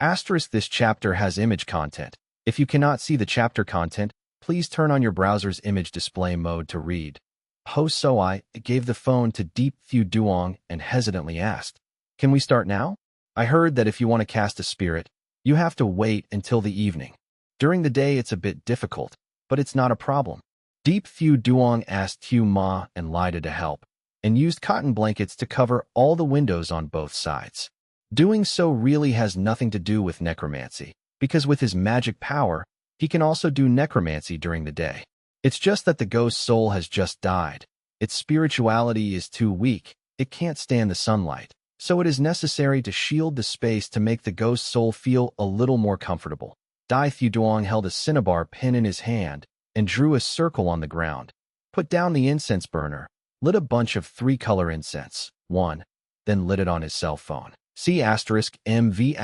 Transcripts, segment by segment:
This chapter has image content. If you cannot see the chapter content, please turn on your browser's image display mode to read. Ho Soi gave the phone to Deep Fu Duong and hesitantly asked, "Can we start now? I heard that if you want to cast a spirit, you have to wait until the evening. During the day it's a bit difficult, but it's not a problem." Deep Fu Duong asked Tu Ma and Lida to help, and used cotton blankets to cover all the windows on both sides. Doing so really has nothing to do with necromancy, because with his magic power, he can also do necromancy during the day. It's just that the ghost soul has just died. Its spirituality is too weak, it can't stand the sunlight, so it is necessary to shield the space to make the ghost soul feel a little more comfortable. Dai Thuduong held a cinnabar pin in his hand and drew a circle on the ground, put down the incense burner, lit a bunch of 3-color incense, then lit it on his cell phone. C*MV***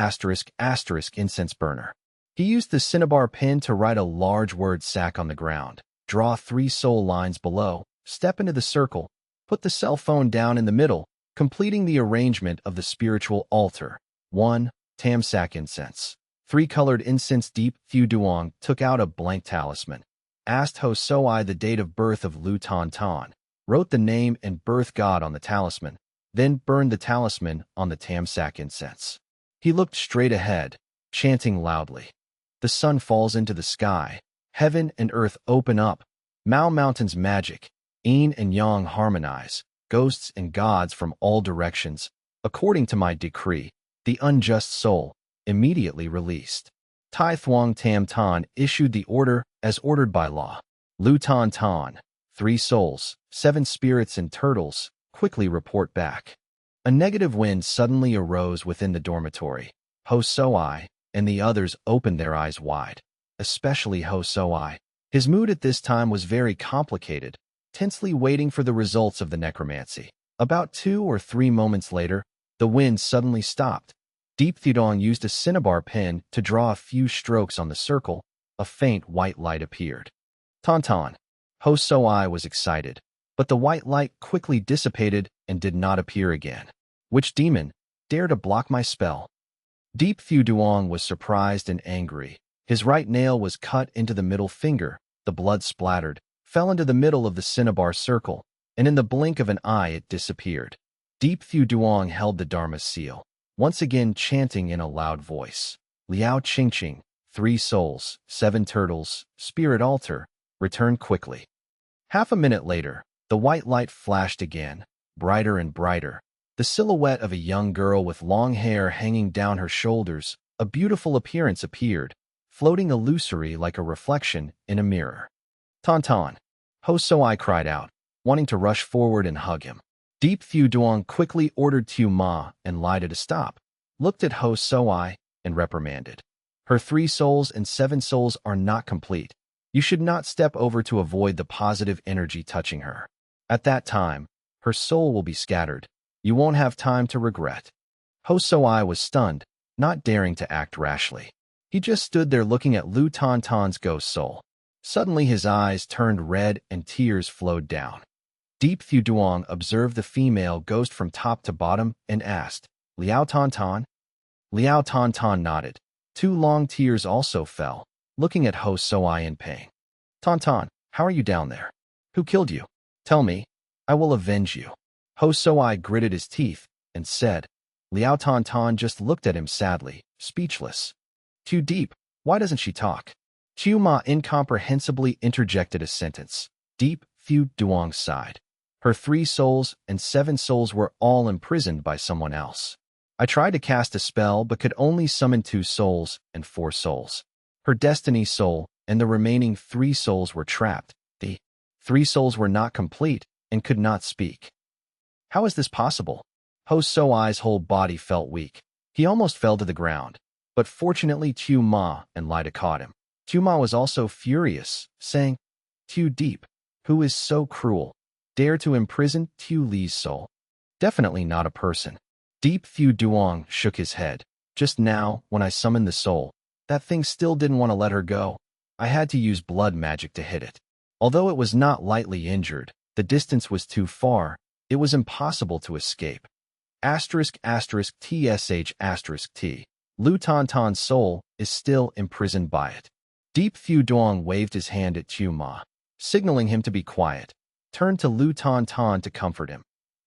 incense burner. He used the cinnabar pin to write a large word sack on the ground, draw 3 soul lines below, step into the circle, put the cell phone down in the middle, completing the arrangement of the spiritual altar. 1. Tamsak incense. 3-colored incense. Deep Fu Duong took out a blank talisman, asked Ho Soi the date of birth of Lu Tan Tan, wrote the name and birth god on the talisman, then burned the talisman on the Tamsak incense. He looked straight ahead, chanting loudly. The sun falls into the sky, heaven and earth open up, Mao Mountain's magic, yin and yang harmonize, ghosts and gods from all directions. According to my decree, the unjust soul, immediately released. Tai Thuong Tam Tan issued the order as ordered by law. Lu Tan Tan, 3 souls, 7 spirits and turtles, quickly report back. A negative wind suddenly arose within the dormitory. Ho Soi and the others opened their eyes wide, especially Ho Soi. His mood at this time was very complicated, tensely waiting for the results of the necromancy. About 2 or 3 moments later, the wind suddenly stopped. Deep Thudong used a cinnabar pen to draw a few strokes on the circle. A faint white light appeared. Tauntaun. Ho Soi was excited, but the white light quickly dissipated and did not appear again. Which demon dare to block my spell? Deep Fu Duong was surprised and angry. His right nail was cut into the middle finger, the blood splattered, fell into the middle of the cinnabar circle, and in the blink of an eye it disappeared. Deep Fu Duong held the Dharma seal, once again chanting in a loud voice. Liao Qingqing, 3 souls, 7 turtles, spirit altar, return quickly. Half a minute later, the white light flashed again, brighter and brighter. The silhouette of a young girl with long hair hanging down her shoulders, a beautiful appearance appeared, floating illusory like a reflection in a mirror. Tauntaun. Ho Soi cried out, wanting to rush forward and hug him. Deep Fu Duong quickly ordered Tu Ma and Lida to stop, looked at Ho Soi, and reprimanded. Her 3 souls and 7 souls are not complete. You should not step over to avoid the positive energy touching her. At that time, her soul will be scattered. You won't have time to regret. Ho Soi was stunned, not daring to act rashly. He just stood there looking at Lu Tan Tan's ghost soul. Suddenly his eyes turned red and tears flowed down. Deep Fu Duong observed the female ghost from top to bottom and asked, Liao Tan Tan? Liao Tan Tan nodded. 2 long tears also fell, looking at Ho Soi in pain. Tan Tan, how are you down there? Who killed you? Tell me. I will avenge you. Ho Soi gritted his teeth and said. Liao Tan Tan just looked at him sadly, speechless. Too deep. Why doesn't she talk? Tu Ma incomprehensibly interjected a sentence. Deep Fu Duong sighed. Her 3 souls and 7 souls were all imprisoned by someone else. I tried to cast a spell but could only summon 2 souls and 4 souls. Her destiny soul and the remaining 3 souls were trapped. The 3 souls were not complete and could not speak. How is this possible? Ho Soi's whole body felt weak. He almost fell to the ground, but fortunately Tu Ma and Lida caught him. Tu Ma was also furious, saying, Tu Deep, who is so cruel, dare to imprison Tu Li's soul? Definitely not a person. Deep Fu Duong shook his head. Just now, when I summoned the soul, that thing still didn't want to let her go. I had to use blood magic to hit it. Although it was not lightly injured, the distance was too far. It was impossible to escape. **TSH**T. Lu Tantan's soul is still imprisoned by it. Deep Fu Duong waved his hand at Qiu Ma, signaling him to be quiet, turned to Lu Tantan to comfort him.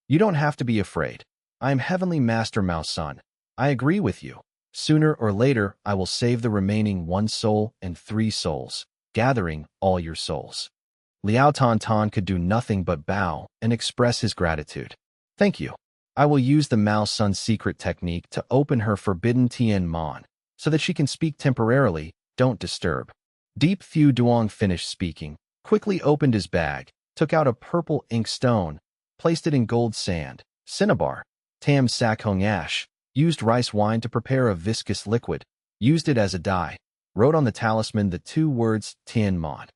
You don't have to be afraid. I am Heavenly Master Maoshan. I agree with you. Sooner or later, I will save the remaining 1 soul and 3 souls, gathering all your souls. Liao Tantan could do nothing but bow and express his gratitude. Thank you. I will use the Maoshan secret technique to open her forbidden Tian Mon, so that she can speak temporarily. Don't disturb. Deep Fu Duong finished speaking, quickly opened his bag, took out a purple ink stone, placed it in gold sand, cinnabar, tam sak hung ash, used rice wine to prepare a viscous liquid, used it as a dye, wrote on the talisman the 2 words Tian Mon.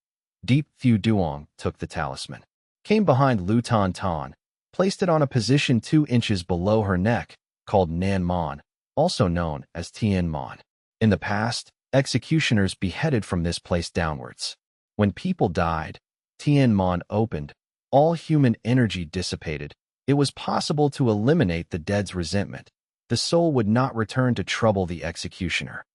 Deep Fu Duong took the talisman, came behind Lu Tantan, placed it on a position 2 inches below her neck, called Nan Mon, also known as Tian Mon. In the past, executioners beheaded from this place downwards. When people died, Tian Mon opened, all human energy dissipated. It was possible to eliminate the dead's resentment. The soul would not return to trouble the executioner.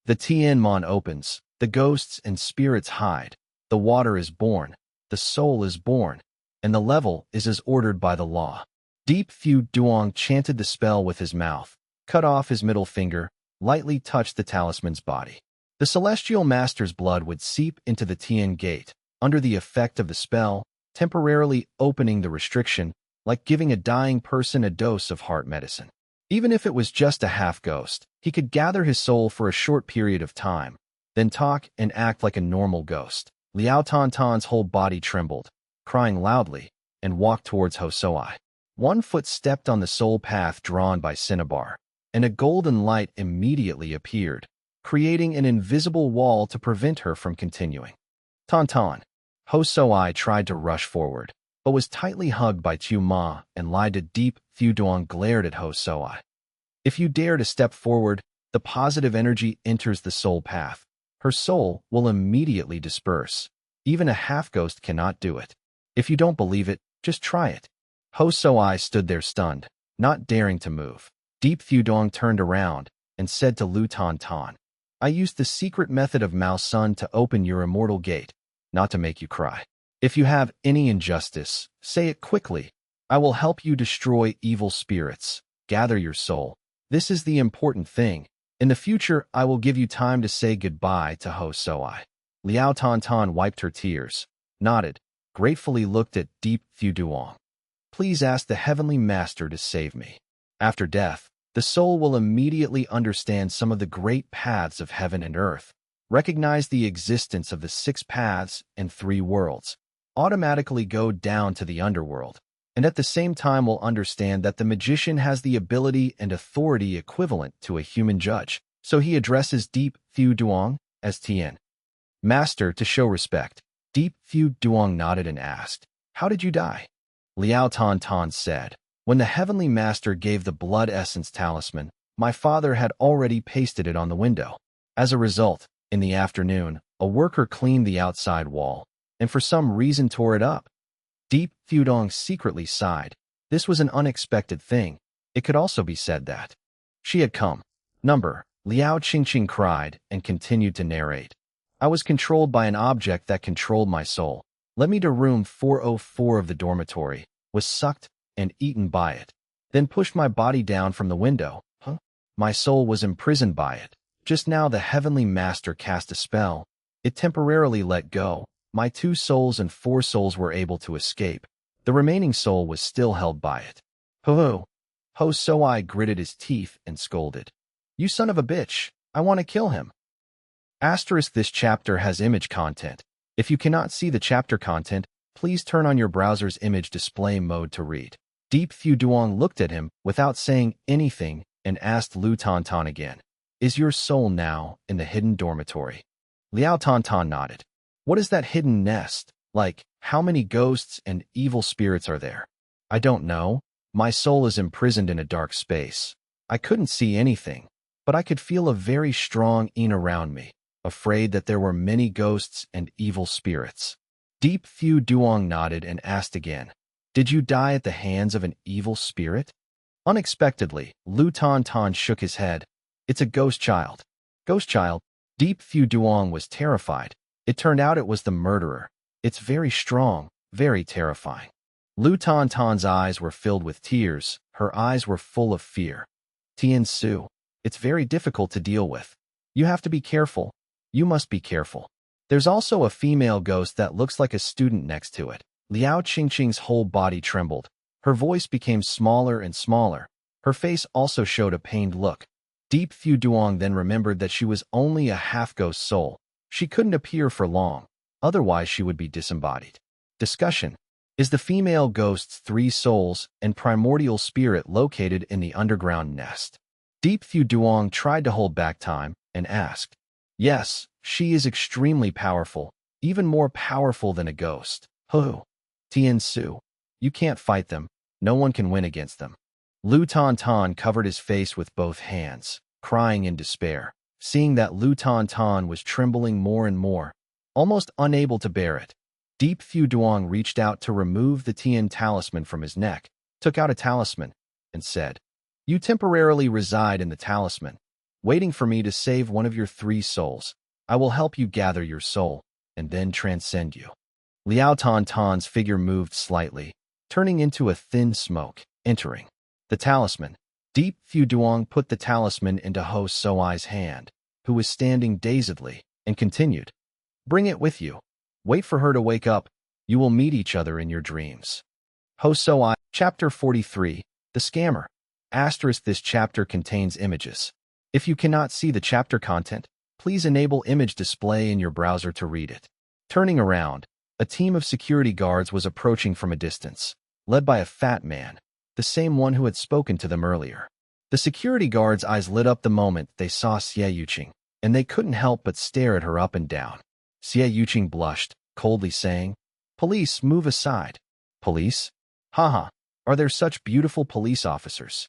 The Tian Mon opens, the ghosts and spirits hide, the water is born, the soul is born, and the level is as ordered by the law. Deep Fu Duong chanted the spell with his mouth, cut off his middle finger, lightly touched the talisman's body. The celestial master's blood would seep into the Tian gate, under the effect of the spell, temporarily opening the restriction, like giving a dying person a dose of heart medicine. Even if it was just a half-ghost, he could gather his soul for a short period of time, then talk and act like a normal ghost. Liao Tantan's whole body trembled, crying loudly, and walked towards Ho Soai. 1 foot stepped on the soul path drawn by cinnabar, and a golden light immediately appeared, creating an invisible wall to prevent her from continuing. Tantan. Ho Soai tried to rush forward, but was tightly hugged by Qiu Ma and lied to Deep Fu Duong glared at Ho Soai. If you dare to step forward, the positive energy enters the soul path. Her soul will immediately disperse. Even a half-ghost cannot do it. If you don't believe it, just try it. Ho Soai stood there stunned, not daring to move. Deep Fu Duong turned around and said to Lu Tantan, I used the secret method of Maoshan to open your immortal gate, not to make you cry. If you have any injustice, say it quickly. I will help you destroy evil spirits. Gather your soul. This is the important thing. In the future, I will give you time to say goodbye to Ho Soai. Liao Tantan wiped her tears, nodded, gratefully looked at Deep Fu Duong. Please ask the Heavenly Master to save me. After death, the soul will immediately understand some of the great paths of heaven and earth, recognize the existence of the 6 paths and 3 worlds, automatically go down to the underworld, and at the same time will understand that the magician has the ability and authority equivalent to a human judge, so he addresses Deep Fu Duong as Tian. Master, to show respect. Deep Fu Duong nodded and asked, How did you die? Liao Tantan said, When the Heavenly Master gave the blood essence talisman, my father had already pasted it on the window. As a result, in the afternoon, a worker cleaned the outside wall, and for some reason tore it up. Deep Fu Duong secretly sighed. This was an unexpected thing. It could also be said that she had come. Number, Liao Qingqing cried and continued to narrate. I was controlled by an object that controlled my soul. Led me to room 404 of the dormitory, was sucked and eaten by it, then pushed my body down from the window. My soul was imprisoned by it. Just now the Heavenly Master cast a spell. It temporarily let go. My 2 souls and 4 souls were able to escape. The remaining soul was still held by it. Ho Soai gritted his teeth and scolded. You son of a bitch, I want to kill him. Asterisk, this chapter has image content. If you cannot see the chapter content, please turn on your browser's image display mode to read. Deep Fu Duong looked at him without saying anything and asked Lu Tantan again, Is your soul now in the hidden dormitory? Liao Tantan nodded. What is that hidden nest? Like, how many ghosts and evil spirits are there? I don't know. My soul is imprisoned in a dark space. I couldn't see anything, but I could feel a very strong in around me, afraid that there were many ghosts and evil spirits. Deep Fu Duong nodded and asked again, Did you die at the hands of an evil spirit? Unexpectedly, Lu Tantan shook his head. It's a ghost child. Ghost child. Deep Fu Duong was terrified. It turned out it was the murderer. It's very strong, very terrifying. Lu Tan Tan's eyes were filled with tears. Her eyes were full of fear. Tian Su. It's very difficult to deal with. You have to be careful. You must be careful. There's also a female ghost that looks like a student next to it. Liao Qingqing's whole body trembled. Her voice became smaller and smaller. Her face also showed a pained look. Deep Fu Duong then remembered that she was only a half-ghost soul. She couldn't appear for long, otherwise she would be disembodied. Discussion. Is the female ghost's 3 souls and primordial spirit located in the underground nest? Deep Fu Duong tried to hold back time and asked. Yes, she is extremely powerful, even more powerful than a ghost. Who? Tian Su. You can't fight them. No one can win against them. Lu Tan Tan covered his face with both hands, crying in despair, seeing that Lu Tan Tan was trembling more and more, almost unable to bear it. Deep Fu Duong reached out to remove the Tian talisman from his neck, took out a talisman, and said, You temporarily reside in the talisman, waiting for me to save one of your 3 souls. I will help you gather your soul, and then transcend you. Liao Tan Tan's figure moved slightly, turning into a thin smoke, entering. The talisman. Deep Fu Duong put the talisman into Ho Soai's hand, who was standing dazedly, and continued. Bring it with you. Wait for her to wake up. You will meet each other in your dreams. Ho Soai. Chapter 43. The Scammer. Asterisk. This chapter contains images. If you cannot see the chapter content, please enable image display in your browser to read it. Turning around, a team of security guards was approaching from a distance, led by a fat man, the same one who had spoken to them earlier. The security guards' eyes lit up the moment they saw Xie Yuqing, and they couldn't help but stare at her up and down. Xie Yuqing blushed, coldly saying, Police, move aside. Police? Haha, are there such beautiful police officers?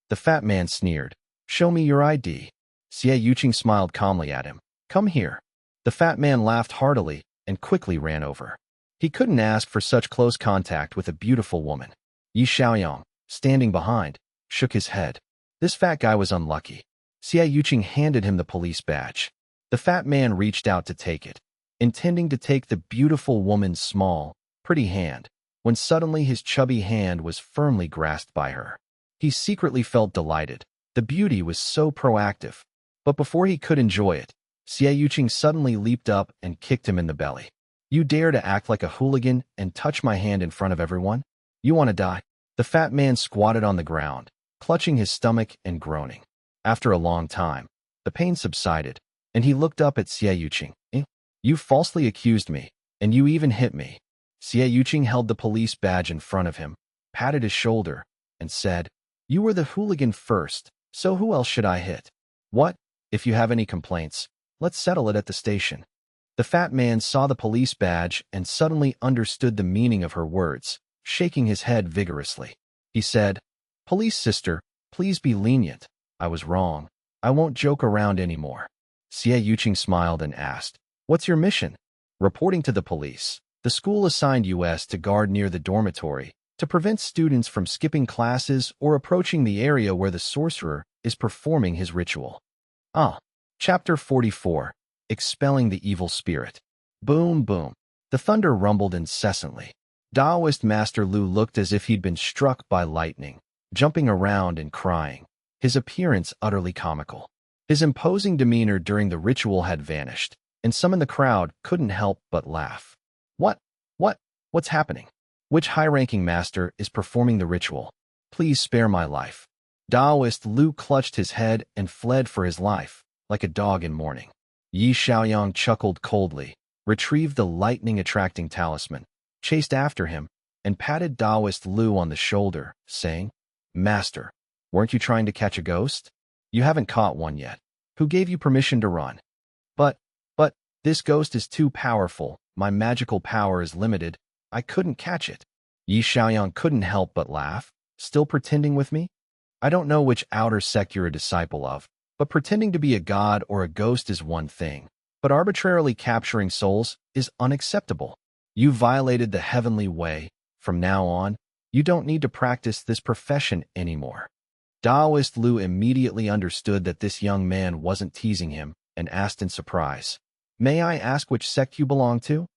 The fat man sneered. Show me your ID. Xie Yuqing smiled calmly at him. Come here. The fat man laughed heartily and quickly ran over. He couldn't ask for such close contact with a beautiful woman. Yi Xiaoyang, standing behind, shook his head. This fat guy was unlucky. Xie Yuqing handed him the police badge. The fat man reached out to take it, intending to take the beautiful woman's small, pretty hand, when suddenly his chubby hand was firmly grasped by her. He secretly felt delighted. The beauty was so proactive. But before he could enjoy it, Xie Yuqing suddenly leaped up and kicked him in the belly. You dare to act like a hooligan and touch my hand in front of everyone? You want to die? The fat man squatted on the ground, clutching his stomach and groaning. After a long time, the pain subsided, and he looked up at Xie Yuqing. You falsely accused me, and you even hit me. Xie Yuqing held the police badge in front of him, patted his shoulder, and said, You were the hooligan first, so who else should I hit? What? If you have any complaints, let's settle it at the station. The fat man saw the police badge and suddenly understood the meaning of her words, shaking his head vigorously. He said, Police sister, please be lenient. I was wrong. I won't joke around anymore. Xie Yuqing smiled and asked, What's your mission? Reporting to the police. The school assigned us to guard near the dormitory to prevent students from skipping classes or approaching the area where the sorcerer is performing his ritual. Chapter 44. Expelling the Evil Spirit. Boom, boom. The thunder rumbled incessantly. Taoist Master Lu looked as if he'd been struck by lightning, jumping around and crying, his appearance utterly comical. His imposing demeanor during the ritual had vanished, and some in the crowd couldn't help but laugh. What's happening? Which high-ranking master is performing the ritual? Please spare my life. Taoist Lu clutched his head and fled for his life, like a dog in mourning. Yi Xiaoyang chuckled coldly, retrieved the lightning-attracting talisman, chased after him, and patted Taoist Lu on the shoulder, saying, Master, weren't you trying to catch a ghost? You haven't caught one yet. Who gave you permission to run? But, this ghost is too powerful. My magical power is limited. I couldn't catch it. Yi Xiaoyang couldn't help but laugh. Still pretending with me? I don't know which outer sect you're a disciple of, but pretending to be a god or a ghost is one thing, but arbitrarily capturing souls is unacceptable. You violated the heavenly way. From now on, you don't need to practice this profession anymore. Daoist Lu immediately understood that this young man wasn't teasing him and asked in surprise, "May I ask which sect you belong to?"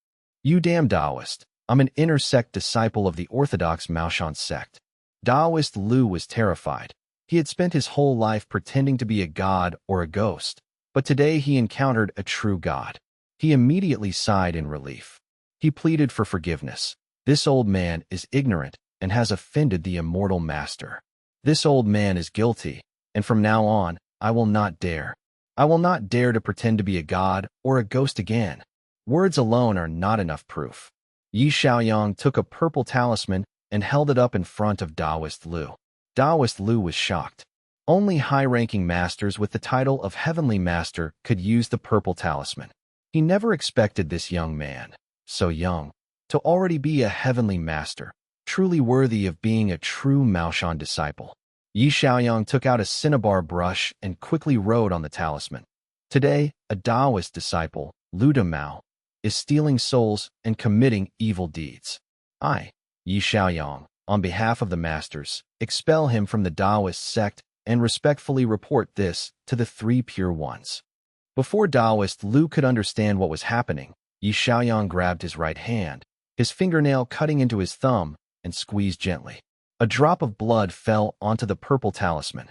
"You damn Daoist. I'm an inner sect disciple of the Orthodox Maoshan sect." Daoist Lu was terrified. He had spent his whole life pretending to be a god or a ghost, but today he encountered a true god. He immediately sighed in relief. He pleaded for forgiveness. This old man is ignorant and has offended the immortal master. This old man is guilty, and from now on, I will not dare. I will not dare to pretend to be a god or a ghost again. Words alone are not enough proof. Yi Xiaoyang took a purple talisman and held it up in front of Daoist Lu. Daoist Lu was shocked. Only high-ranking masters with the title of Heavenly Master could use the purple talisman. He never expected this young man, so young, to already be a heavenly master, truly worthy of being a true Maoshan disciple. Yi Xiaoyang took out a cinnabar brush and quickly wrote on the talisman. Today, a Daoist disciple, Lu De Mao, is stealing souls and committing evil deeds. I, Yi Xiaoyang, on behalf of the masters, expel him from the Daoist sect and respectfully report this to the three pure ones. Before Daoist Lu could understand what was happening, Yi Xiaoyang grabbed his right hand, his fingernail cutting into his thumb, and squeezed gently. A drop of blood fell onto the purple talisman.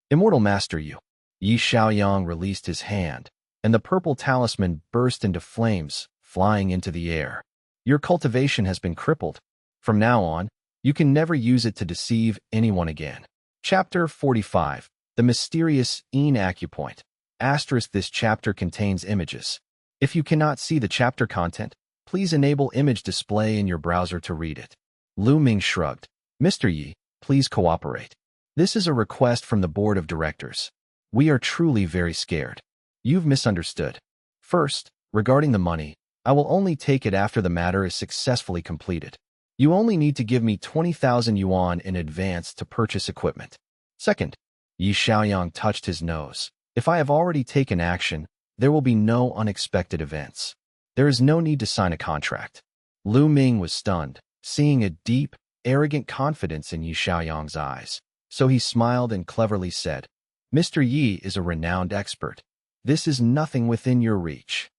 "Immortal Master Yu." Yi Xiaoyang released his hand, and the purple talisman burst into flames, flying into the air. "Your cultivation has been crippled. From now on, you can never use it to deceive anyone again." Chapter 45. The Mysterious Een Acupoint. Asterisk. This chapter contains images. If you cannot see the chapter content, please enable image display in your browser to read it. Lu Ming shrugged. "Mr. Yi, please cooperate. This is a request from the board of directors. We are truly very scared. You've misunderstood. First, regarding the money, I will only take it after the matter is successfully completed. You only need to give me 20,000 yuan in advance to purchase equipment. Second," Yi Xiaoyang touched his nose, "if I have already taken action, there will be no unexpected events. There is no need to sign a contract." Lu Ming was stunned, seeing a deep, arrogant confidence in Yi Xiaoyang's eyes, so he smiled and cleverly said, "Mr. Yi is a renowned expert. This is nothing within your reach."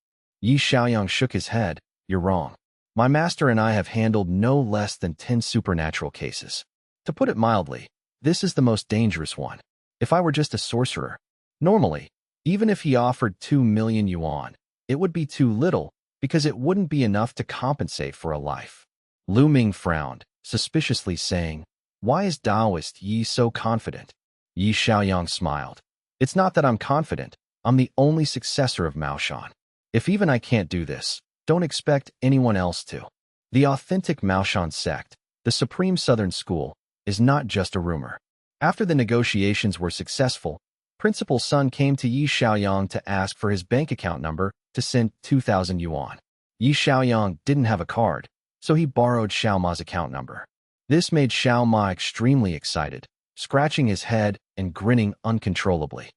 Yi Xiaoyang shook his head. "You're wrong. My master and I have handled no less than 10 supernatural cases. To put it mildly, this is the most dangerous one. If I were just a sorcerer, normally, even if he offered 2 million yuan, it would be too little because it wouldn't be enough to compensate for a life." Lu Ming frowned, suspiciously saying, "Why is Daoist Yi so confident?" Yi Xiaoyang smiled. "It's not that I'm confident. I'm the only successor of Maoshan. If even I can't do this, don't expect anyone else to. The authentic Maoshan sect, the Supreme Southern School, is not just a rumor." After the negotiations were successful, Principal Sun came to Yi Xiaoyang to ask for his bank account number to send 2,000 yuan. Yi Xiaoyang didn't have a card, so he borrowed Xiao Ma's account number. This made Xiao Ma extremely excited, scratching his head and grinning uncontrollably.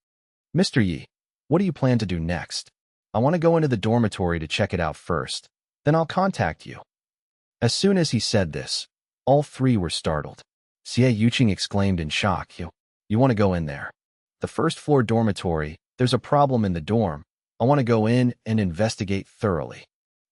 "Mr. Yi, what do you plan to do next? I want to go into the dormitory to check it out first. Then I'll contact you." As soon as he said this, all three were startled. Xie Yuqing exclaimed in shock, You want to go in there? The first-floor dormitory, there's a problem in the dorm. I want to go in and investigate thoroughly."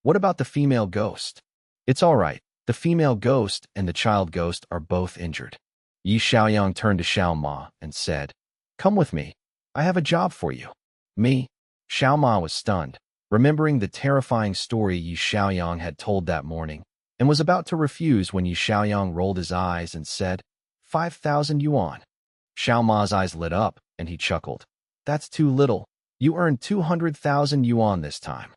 "What about the female ghost?" "It's all right. The female ghost and the child ghost are both injured." Yi Xiaoyang turned to Xiao Ma and said, "Come with me. I have a job for you." "Me?" Xiao Ma was stunned, remembering the terrifying story Yi Xiaoyang had told that morning, and was about to refuse when Yi Xiaoyang rolled his eyes and said, 5,000 yuan. Xiao Ma's eyes lit up, and he chuckled. "That's too little. You earned 200,000 yuan this time."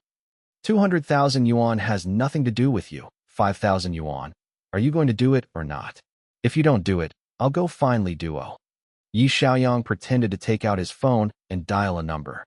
200,000 yuan has nothing to do with you. 5,000 yuan. Are you going to do it or not? If you don't do it, I'll go find Li Duo." Yi Xiaoyang pretended to take out his phone and dial a number.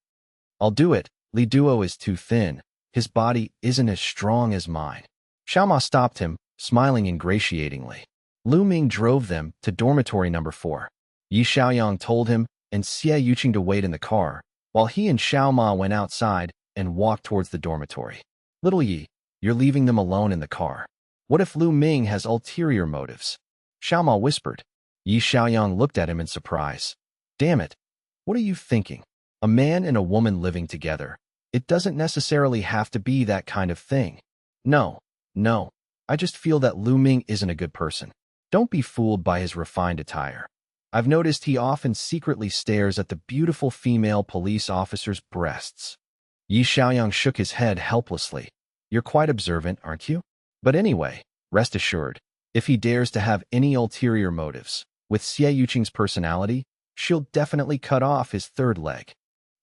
"I'll do it. Li Duo is too thin. His body isn't as strong as mine." Xiao Ma stopped him, smiling ingratiatingly. Lu Ming drove them to dormitory number 4. Yi Xiaoyang told him and Xie Yuqing to wait in the car, while he and Xiao Ma went outside and walked towards the dormitory. "Little Yi, you're leaving them alone in the car. What if Lu Ming has ulterior motives?" Xiao Ma whispered. Yi Xiaoyang looked at him in surprise. Damn it. What are you thinking? A man and a woman living together. It doesn't necessarily have to be that kind of thing. No, no. I just feel that Lu Ming isn't a good person. Don't be fooled by his refined attire. I've noticed he often secretly stares at the beautiful female police officer's breasts. Yi Xiaoyang shook his head helplessly. You're quite observant, aren't you? But anyway, rest assured, if he dares to have any ulterior motives, with Xie Yuqing's personality, she'll definitely cut off his third leg.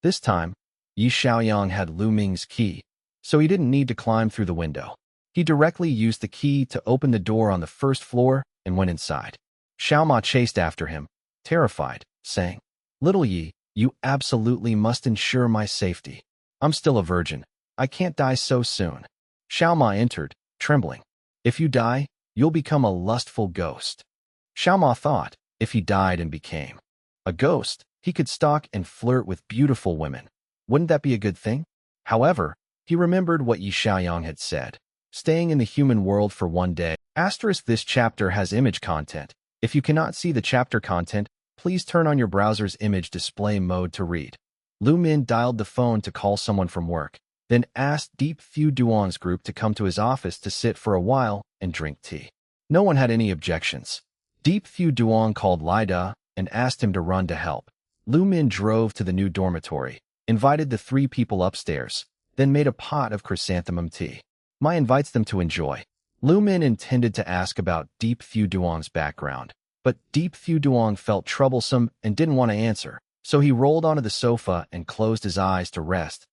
This time, Yi Xiaoyang had Lu Ming's key, so he didn't need to climb through the window. He directly used the key to open the door on the first floor and went inside. Xiao Ma chased after him, terrified, saying, Little Yi, you absolutely must ensure my safety. I'm still a virgin. I can't die so soon. Xiao Ma entered, trembling. If you die, you'll become a lustful ghost. Xiao Ma thought, if he died and became a ghost, he could stalk and flirt with beautiful women. Wouldn't that be a good thing? However, he remembered what Yi Xiaoyang had said. Staying in the human world for one day. This chapter has image content. If you cannot see the chapter content, please turn on your browser's image display mode to read. Lu Min dialed the phone to call someone from work, then asked Deep Fu Duong's group to come to his office to sit for a while and drink tea. No one had any objections. Deep Fu Duong called Lida and asked him to run to help. Lu Min drove to the new dormitory, invited the 3 people upstairs, then made a pot of chrysanthemum tea. Ma invites them to enjoy. Lu Min intended to ask about Deep Fu Duong's background, but Deep Fu Duong felt troublesome and didn't want to answer, so he rolled onto the sofa and closed his eyes to rest.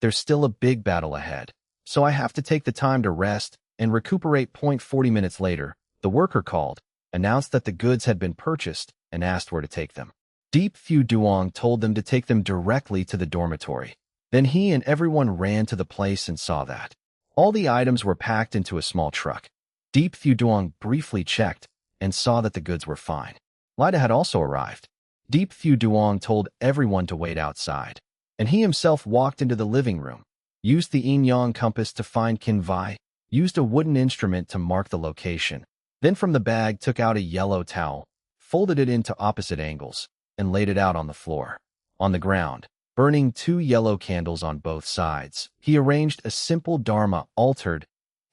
There's still a big battle ahead, so I have to take the time to rest and recuperate. 40 minutes later, the worker called, announced that the goods had been purchased, and asked where to take them. Deep Fu Duong told them to take them directly to the dormitory. Then he and everyone ran to the place and saw that all the items were packed into a small truck. Deep Fu Duong briefly checked and saw that the goods were fine. Lida had also arrived. Deep Fu Duong told everyone to wait outside, and he himself walked into the living room, used the yin-yang compass to find Qin Vai, used a wooden instrument to mark the location, then from the bag took out a yellow towel, folded it into opposite angles, and laid it out on the floor. On the ground, burning 2 yellow candles on both sides, he arranged a simple Dharma altar.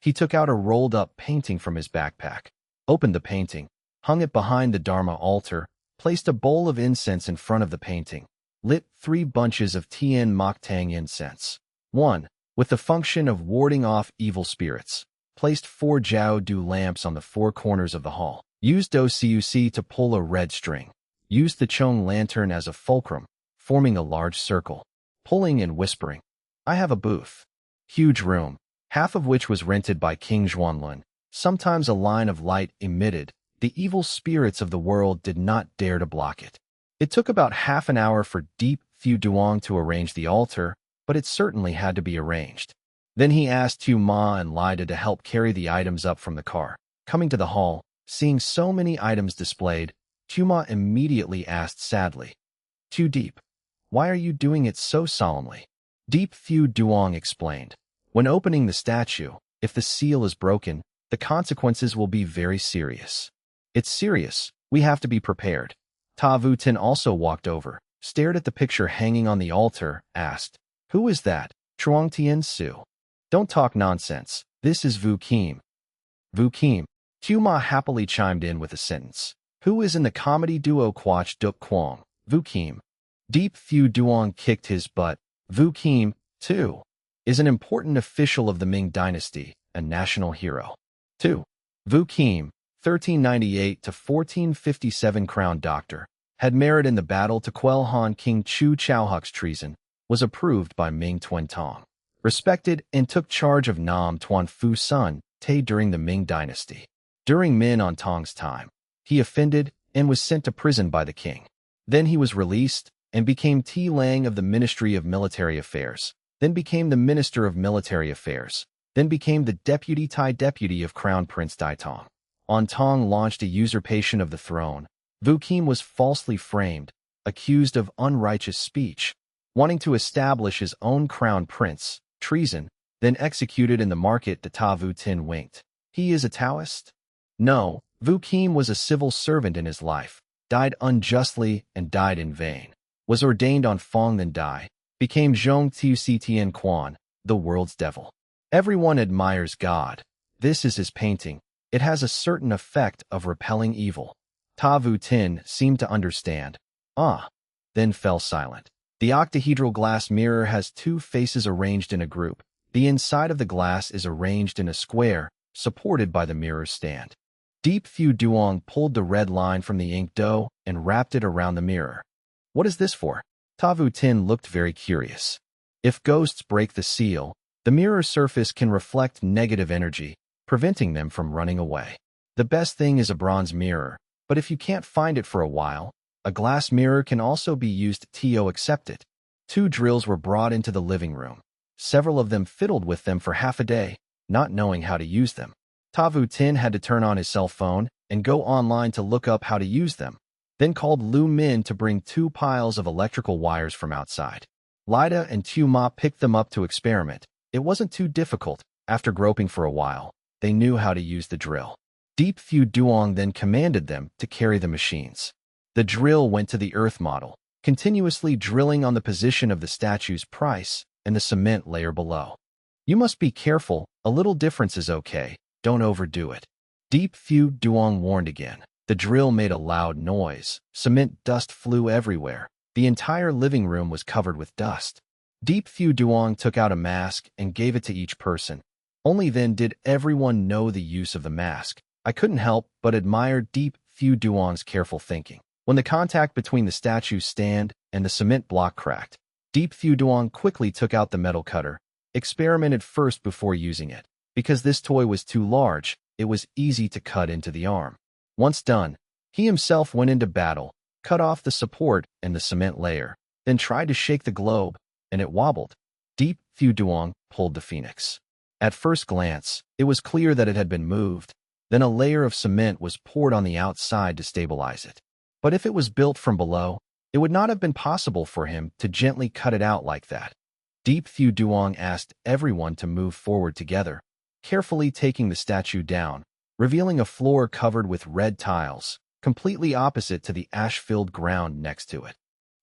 He took out a rolled-up painting from his backpack, opened the painting, hung it behind the Dharma altar, placed a bowl of incense in front of the painting, lit 3 bunches of Tian Mok Tang incense. 1, with the function of warding off evil spirits, placed 4 Jiao Du lamps on the 4 corners of the hall, used Do Cuc to pull a red string, used the Chong lantern as a fulcrum, forming a large circle, pulling and whispering. I have a booth. Huge room, half of which was rented by King Zhuanlun. Sometimes a line of light emitted. The evil spirits of the world did not dare to block it. It took about half an hour for Deep Fu Duong to arrange the altar, but it certainly had to be arranged. Then he asked Tu Ma and Lida to help carry the items up from the car. Coming to the hall, seeing so many items displayed, Tu Ma immediately asked sadly, Too Deep, why are you doing it so solemnly? Deep Fu Duong explained, when opening the statue, if the seal is broken, the consequences will be very serious. It's serious, we have to be prepared. Ta Vu Tin also walked over, stared at the picture hanging on the altar, asked, Who is that? Chuang Tian Su. Don't talk nonsense, this is Vu Kim. Vu Kim. Tu Ma happily chimed in with a sentence. Who is in the comedy duo Quach Duk Quang? Vu Kim. Deep Fu Duong kicked his butt. Vu Kim, too, is an important official of the Ming dynasty, a national hero. 2. Vu Kim, 1398 to 1457 crown doctor, had merit in the battle to quell Han King Chu Chaohuck's treason, was approved by Ming Tuan Tong, respected and took charge of Nam Tuan Fu Sun Te during the Ming dynasty. During Min on Tong's time, he offended and was sent to prison by the king. Then he was released and became Ti Lang of the Ministry of Military Affairs, then became the Minister of Military Affairs, then became the Deputy Tai Deputy of Crown Prince Dai Tong. On Tong launched a usurpation of the throne, Vu Kim was falsely framed, accused of unrighteous speech, wanting to establish his own crown prince, treason, then executed in the market. The Ta Vu Tin winked. He is a Taoist? No, Vu Kim was a civil servant in his life, died unjustly and died in vain, was ordained on Fong then Dai, became Zhong Tiu Tian Quan, the world's devil. Everyone admires God. This is his painting. It has a certain effect of repelling evil. Ta Vu Tin seemed to understand. Then fell silent. The octahedral glass mirror has two faces arranged in a group. The inside of the glass is arranged in a square, supported by the mirror stand. Deep Fu Duong pulled the red line from the ink dough and wrapped it around the mirror. What is this for? Ta Vu Tin looked very curious. If ghosts break the seal, the mirror surface can reflect negative energy, preventing them from running away. The best thing is a bronze mirror, but if you can't find it for a while, a glass mirror can also be used to accept it. 2 drills were brought into the living room. Several of them fiddled with them for half a day, not knowing how to use them. Ta Vu Tin had to turn on his cell phone and go online to look up how to use them, then called Lu Min to bring 2 piles of electrical wires from outside. Lida and Tu Ma picked them up to experiment. It wasn't too difficult. After groping for a while, they knew how to use the drill. Deep Fu Duong then commanded them to carry the machines. The drill went to the earth model, continuously drilling on the position of the statue's price and the cement layer below. You must be careful, a little difference is okay, don't overdo it. Deep Fu Duong warned again. The drill made a loud noise. Cement dust flew everywhere. The entire living room was covered with dust. Deep Fu Duong took out a mask and gave it to each person. Only then did everyone know the use of the mask. I couldn't help but admire Deep Fu Duong's careful thinking. When the contact between the statue's stand and the cement block cracked, Deep Fu Duong quickly took out the metal cutter, experimented first before using it. Because this toy was too large, it was easy to cut into the arm. Once done, he himself went into battle, cut off the support and the cement layer, then tried to shake the globe, and it wobbled. Deep Fu Duong pulled the phoenix. At first glance, it was clear that it had been moved. Then a layer of cement was poured on the outside to stabilize it. But if it was built from below, it would not have been possible for him to gently cut it out like that. Deep Fu Duong asked everyone to move forward together, carefully taking the statue down, revealing a floor covered with red tiles, completely opposite to the ash-filled ground next to it.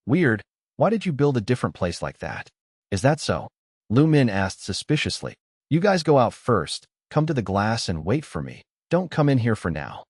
Weird, why did you build a different place like that? Is that so? Lu Min asked suspiciously. You guys go out first, come to the glass and wait for me. Don't come in here for now.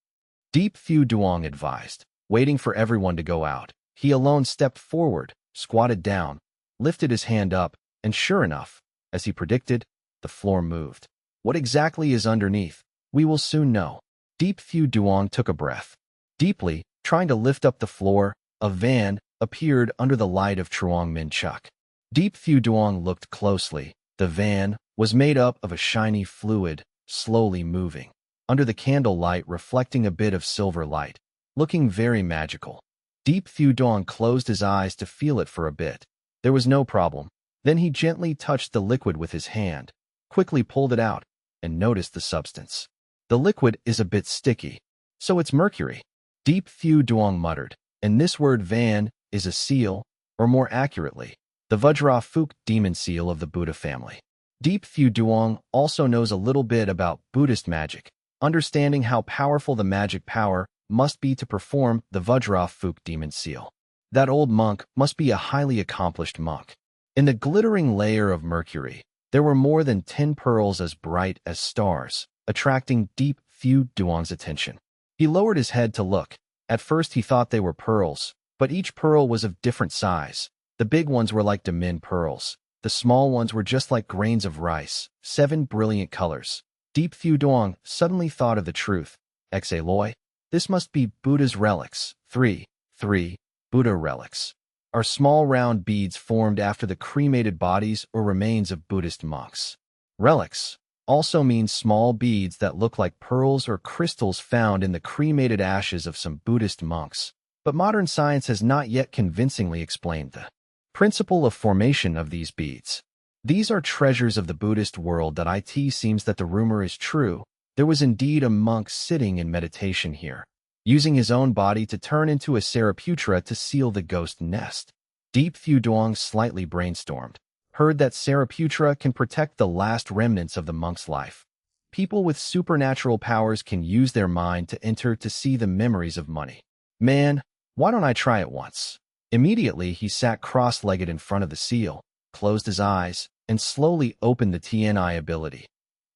Deep Fu Duong advised, waiting for everyone to go out. He alone stepped forward, squatted down, lifted his hand up, and sure enough, as he predicted, the floor moved. What exactly is underneath? We will soon know. Deep Fu Duong took a breath. Deeply, trying to lift up the floor, a van appeared under the light of Truong Min Chuk. Deep Fu Duong looked closely. The van was made up of a shiny fluid, slowly moving, under the candlelight reflecting a bit of silver light, looking very magical. Deep Fu Duong closed his eyes to feel it for a bit. There was no problem. Then he gently touched the liquid with his hand, quickly pulled it out, and noticed the substance. The liquid is a bit sticky, so it's mercury. Deep Fu Duong muttered, and this word van is a seal, or more accurately, the Vajra Phuk demon seal of the Buddha family. Deep Fu Duong also knows a little bit about Buddhist magic, understanding how powerful the magic power must be to perform the Vajra Phuk demon seal. That old monk must be a highly accomplished monk. In the glittering layer of mercury, there were more than 10 pearls as bright as stars, attracting Deep Fu Duong's attention. He lowered his head to look. At first he thought they were pearls, but each pearl was of different size. The big ones were like diamond pearls. The small ones were just like grains of rice, 7 brilliant colors. Deep Fu Duong suddenly thought of the truth. Ex-Aloy, this must be Buddha's relics. 3. Buddha relics are small round beads formed after the cremated bodies or remains of Buddhist monks. Relics also means small beads that look like pearls or crystals found in the cremated ashes of some Buddhist monks. But modern science has not yet convincingly explained the principle of formation of these beads. These are treasures of the Buddhist world. It seems that the rumor is true. There was indeed a monk sitting in meditation here, using his own body to turn into a Saraputra to seal the ghost nest. Deep Fu Duong slightly brainstormed, heard that Saraputra can protect the last remnants of the monk's life. People with supernatural powers can use their mind to enter to see the memories of money. Man, why don't I try it once? Immediately, he sat cross-legged in front of the seal, closed his eyes, and slowly opened the TNI ability.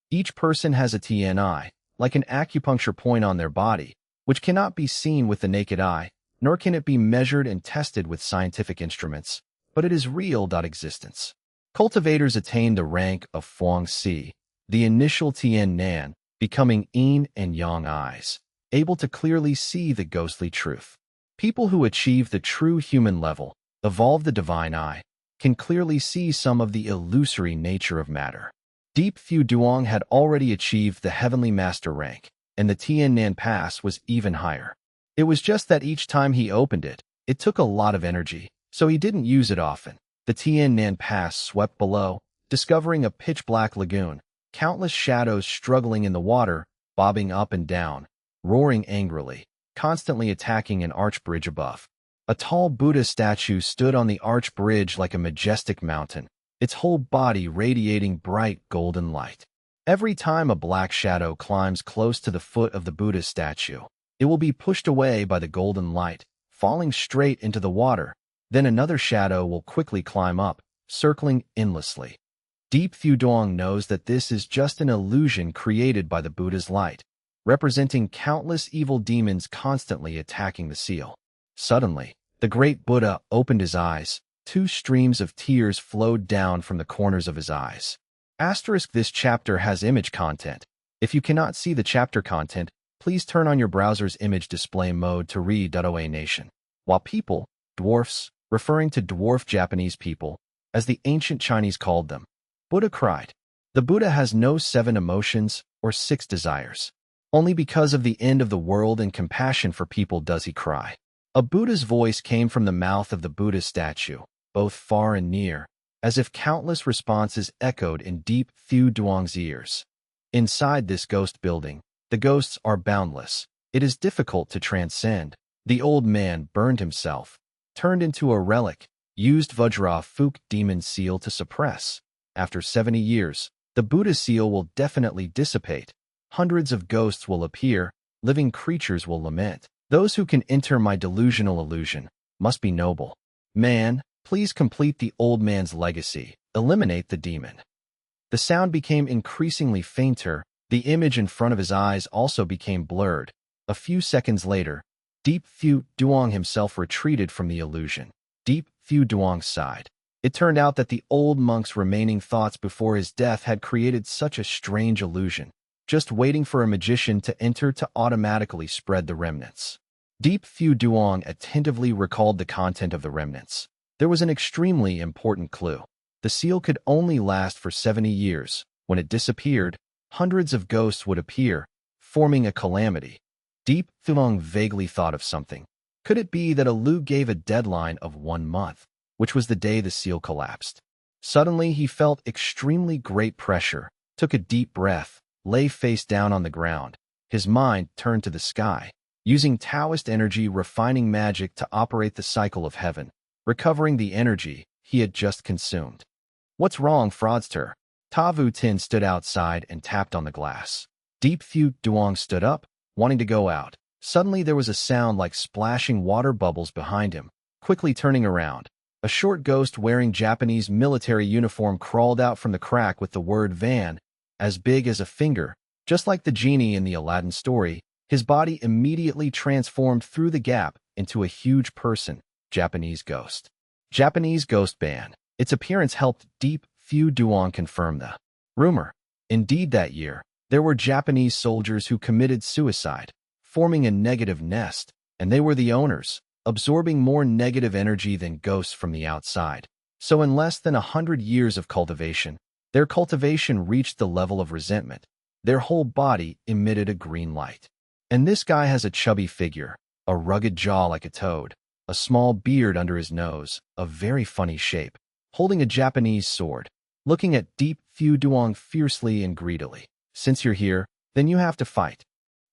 Each person has a TNI, like an acupuncture point on their body, which cannot be seen with the naked eye, nor can it be measured and tested with scientific instruments, but it is real. Existence. Cultivators attain the rank of Fuang Si, the initial Tian Nan, becoming Yin and Yang eyes, able to clearly see the ghostly truth. People who achieve the true human level, evolve the divine eye, can clearly see some of the illusory nature of matter. Deep Fu Duong had already achieved the heavenly master rank, and the Tian Nan pass was even higher. It was just that each time he opened it, it took a lot of energy, so he didn't use it often. The Tian Nan pass swept below, discovering a pitch-black lagoon, countless shadows struggling in the water, bobbing up and down, roaring angrily, constantly attacking an arch bridge above. A tall Buddha statue stood on the arch bridge like a majestic mountain, its whole body radiating bright golden light. Every time a black shadow climbs close to the foot of the Buddha statue, it will be pushed away by the golden light, falling straight into the water. Then another shadow will quickly climb up, circling endlessly. Deep Fu Duong knows that this is just an illusion created by the Buddha's light, representing countless evil demons constantly attacking the seal. Suddenly, the great Buddha opened his eyes. 2 streams of tears flowed down from the corners of his eyes. This chapter has image content. If you cannot see the chapter content, please turn on your browser's image display mode to read. OA Nation. While people, dwarfs, referring to dwarf Japanese people, as the ancient Chinese called them, Buddha cried. The Buddha has no 7 emotions or 6 desires. Only because of the end of the world and compassion for people does he cry. A Buddha's voice came from the mouth of the Buddha statue, both far and near, as if countless responses echoed in Deep Fu Duong's ears. Inside this ghost building, the ghosts are boundless. It is difficult to transcend. The old man burned himself, turned into a relic, used Vajra Fuk demon seal to suppress. After 70 years, the Buddha seal will definitely dissipate. Hundreds of ghosts will appear, living creatures will lament. Those who can enter my delusional illusion must be noble. Man, please complete the old man's legacy. Eliminate the demon. The sound became increasingly fainter. The image in front of his eyes also became blurred. A few seconds later, Deep Fu Duong himself retreated from the illusion. Deep Fu Duong sighed. It turned out that the old monk's remaining thoughts before his death had created such a strange illusion, just waiting for a magician to enter to automatically spread the remnants. Deep Fu Duong attentively recalled the content of the remnants. There was an extremely important clue. The seal could only last for 70 years. When it disappeared, hundreds of ghosts would appear, forming a calamity. Deep Fu Duong vaguely thought of something. Could it be that Alu gave a deadline of 1 month, which was the day the seal collapsed? Suddenly, he felt extremely great pressure, took a deep breath, lay face down on the ground. His mind turned to the sky, using Taoist energy refining magic to operate the cycle of heaven, recovering the energy he had just consumed. What's wrong, fraudster? Ta Vu Tin stood outside and tapped on the glass. Deep Fu Duong stood up, wanting to go out. Suddenly there was a sound like splashing water bubbles behind him. Quickly turning around, a short ghost wearing Japanese military uniform crawled out from the crack with the word van, as big as a finger. Just like the genie in the Aladdin story, his body immediately transformed through the gap into a huge person. Japanese ghost. Japanese ghost ban. Its appearance helped Deep Fu Duong confirm the rumor. Indeed, that year, there were Japanese soldiers who committed suicide, forming a negative nest, and they were the owners, absorbing more negative energy than ghosts from the outside. So in less than 100 years of cultivation, their cultivation reached the level of resentment. Their whole body emitted a green light. And this guy has a chubby figure, a rugged jaw like a toad, a small beard under his nose, a very funny shape, holding a Japanese sword, looking at Deep Fu Duong fiercely and greedily. Since you're here, then you have to fight.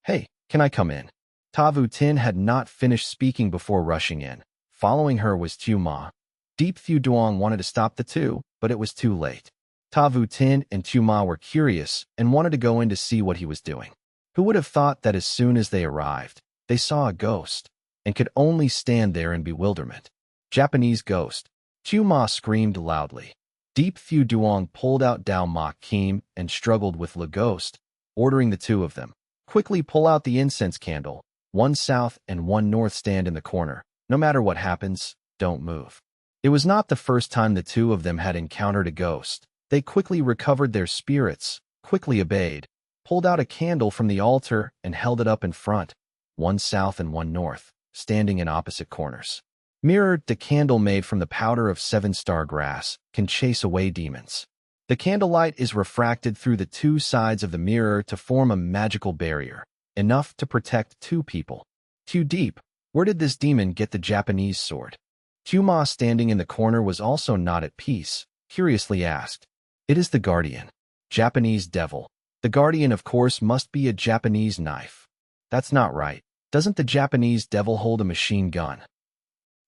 Hey, can I come in? Ta Vu Tin had not finished speaking before rushing in. Following her was Tu Ma. Deep Fu Duong wanted to stop the two, but it was too late. Tin and Tuma were curious and wanted to go in to see what he was doing. Who would have thought that as soon as they arrived, they saw a ghost and could only stand there in bewilderment. Japanese ghost. Tuma screamed loudly. Deep Fu Duong pulled out Dao Ma Kim and struggled with Le Ghost, ordering the two of them. Quickly pull out the incense candle. One south and one north stand in the corner. No matter what happens, don't move. It was not the first time the two of them had encountered a ghost. They quickly recovered their spirits, quickly obeyed, pulled out a candle from the altar and held it up in front, one south and one north, standing in opposite corners. Mirrored, the candle made from the powder of seven-star grass can chase away demons. The candlelight is refracted through the two sides of the mirror to form a magical barrier, enough to protect two people. Too deep. Where did this demon get the Japanese sword? Tuma, standing in the corner, was also not at peace, curiously asked. It is the Guardian. Japanese devil. The Guardian, of course, must be a Japanese knife. That's not right. Doesn't the Japanese devil hold a machine gun?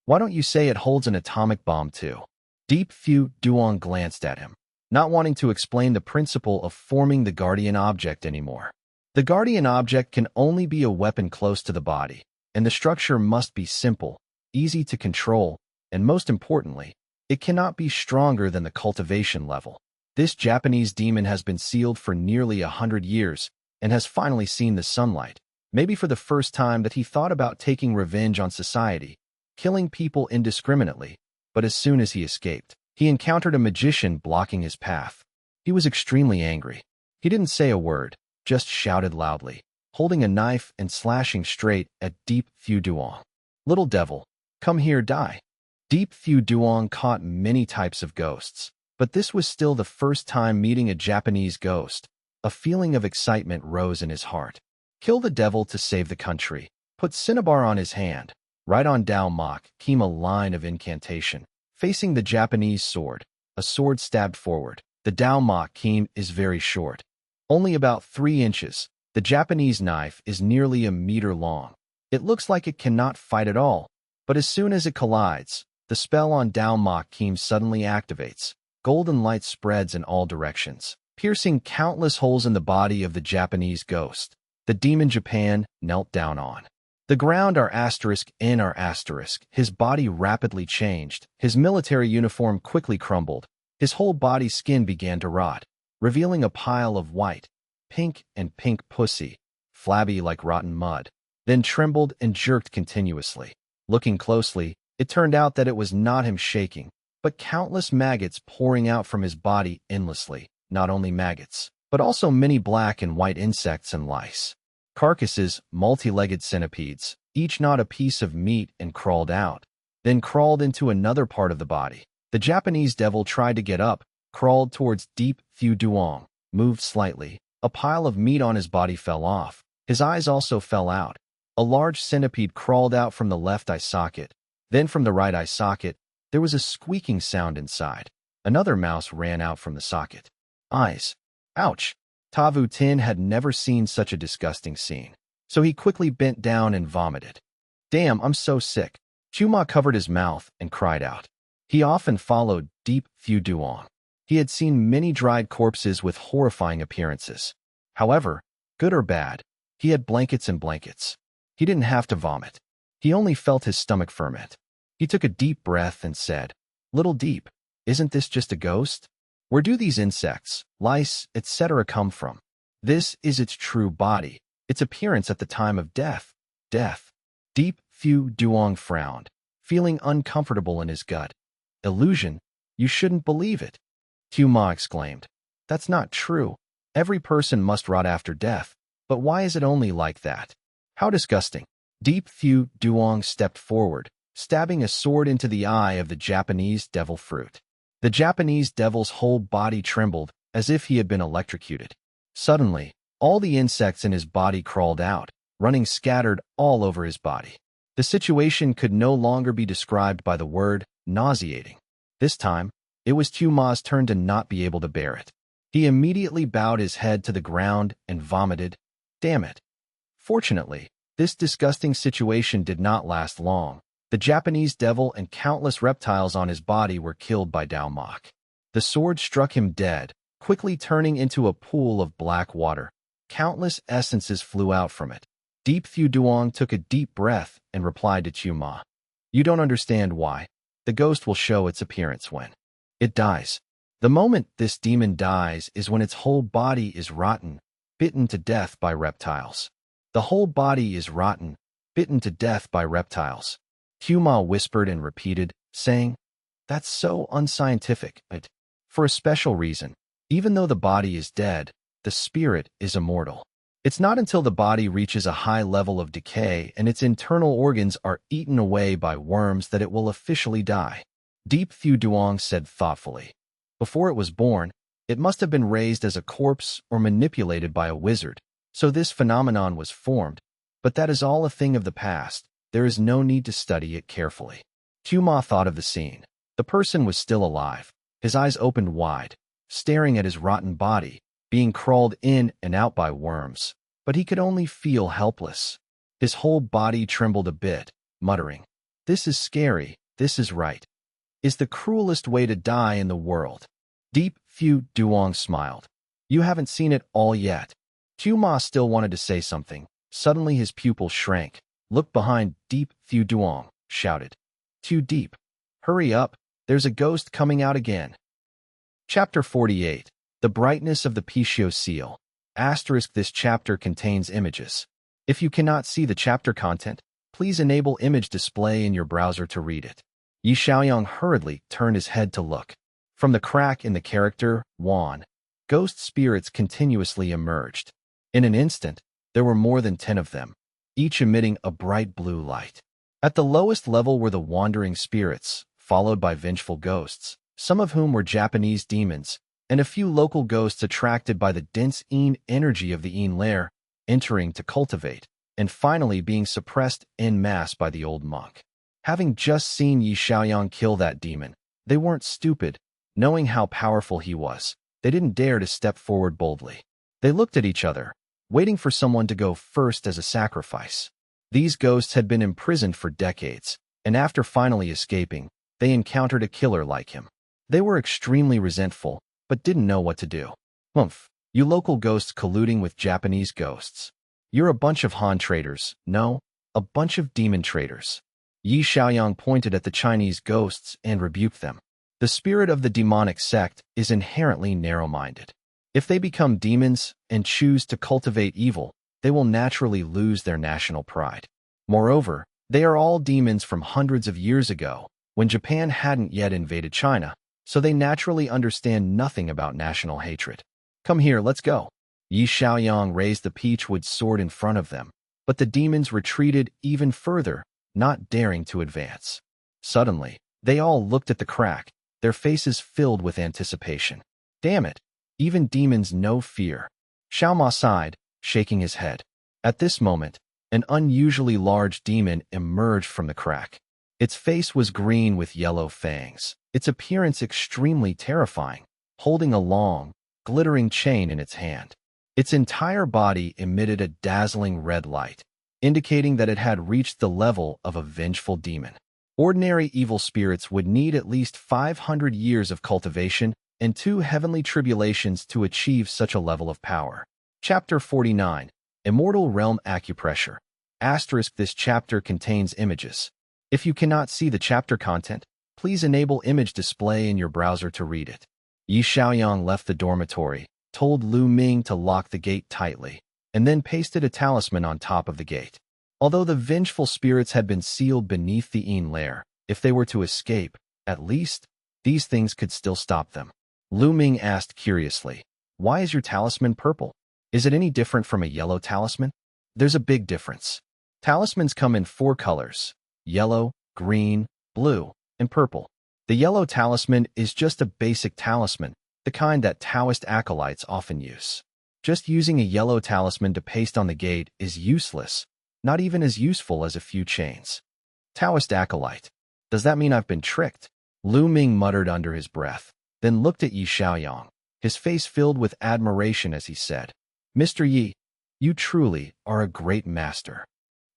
Why don't you say it holds an atomic bomb too? Deep Fu Duong glanced at him, not wanting to explain the principle of forming the Guardian object anymore. The Guardian object can only be a weapon close to the body, and the structure must be simple, easy to control, and most importantly, it cannot be stronger than the cultivation level. This Japanese demon has been sealed for nearly 100 years and has finally seen the sunlight, maybe for the first time that he thought about taking revenge on society, killing people indiscriminately. But as soon as he escaped, he encountered a magician blocking his path. He was extremely angry. He didn't say a word, just shouted loudly, holding a knife and slashing straight at Deep Fu Duong. Little devil, come here, die. Deep Fu Duong caught many types of ghosts, but this was still the first time meeting a Japanese ghost. A feeling of excitement rose in his heart. Kill the devil to save the country. Put cinnabar on his hand. Right on Dao Ma came a line of incantation, facing the Japanese sword. A sword stabbed forward. The Dao Ma Kim is very short, only about 3 inches. The Japanese knife is nearly a meter long. It looks like it cannot fight at all, but as soon as it collides, the spell on Dao Ma Kim suddenly activates. Golden light spreads in all directions, piercing countless holes in the body of the Japanese ghost. The demon Japan knelt down on the ground. His body rapidly changed. His military uniform quickly crumbled. His whole body skin began to rot, revealing a pile of white, pink pussy, flabby like rotten mud, then trembled and jerked continuously. Looking closely, it turned out that it was not him shaking, but countless maggots pouring out from his body endlessly. Not only maggots, but also many black and white insects and lice. Carcasses, multi-legged centipedes, each gnawed a piece of meat and crawled out, then crawled into another part of the body. The Japanese devil tried to get up, crawled towards Deep Fu Duong, moved slightly. A pile of meat on his body fell off. His eyes also fell out. A large centipede crawled out from the left eye socket. Then from the right eye socket, there was a squeaking sound inside. Another mouse ran out from the socket. Eyes. Ouch! Tin had never seen such a disgusting scene, so he quickly bent down and vomited. Damn, I'm so sick. Chuma covered his mouth and cried out. He often followed Deep Fu Duong. He had seen many dried corpses with horrifying appearances. However, good or bad, he had blankets and blankets. He didn't have to vomit. He only felt his stomach ferment. He took a deep breath and said, Little Deep, isn't this just a ghost? Where do these insects, lice, etc. come from? This is its true body, its appearance at the time of death. Death. Deep Fu Duong frowned, feeling uncomfortable in his gut. Illusion? You shouldn't believe it. Ma exclaimed. That's not true. Every person must rot after death. But why is it only like that? How disgusting. Deep Fu Duong stepped forward, stabbing a sword into the eye of the Japanese devil fruit. The Japanese devil's whole body trembled, as if he had been electrocuted. Suddenly, all the insects in his body crawled out, running scattered all over his body. The situation could no longer be described by the word nauseating. This time, it was Ma's turn to not be able to bear it. He immediately bowed his head to the ground and vomited. Damn it. Fortunately, this disgusting situation did not last long. The Japanese devil and countless reptiles on his body were killed by Dao Ma. The sword struck him dead, quickly turning into a pool of black water. Countless essences flew out from it. Deep Fu Duong took a deep breath and replied to Chu Ma. You don't understand why. The ghost will show its appearance when it dies. The moment this demon dies is when its whole body is rotten, bitten to death by reptiles. The whole body is rotten, bitten to death by reptiles. Chu Ma whispered and repeated, saying, That's so unscientific, but for a special reason. Even though the body is dead, the spirit is immortal. It's not until the body reaches a high level of decay and its internal organs are eaten away by worms that it will officially die. Deep Fu Duong said thoughtfully. Before it was born, it must have been raised as a corpse or manipulated by a wizard, so this phenomenon was formed, but that is all a thing of the past. There is no need to study it carefully. Chu Ma thought of the scene. The person was still alive, his eyes opened wide, staring at his rotten body, being crawled in and out by worms, but he could only feel helpless. His whole body trembled a bit, muttering, This is scary, this is right. Is the cruelest way to die in the world. Deep Fu Duong smiled. You haven't seen it all yet. Chu Ma still wanted to say something. Suddenly his pupil shrank. Look behind. Deep Fu Duong shouted. Too deep. Hurry up, there's a ghost coming out again. Chapter 48. The Brightness of the Pishio Seal. Asterisk. This chapter contains images. If you cannot see the chapter content, please enable image display in your browser to read it. Yi Xiaoyang hurriedly turned his head to look. From the crack in the character, Wan, ghost spirits continuously emerged. In an instant, there were more than 10 of them, each emitting a bright blue light. At the lowest level were the wandering spirits, followed by vengeful ghosts, some of whom were Japanese demons, and a few local ghosts attracted by the dense Yin energy of the Yin lair, entering to cultivate, and finally being suppressed en masse by the old monk. Having just seen Yi Xiaoyang kill that demon, they weren't stupid. Knowing how powerful he was, they didn't dare to step forward boldly. They looked at each other, waiting for someone to go first as a sacrifice. These ghosts had been imprisoned for decades, and after finally escaping, they encountered a killer like him. They were extremely resentful, but didn't know what to do. Humph, you local ghosts colluding with Japanese ghosts. You're a bunch of Han traitors, no, a bunch of demon traitors. Yi Xiaoyang pointed at the Chinese ghosts and rebuked them. The spirit of the demonic sect is inherently narrow-minded. If they become demons and choose to cultivate evil, they will naturally lose their national pride. Moreover, they are all demons from hundreds of years ago, when Japan hadn't yet invaded China, so they naturally understand nothing about national hatred. Come here, let's go. Yi Xiaoyang raised the peachwood sword in front of them, but the demons retreated even further, not daring to advance. Suddenly, they all looked at the crack, their faces filled with anticipation. Damn it, even demons know fear. Xiao Ma sighed, shaking his head. At this moment, an unusually large demon emerged from the crack. Its face was green with yellow fangs, its appearance extremely terrifying, holding a long, glittering chain in its hand. Its entire body emitted a dazzling red light, indicating that it had reached the level of a vengeful demon. Ordinary evil spirits would need at least 500 years of cultivation and 2 heavenly tribulations to achieve such a level of power. Chapter 49. Immortal Realm Acupressure. Asterisk. This chapter contains images. If you cannot see the chapter content, please enable image display in your browser to read it. Yi Xiaoyang left the dormitory, told Lu Ming to lock the gate tightly, and then pasted a talisman on top of the gate. Although the vengeful spirits had been sealed beneath the Yin lair, if they were to escape, at least, these things could still stop them. Lu Ming asked curiously, Why is your talisman purple? Is it any different from a yellow talisman? There's a big difference. Talismans come in 4 colors: yellow, green, blue, and purple. The yellow talisman is just a basic talisman, the kind that Taoist acolytes often use. Just using a yellow talisman to paste on the gate is useless, not even as useful as a few chains. Taoist acolyte. Does that mean I've been tricked? Lu Ming muttered under his breath, then looked at Yi Xiaoyang, his face filled with admiration as he said, Mr. Yi, you truly are a great master.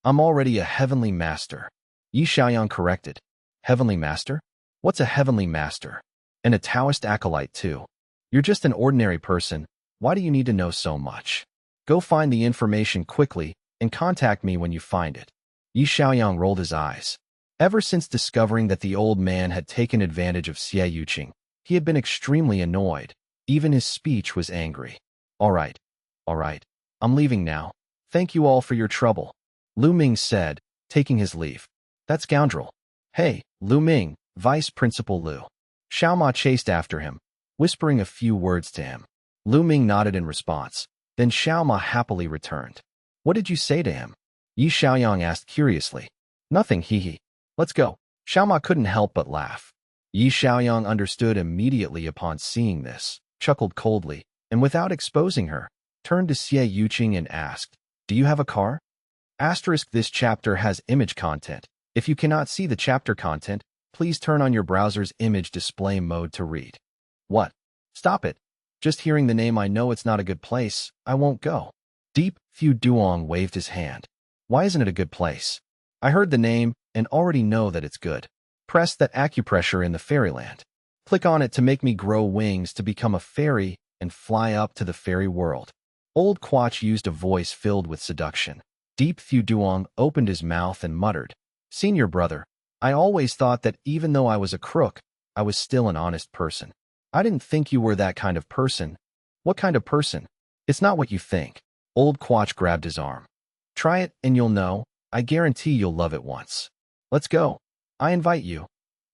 I'm already a heavenly master. Yi Xiaoyang corrected. Heavenly master? What's a heavenly master? And a Taoist acolyte too. You're just an ordinary person. Why do you need to know so much? Go find the information quickly and contact me when you find it. Yi Xiaoyang rolled his eyes. Ever since discovering that the old man had taken advantage of Xie Yuqing, he had been extremely annoyed. Even his speech was angry. All right. I'm leaving now. Thank you all for your trouble. Lu Ming said, taking his leave. That scoundrel. Hey, Lu Ming, Vice Principal Lu. Xiaoma chased after him, whispering a few words to him. Lu Ming nodded in response. Then Xiaoma happily returned. What did you say to him? Yi Xiaoyang asked curiously. Nothing, hee. Let's go. Xiaoma couldn't help but laugh. Yi Xiaoyang understood immediately upon seeing this, chuckled coldly, and without exposing her, turned to Xie Yuqing and asked, Do you have a car? This chapter has image content. If you cannot see the chapter content, please turn on your browser's image display mode to read. What? Stop it. Just hearing the name, I know it's not a good place. I won't go. Deep Fu Duong waved his hand. Why isn't it a good place? I heard the name and already know that it's good. Press that acupressure in the fairyland. Click on it to make me grow wings to become a fairy and fly up to the fairy world. Old Quach used a voice filled with seduction. Deep Fu Duong opened his mouth and muttered, Senior brother, I always thought that even though I was a crook, I was still an honest person. I didn't think you were that kind of person. What kind of person? It's not what you think. Old Quach grabbed his arm. Try it and you'll know. I guarantee you'll love it once. Let's go. I invite you.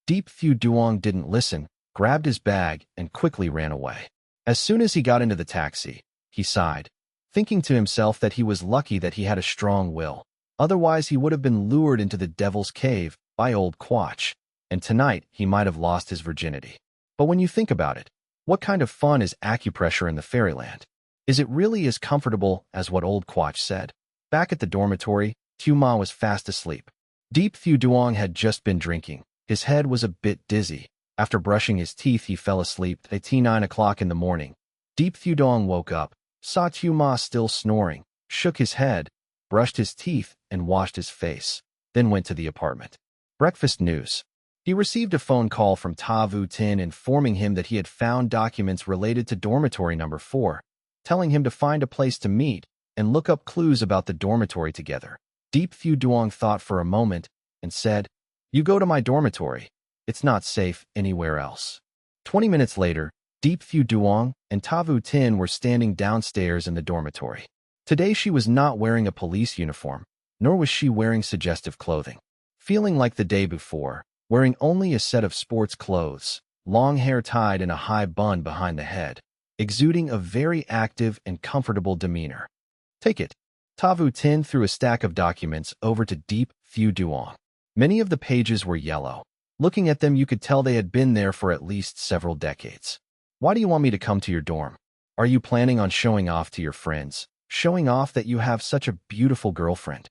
Deep Fu Duong didn't listen, grabbed his bag, and quickly ran away. As soon as he got into the taxi, he sighed, thinking to himself that he was lucky that he had a strong will. Otherwise, he would have been lured into the devil's cave by Old Quach, and tonight he might have lost his virginity. But when you think about it, what kind of fun is acupressure in the fairyland? Is it really as comfortable as what Old Quach said? Back at the dormitory, Tu Ma was fast asleep. Deep Fu Duong had just been drinking. His head was a bit dizzy. After brushing his teeth, he fell asleep at 9 o'clock in the morning. Deep Fu Duong woke up, saw Tu Ma still snoring, shook his head, brushed his teeth, and washed his face, then went to the apartment. Breakfast news. He received a phone call from Ta Vu Tin informing him that he had found documents related to dormitory number 4, telling him to find a place to meet and look up clues about the dormitory together. Deep Fu Duong thought for a moment and said, You go to my dormitory. It's not safe anywhere else. 20 minutes later, Deep Fu Duong and Ta Vu Tin were standing downstairs in the dormitory. Today she was not wearing a police uniform, nor was she wearing suggestive clothing. Feeling like the day before, wearing only a set of sports clothes, long hair tied in a high bun behind the head, exuding a very active and comfortable demeanor. Take it. Ta Vu Tin threw a stack of documents over to Deep Fu Duong. Many of the pages were yellow. Looking at them, you could tell they had been there for at least several decades. Why do you want me to come to your dorm? Are you planning on showing off to your friends? Showing off that you have such a beautiful girlfriend?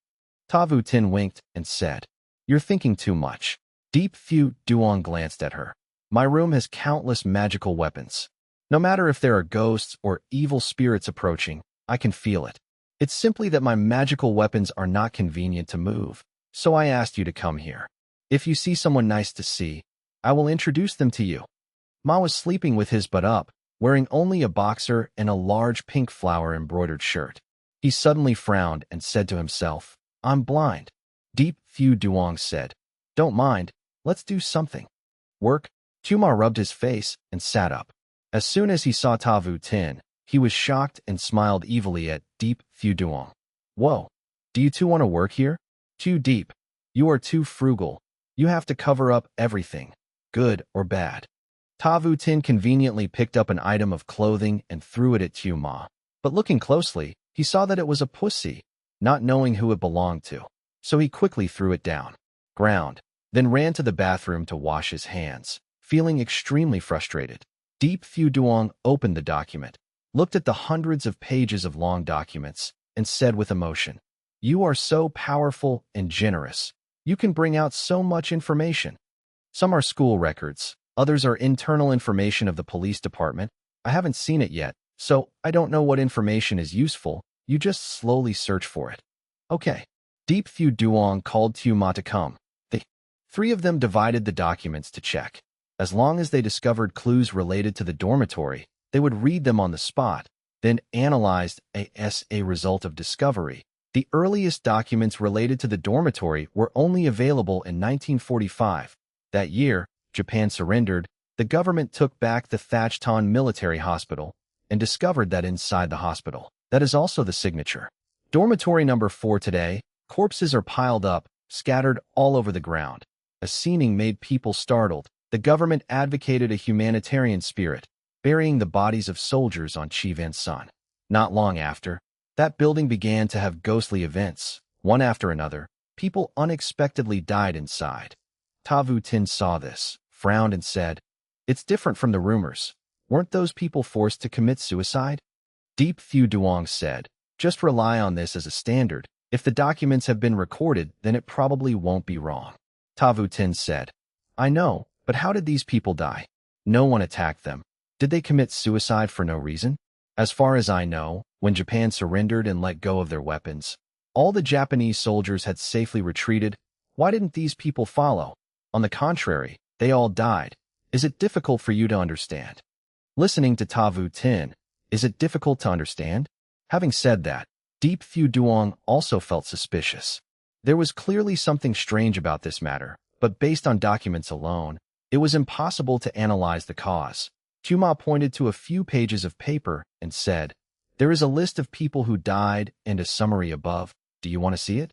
Ta Vu Tin winked and said, You're thinking too much. Deep Fu Duong glanced at her. My room has countless magical weapons. No matter if there are ghosts or evil spirits approaching, I can feel it. It's simply that my magical weapons are not convenient to move, so I asked you to come here. If you see someone nice to see, I will introduce them to you. Ma was sleeping with his butt up, wearing only a boxer and a large pink flower embroidered shirt. He suddenly frowned and said to himself, I'm blind. Deep Fu Duong said, Don't mind, let's do something. Work? Tuma rubbed his face and sat up. As soon as he saw Ta Vu Tin, he was shocked and smiled evilly at Deep Fu Duong. Whoa, do you two want to work here? Too deep. You are too frugal. You have to cover up everything, good or bad. Ta Vu Tin conveniently picked up an item of clothing and threw it at Tu Ma. But looking closely, he saw that it was a pussy, not knowing who it belonged to. So he quickly threw it down, ground, then ran to the bathroom to wash his hands, feeling extremely frustrated. Deep Fu Duong opened the document, looked at the hundreds of pages of long documents, and said with emotion, You are so powerful and generous. You can bring out so much information. Some are school records, others are internal information of the police department. I haven't seen it yet, so I don't know what information is useful. You just slowly search for it. Okay. Deep Fu Duong called Tu Ma to come. The three of them divided the documents to check. As long as they discovered clues related to the dormitory, they would read them on the spot, then analyzed as a result of discovery. The earliest documents related to the dormitory were only available in 1945. That year, Japan surrendered. The government took back the Thachton military hospital and discovered that inside the hospital, that is also the signature. Dormitory number 4 today, corpses are piled up, scattered all over the ground. A scene made people startled. The government advocated a humanitarian spirit, burying the bodies of soldiers on Chivan-san. Not long after, that building began to have ghostly events. One after another, people unexpectedly died inside. Tavu Tin saw this, frowned and said, "It's different from the rumors. Weren't those people forced to commit suicide?" Deep Fu Duong said, "Just rely on this as a standard. If the documents have been recorded, then it probably won't be wrong." Tavu Tin said, "I know, but how did these people die? No one attacked them. Did they commit suicide for no reason? As far as I know, when Japan surrendered and let go of their weapons, all the Japanese soldiers had safely retreated. Why didn't these people follow? On the contrary, they all died. Is it difficult for you to understand?" Listening to Tavu Tin, is it difficult to understand? Having said that, Deep Fu Duong also felt suspicious. There was clearly something strange about this matter, but based on documents alone, it was impossible to analyze the cause. Tuma pointed to a few pages of paper and said, "There is a list of people who died and a summary above. Do you want to see it?"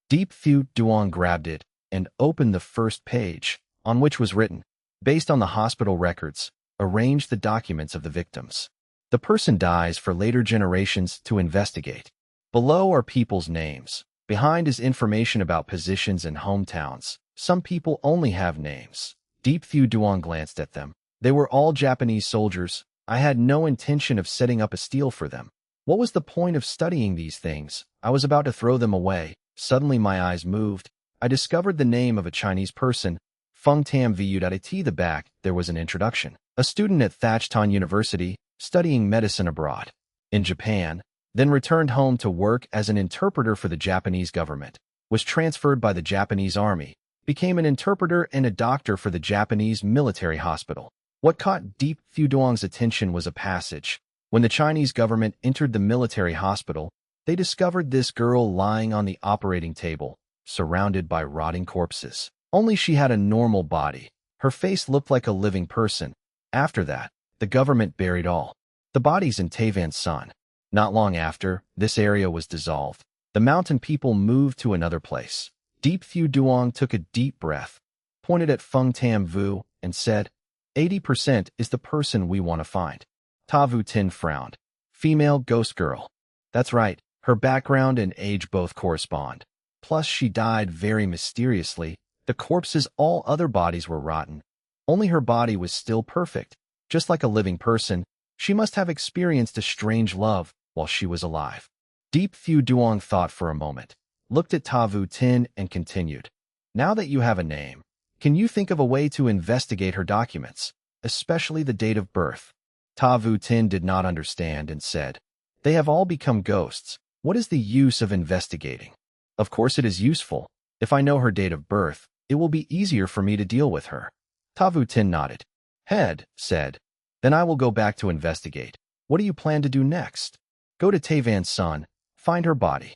Deep Fu Duong grabbed it and opened the first page, on which was written, "Based on the hospital records, arrange the documents of the victims. The person dies for later generations to investigate. Below are people's names. Behind is information about positions and hometowns. Some people only have names." Deep Fu Duong glanced at them. They were all Japanese soldiers. I had no intention of setting up a steal for them. What was the point of studying these things? I was about to throw them away. Suddenly my eyes moved. I discovered the name of a Chinese person. Feng Tam Viewed at the back, there was an introduction. A student at Thachton University, studying medicine abroad. In Japan, then returned home to work as an interpreter for the Japanese government. Was transferred by the Japanese army. Became an interpreter and a doctor for the Japanese military hospital. What caught Deep Fu Duong's attention was a passage. When the Chinese government entered the military hospital, they discovered this girl lying on the operating table, surrounded by rotting corpses. Only she had a normal body. Her face looked like a living person. After that, the government buried all the bodies in Tavan-san. Not long after, this area was dissolved. The mountain people moved to another place. Deep Fu Duong took a deep breath, pointed at Feng Tam Vu, and said, 80% is the person we want to find. Tavu Tin frowned. Female ghost girl. That's right, her background and age both correspond. Plus she died very mysteriously. The corpses, all other bodies were rotten. Only her body was still perfect. Just like a living person, she must have experienced a strange love while she was alive. Deep Fu Duong thought for a moment, looked at Tavu Tin and continued. Now that you have a name, can you think of a way to investigate her documents, especially the date of birth? Tavu Tin did not understand and said, "They have all become ghosts. What is the use of investigating?" "Of course it is useful. If I know her date of birth, it will be easier for me to deal with her." Tavu Tin nodded. Head said, "Then I will go back to investigate. What do you plan to do next?" "Go to Tavan-san, find her body."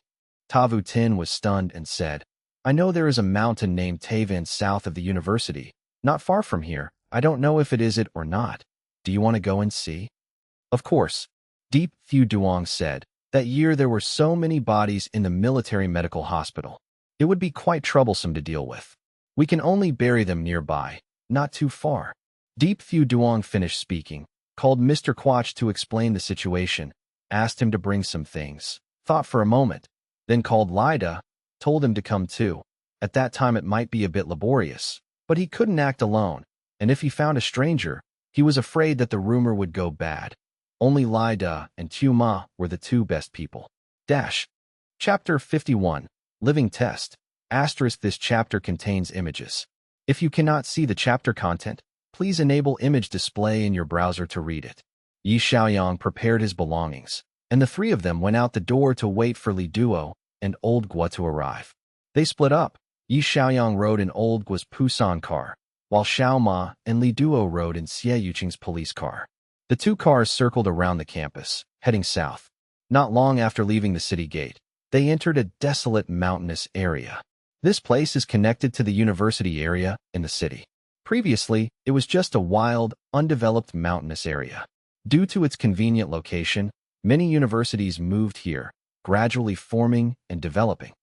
Tavu Tin was stunned and said, "I know there is a mountain named Tavan south of the university, not far from here. I don't know if it is it or not. Do you want to go and see?" "Of course." Deep Fu Duong said, "That year there were so many bodies in the military medical hospital. It would be quite troublesome to deal with. We can only bury them nearby, not too far." Deep Fu Duong finished speaking, called Mr. Quach to explain the situation, asked him to bring some things, thought for a moment, then called Lida, told him to come too. At that time it might be a bit laborious, but he couldn't act alone, and if he found a stranger, he was afraid that the rumor would go bad. Only Lida and Tuma were the two best people. Chapter 51, Living Test. This chapter contains images. If you cannot see the chapter content, please enable image display in your browser to read it. Yi Xiaoyang prepared his belongings, and the three of them went out the door to wait for Li Duo and Old Gua to arrive. They split up. Yi Xiaoyang rode in Old Gua's Pusan car. while Xiao Ma and Li Duo rode in Xie Yuqing's police car. The two cars circled around the campus, heading south. Not long after leaving the city gate, they entered a desolate mountainous area. This place is connected to the university area in the city. Previously, it was just a wild, undeveloped mountainous area. Due to its convenient location, many universities moved here, gradually forming and developing.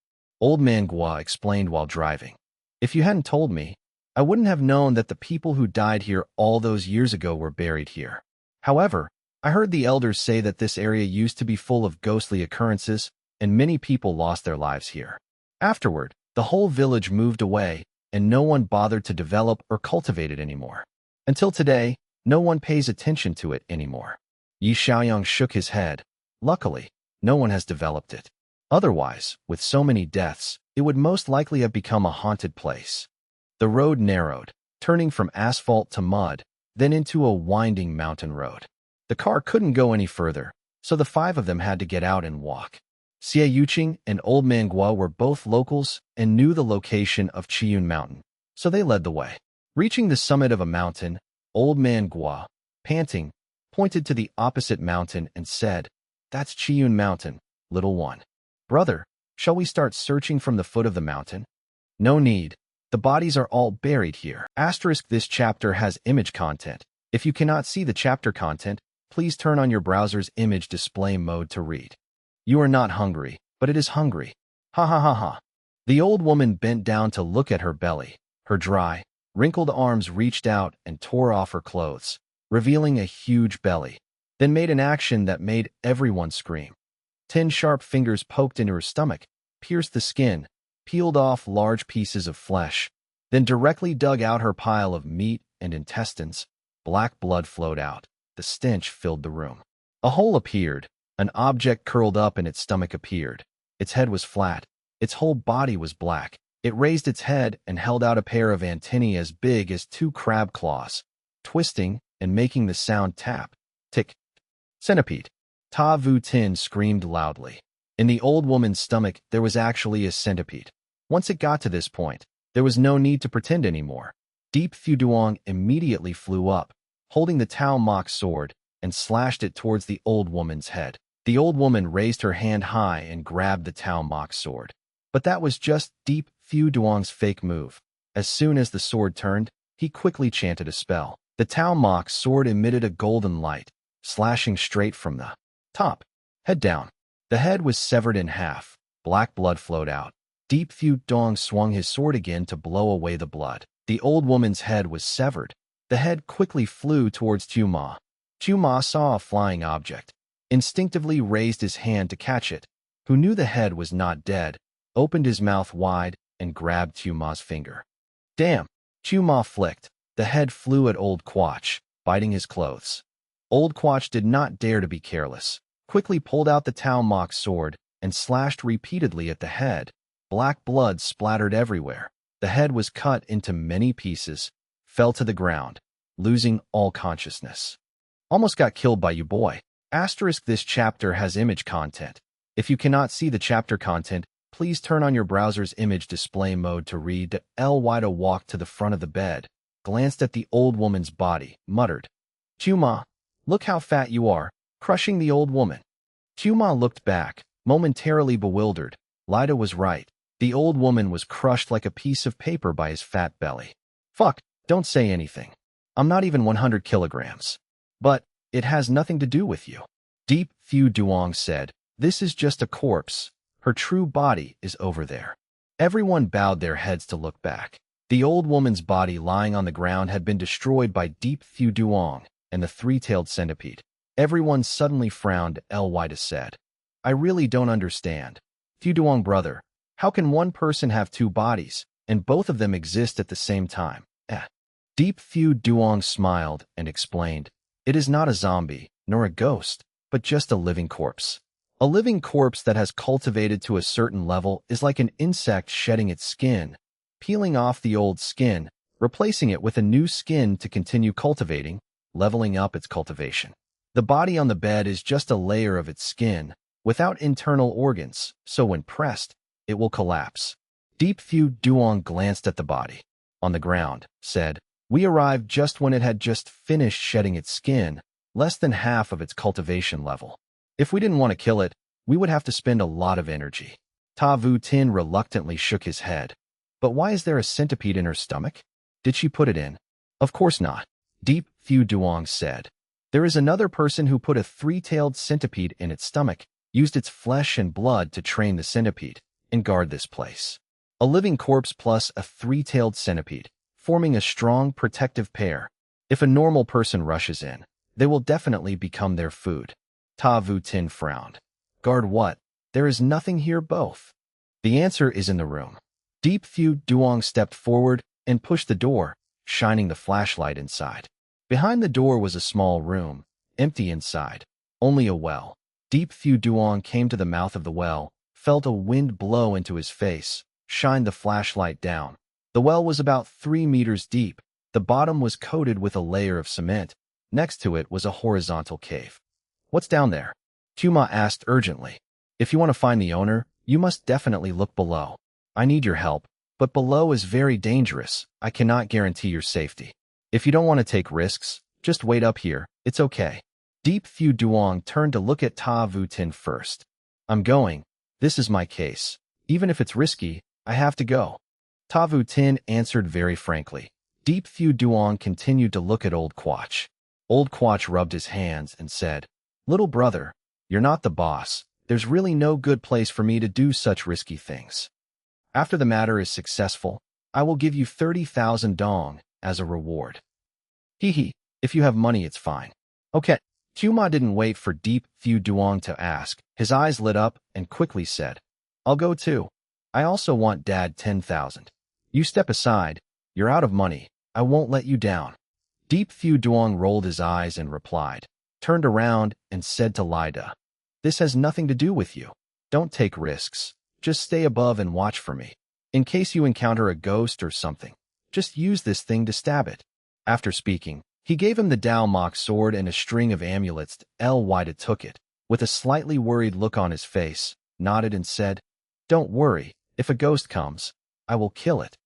Old Man Gua explained while driving. If you hadn't told me, I wouldn't have known that the people who died here all those years ago were buried here. However, I heard the elders say that this area used to be full of ghostly occurrences, and many people lost their lives here. Afterward, the whole village moved away, and no one bothered to develop or cultivate it anymore. Until today, no one pays attention to it anymore. Yi Xiaoyang shook his head. Luckily, no one has developed it. Otherwise, with so many deaths, it would most likely have become a haunted place. The road narrowed, turning from asphalt to mud, then into a winding mountain road. The car couldn't go any further, so the five of them had to get out and walk. Xie Yuqing and Old Man Gua were both locals and knew the location of Qiyun Mountain, so they led the way. Reaching the summit of a mountain, Old Man Gua, panting, pointed to the opposite mountain and said, "That's Qiyun Mountain, little one. Brother, shall we start searching from the foot of the mountain?" "No need. The bodies are all buried here." This chapter has image content. If you cannot see the chapter content, please turn on your browser's image display mode to read. You are not hungry, but it is hungry. Ha ha ha ha. The old woman bent down to look at her belly. Her dry, wrinkled arms reached out and tore off her clothes, revealing a huge belly, then made an action that made everyone scream. 10 sharp fingers poked into her stomach, pierced the skin, peeled off large pieces of flesh, then directly dug out her pile of meat and intestines. Black blood flowed out. The stench filled the room. A hole appeared. An object curled up in its stomach appeared. Its head was flat. Its whole body was black. It raised its head and held out a pair of antennae as big as 2 crab claws, twisting and making the sound tap, tick. Centipede. Ta Vu Tin screamed loudly. In the old woman's stomach, there was actually a centipede. Once it got to this point, there was no need to pretend anymore. Deep Fu Duong immediately flew up, holding the Tao Mok sword, and slashed it towards the old woman's head. The old woman raised her hand high and grabbed the Tao Mok sword. But that was just Deep Fu Duong's fake move. As soon as the sword turned, he quickly chanted a spell. The Tao Mok sword emitted a golden light, slashing straight from the top, head down. The head was severed in half. Black blood flowed out. Deep Fu Duong swung his sword again to blow away the blood. The old woman's head was severed. The head quickly flew towards Tu Ma. Tu Ma saw a flying object, instinctively raised his hand to catch it, who knew the head was not dead, opened his mouth wide, and grabbed Tu Ma's finger. Damn! Tu Ma flicked. The head flew at Old Quach, biting his clothes. Old Quach did not dare to be careless, quickly pulled out the Tao Mok sword, and slashed repeatedly at the head. Black blood splattered everywhere. The head was cut into many pieces, fell to the ground, losing all consciousness. Almost got killed by you, boy. This chapter has image content. If you cannot see the chapter content, please turn on your browser's image display mode to read. Wida walked to the front of the bed, glanced at the old woman's body, muttered, "Chuma, look how fat you are," crushing the old woman. Chuma looked back, momentarily bewildered. Lida was right. The old woman was crushed like a piece of paper by his fat belly. Fuck, don't say anything. I'm not even 100 kilograms. But it has nothing to do with you. Deep Fu Duong said, "This is just a corpse. Her true body is over there." Everyone bowed their heads to look back. The old woman's body lying on the ground had been destroyed by Deep Fu Duong and the 3-tailed centipede. Everyone suddenly frowned. Wida said, "I really don't understand. Fu Duong brother, how can one person have 2 bodies, and both of them exist at the same time?" Deep Fu Duong smiled and explained, "It is not a zombie, nor a ghost, but just a living corpse. A living corpse that has cultivated to a certain level is like an insect shedding its skin, peeling off the old skin, replacing it with a new skin to continue cultivating, leveling up its cultivation. The body on the bed is just a layer of its skin, without internal organs, so when pressed, it will collapse." Deep Fu Duong glanced at the body on the ground, said, We arrived just when it had just finished shedding its skin, less than half of its cultivation level. If we didn't want to kill it, we would have to spend a lot of energy. Ta Vu Tin reluctantly shook his head. But why is there a centipede in her stomach? Did she put it in? Of course not. Deep Fu Duong said. There is another person who put a three-tailed centipede in its stomach, used its flesh and blood to train the centipede, and guard this place. A living corpse plus a three-tailed centipede, forming a strong protective pair. If a normal person rushes in, they will definitely become their food. Ta Vu Tin frowned. Guard what? There is nothing here both. The answer is in the room. Deep Fu Duong stepped forward and pushed the door, shining the flashlight inside. Behind the door was a small room, empty inside, only a well. Deep Fu Duong came to the mouth of the well, felt a wind blow into his face, shined the flashlight down. The well was about 3 meters deep. The bottom was coated with a layer of cement. Next to it was a horizontal cave. What's down there? Tuma asked urgently. If you want to find the owner, you must definitely look below. I need your help, but below is very dangerous. I cannot guarantee your safety. If you don't want to take risks, just wait up here. It's okay. Deep Fu Duong turned to look at Ta Vu Tin first. I'm going. This is my case. Even if it's risky, I have to go. Ta Vu Tin answered very frankly. Deep Fu Duong continued to look at Old Quach. Old Quach rubbed his hands and said, Little brother, you're not the boss. There's really no good place for me to do such risky things. After the matter is successful, I will give you 30,000 dong as a reward. Hee, if you have money, it's fine. Okay. Tuma didn't wait for Deep Fu Duong to ask. His eyes lit up and quickly said, I'll go too. I also want Dad 10,000. You step aside. You're out of money. I won't let you down. Deep Fu Duong rolled his eyes and replied, turned around and said to Lida, This has nothing to do with you. Don't take risks. Just stay above and watch for me. In case you encounter a ghost or something, just use this thing to stab it. After speaking, he gave him the Dao Mok sword and a string of amulets. Lida took it, with a slightly worried look on his face, nodded and said, Don't worry, if a ghost comes, I will kill it.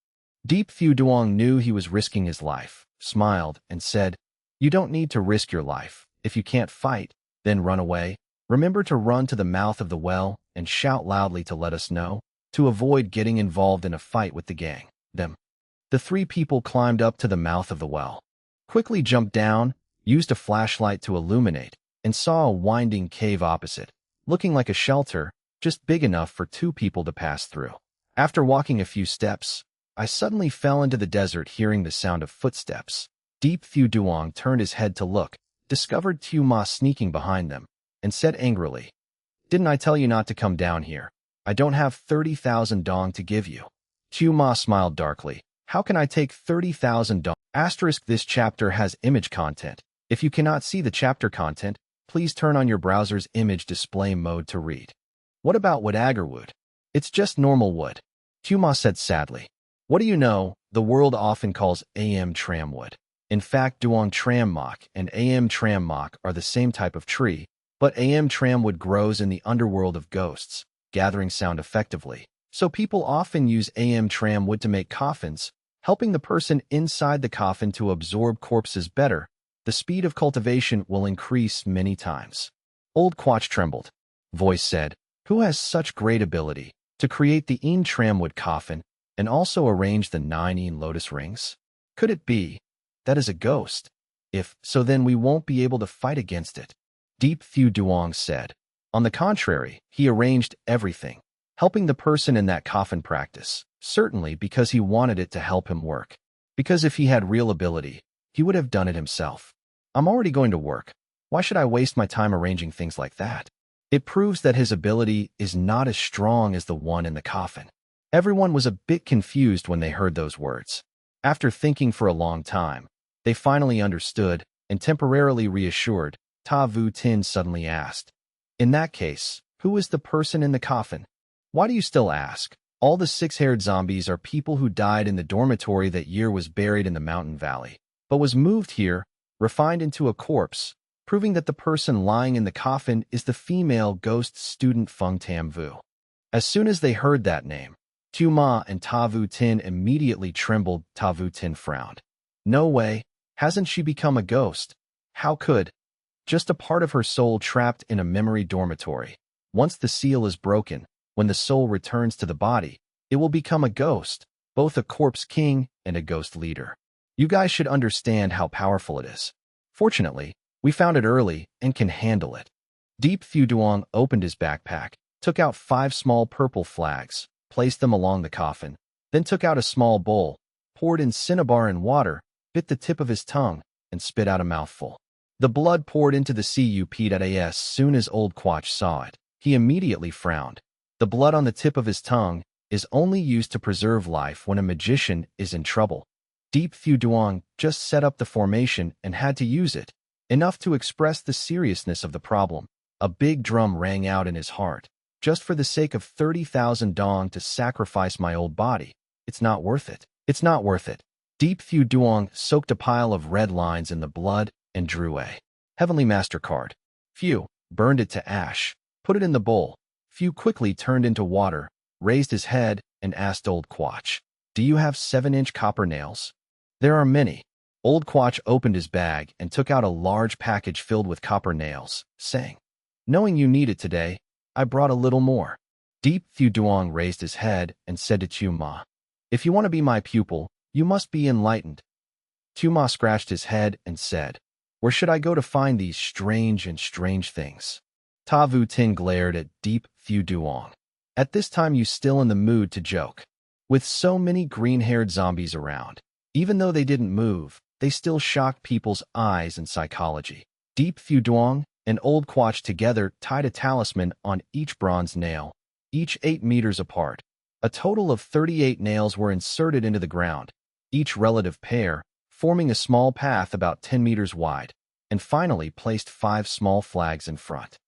Deep Fu Duong knew he was risking his life, smiled, and said, You don't need to risk your life. If you can't fight, then run away. Remember to run to the mouth of the well and shout loudly to let us know, to avoid getting involved in a fight with the gang. The 3 people climbed up to the mouth of the well, quickly jumped down, used a flashlight to illuminate, and saw a winding cave opposite, looking like a shelter, just big enough for 2 people to pass through. After walking a few steps, I suddenly fell into the desert hearing the sound of footsteps. Deep Fu Duong turned his head to look, discovered Tu Ma sneaking behind them, and said angrily, Didn't I tell you not to come down here? I don't have 30,000 dong to give you. Tu Ma smiled darkly. How can I take 30,000 dong? This chapter has image content. If you cannot see the chapter content, please turn on your browser's image display mode to read. What about wood agar wood? It's just normal wood. Tu Ma said sadly. What do you know? The world often calls AM tram wood. In fact, Duong tram mok and AM tram mok are the same type of tree, but AM tram wood grows in the underworld of ghosts, gathering sound effectively. So people often use AM tram wood to make coffins, helping the person inside the coffin to absorb corpses better. The speed of cultivation will increase many times. Old Quach trembled. Voice said, Who has such great ability to create the Een tramwood coffin and also arrange the 9 Een lotus rings? Could it be that is a ghost? If so, then we won't be able to fight against it. Deep Fu Duong said. On the contrary, he arranged everything, helping the person in that coffin practice, certainly because he wanted it to help him work. Because if he had real ability, he would have done it himself. I'm already going to work. Why should I waste my time arranging things like that? It proves that his ability is not as strong as the one in the coffin. Everyone was a bit confused when they heard those words. After thinking for a long time, they finally understood, and temporarily reassured, Ta Vu Tin suddenly asked, In that case, who is the person in the coffin? Why do you still ask? All the 6-haired zombies are people who died in the dormitory that year, was buried in the mountain valley, but was moved here, refined into a corpse, proving that the person lying in the coffin is the female ghost student Feng Tam Vu. As soon as they heard that name, Tu Ma and Ta Vu Tin immediately trembled. Ta Vu Tin frowned. No way. Hasn't she become a ghost? How could? Just a part of her soul trapped in a memory dormitory. Once the seal is broken, when the soul returns to the body, it will become a ghost, both a corpse king and a ghost leader. You guys should understand how powerful it is. Fortunately, we found it early and can handle it. Deep Phu Duong opened his backpack, took out 5 small purple flags, placed them along the coffin, then took out a small bowl, poured in cinnabar and water, bit the tip of his tongue, and spit out a mouthful. The blood poured into the cup. As soon as Old Quach saw it, he immediately frowned. The blood on the tip of his tongue is only used to preserve life when a magician is in trouble. Deep Phu Duong just set up the formation and had to use it, enough to express the seriousness of the problem. A big drum rang out in his heart. Just for the sake of 30,000 dong to sacrifice my old body, it's not worth it. It's not worth it. Deep Phu Duong soaked a pile of red lines in the blood and drew a Heavenly Master card. Phu burned it to ash, put it in the bowl. Phu quickly turned into water, raised his head, and asked Old Quach, "Do you have 7-inch copper nails?" "There are many." Old Quach opened his bag and took out a large package filled with copper nails, saying, "Knowing you need it today, I brought a little more." Deep Phu Duong raised his head and said to Tu Ma, "If you want to be my pupil, you must be enlightened." Tu Ma scratched his head and said, "Where should I go to find these strange things?" Ta Vu Tin glared at Deep Phu Duong. "At this time you still in the mood to joke? With so many green-haired zombies around, even though they didn't move, they still shocked people's eyes and psychology." Deep Phu Duong and Old Quach together tied a talisman on each bronze nail, each 8 meters apart. A total of 38 nails were inserted into the ground, each relative pair, forming a small path about 10 meters wide, and finally placed 5 small flags in front.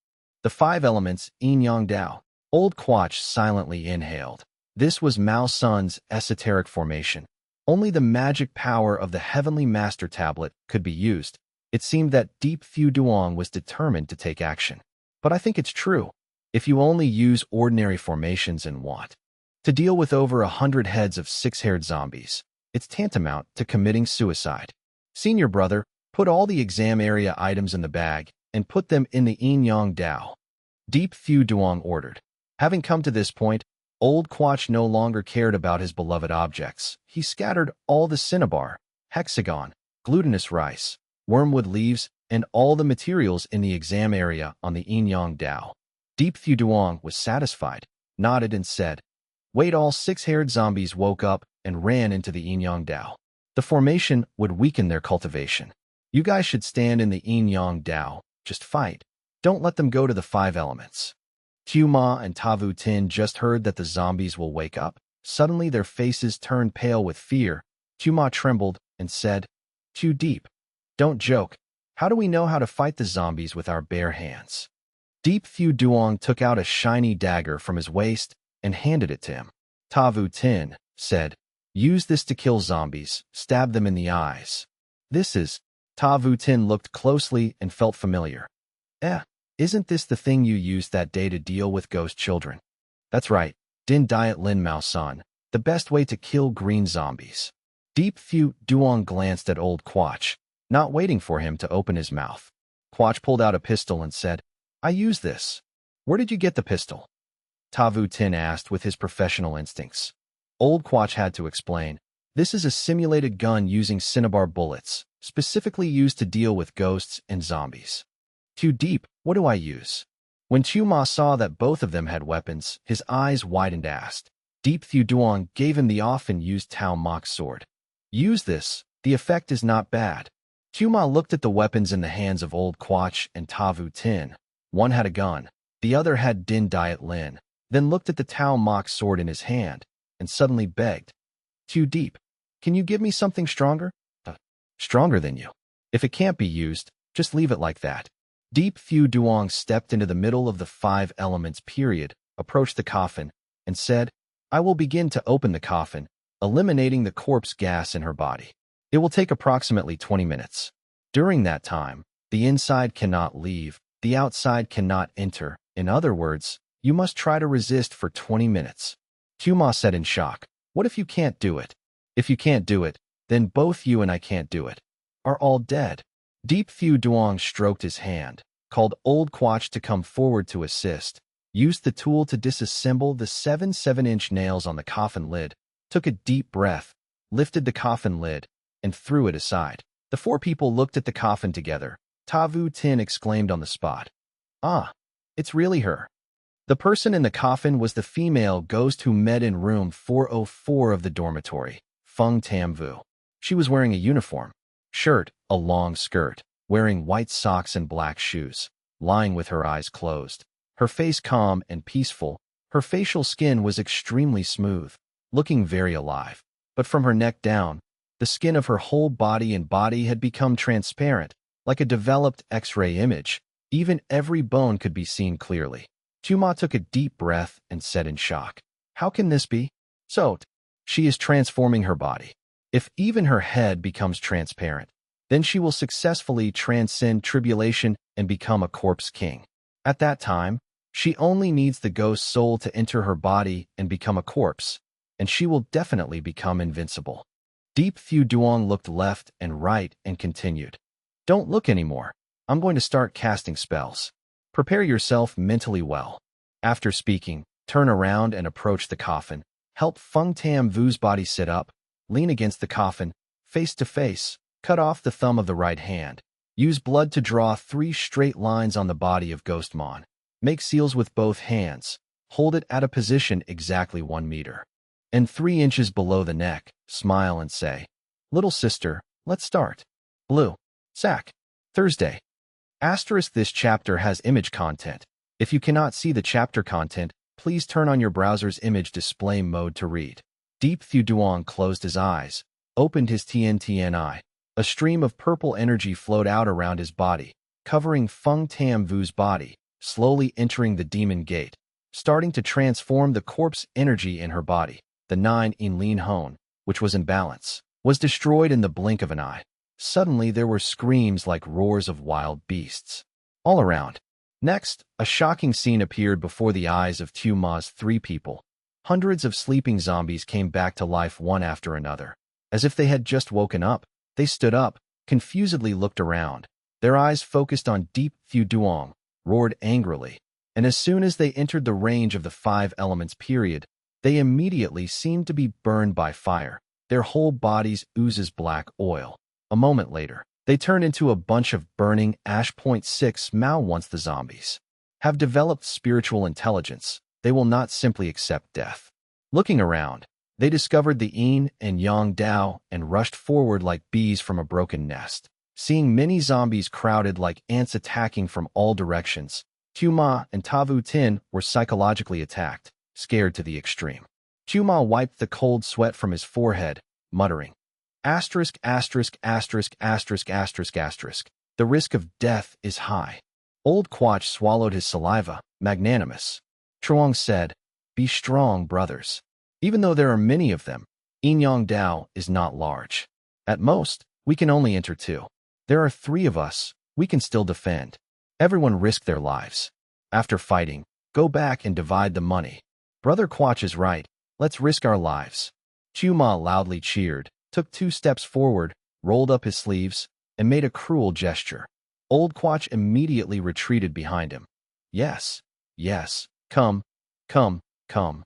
The 5 elements, Yin Yang Dao. Old Quach silently inhaled. This was Maoshan's esoteric formation. Only the magic power of the Heavenly Master Tablet could be used. It seemed that Deep Phu Duong was determined to take action. But I think it's true. If you only use ordinary formations and want to deal with over 100 heads of 6-haired zombies, it's tantamount to committing suicide. Senior brother, put all the exam area items in the bag and put them in the Yin Yang Dao. Deep Phu Duong ordered. Having come to this point, Old Quach no longer cared about his beloved objects. He scattered all the cinnabar, hexagon, glutinous rice, wormwood leaves, and all the materials in the exam area on the Yin Yang Dao. Deep Phu Duong was satisfied, nodded and said, "Wait." All 6-haired zombies woke up and ran into the Yin Yang Dao. The formation would weaken their cultivation. You guys should stand in the Yin Yang Dao. Just fight. Don't let them go to the 5 elements. Tu Ma and Ta Vu Tin just heard that the zombies will wake up. Suddenly their faces turned pale with fear. Tu Ma trembled and said, "Too deep. Don't joke. How do we know how to fight the zombies with our bare hands?" Deep Phu Duong took out a shiny dagger from his waist and handed it to him. Ta Vu Tin said, "Use this to kill zombies. Stab them in the eyes." This is... Ta Vu Tin looked closely and felt familiar. Isn't this the thing you used that day to deal with ghost children?" "That's right. Din Diet Lin Maoshan. The best way to kill green zombies." Deep Phu Duong glanced at Old Quach, not waiting for him to open his mouth. Quach pulled out a pistol and said, "I use this." "Where did you get the pistol?" Ta Vu Tin asked with his professional instincts. Old Quach had to explain. "This is a simulated gun using cinnabar bullets, specifically used to deal with ghosts and zombies." "Too deep. What do I use?" When Tu Ma saw that both of them had weapons, his eyes widened. Asked. Deep Phu Duong gave him the often-used Tao Mok sword. "Use this. The effect is not bad." Tu Ma looked at the weapons in the hands of Old Quach and Ta Vu Tin. One had a gun, the other had Din Diet Lin, then looked at the Tao Mok sword in his hand, and suddenly begged, "Too deep. Can you give me something stronger?" Stronger than you. If it can't be used, just leave it like that." Deep Phu Duong stepped into the middle of the 5 elements period, approached the coffin, and said, "I will begin to open the coffin, eliminating the corpse gas in her body. It will take approximately 20 minutes. During that time, the inside cannot leave, the outside cannot enter. In other words, you must try to resist for 20 minutes. Tu Ma said in shock, "What if you can't do it?" "If you can't do it, Then both you and I can't do it. Are all dead. Deep Phu Duong stroked his hand, called Old Quach to come forward to assist, used the tool to disassemble the 7-7-inch nails on the coffin lid, took a deep breath, lifted the coffin lid, and threw it aside. The four people looked at the coffin together. Ta Vu Tin exclaimed on the spot. Ah, it's really her. The person in the coffin was the female ghost who met in room 404 of the dormitory, Feng Tam Vu. She was wearing a uniform, shirt, a long skirt, wearing white socks and black shoes, lying with her eyes closed. Her face calm and peaceful, her facial skin was extremely smooth, looking very alive. But from her neck down, the skin of her whole body and body had become transparent, like a developed X-ray image. Even every bone could be seen clearly. Tuma took a deep breath and said in shock, "How can this be? So, she is transforming her body. If even her head becomes transparent, then she will successfully transcend tribulation and become a corpse king. At that time, she only needs the ghost soul to enter her body and become a corpse, and she will definitely become invincible." Deep Phu Duong looked left and right and continued, "Don't look anymore. I'm going to start casting spells. Prepare yourself mentally well." After speaking, turn around and approach the coffin. Help Feng Tam Vu's body sit up. Lean against the coffin, face to face. Cut off the thumb of the right hand. Use blood to draw 3 straight lines on the body of Ghost Mon. Make seals with both hands. Hold it at a position exactly 1 meter and 3 inches below the neck. Smile and say, "Little sister, let's start." Blue. Sack. Thursday. Asterisk this chapter has image content. If you cannot see the chapter content, please turn on your browser's image display mode to read. Deep Phu Duong closed his eyes, opened his TNTNI. A stream of purple energy flowed out around his body, covering Feng Tam Vu's body, slowly entering the demon gate, starting to transform the corpse energy in her body. The 9 in Lin Hone, which was in balance, was destroyed in the blink of an eye. Suddenly there were screams like roars of wild beasts all around. Next, a shocking scene appeared before the eyes of Tu Ma's 3 people. Hundreds of sleeping zombies came back to life one after another. As if they had just woken up, they stood up, confusedly looked around. Their eyes focused on Deep Phu Duong, roared angrily, and as soon as they entered the range of the 5 elements period, they immediately seemed to be burned by fire. Their whole bodies oozes black oil. A moment later, they turned into a bunch of burning ash. 6 Mao. Once the zombies have developed spiritual intelligence, they will not simply accept death. Looking around, they discovered the yin and yang Dao and rushed forward like bees from a broken nest. Seeing many zombies crowded like ants attacking from all directions, Tu Ma and Ta Vu Tin were psychologically attacked, scared to the extreme. Tu Ma wiped the cold sweat from his forehead, muttering, "Asterisk, asterisk, asterisk, asterisk, asterisk, asterisk. The risk of death is high." Old Quach swallowed his saliva, magnanimous. Truong said, "Be strong, brothers. Even though there are many of them, Yin Yang Dao is not large. At most, we can only enter 2. There are 3 of us, we can still defend. Everyone risk their lives. After fighting, go back and divide the money. Brother Quach is right, let's risk our lives." Tu Ma loudly cheered, took 2 steps forward, rolled up his sleeves, and made a cruel gesture. Old Quach immediately retreated behind him. "Yes, yes, come, come, come."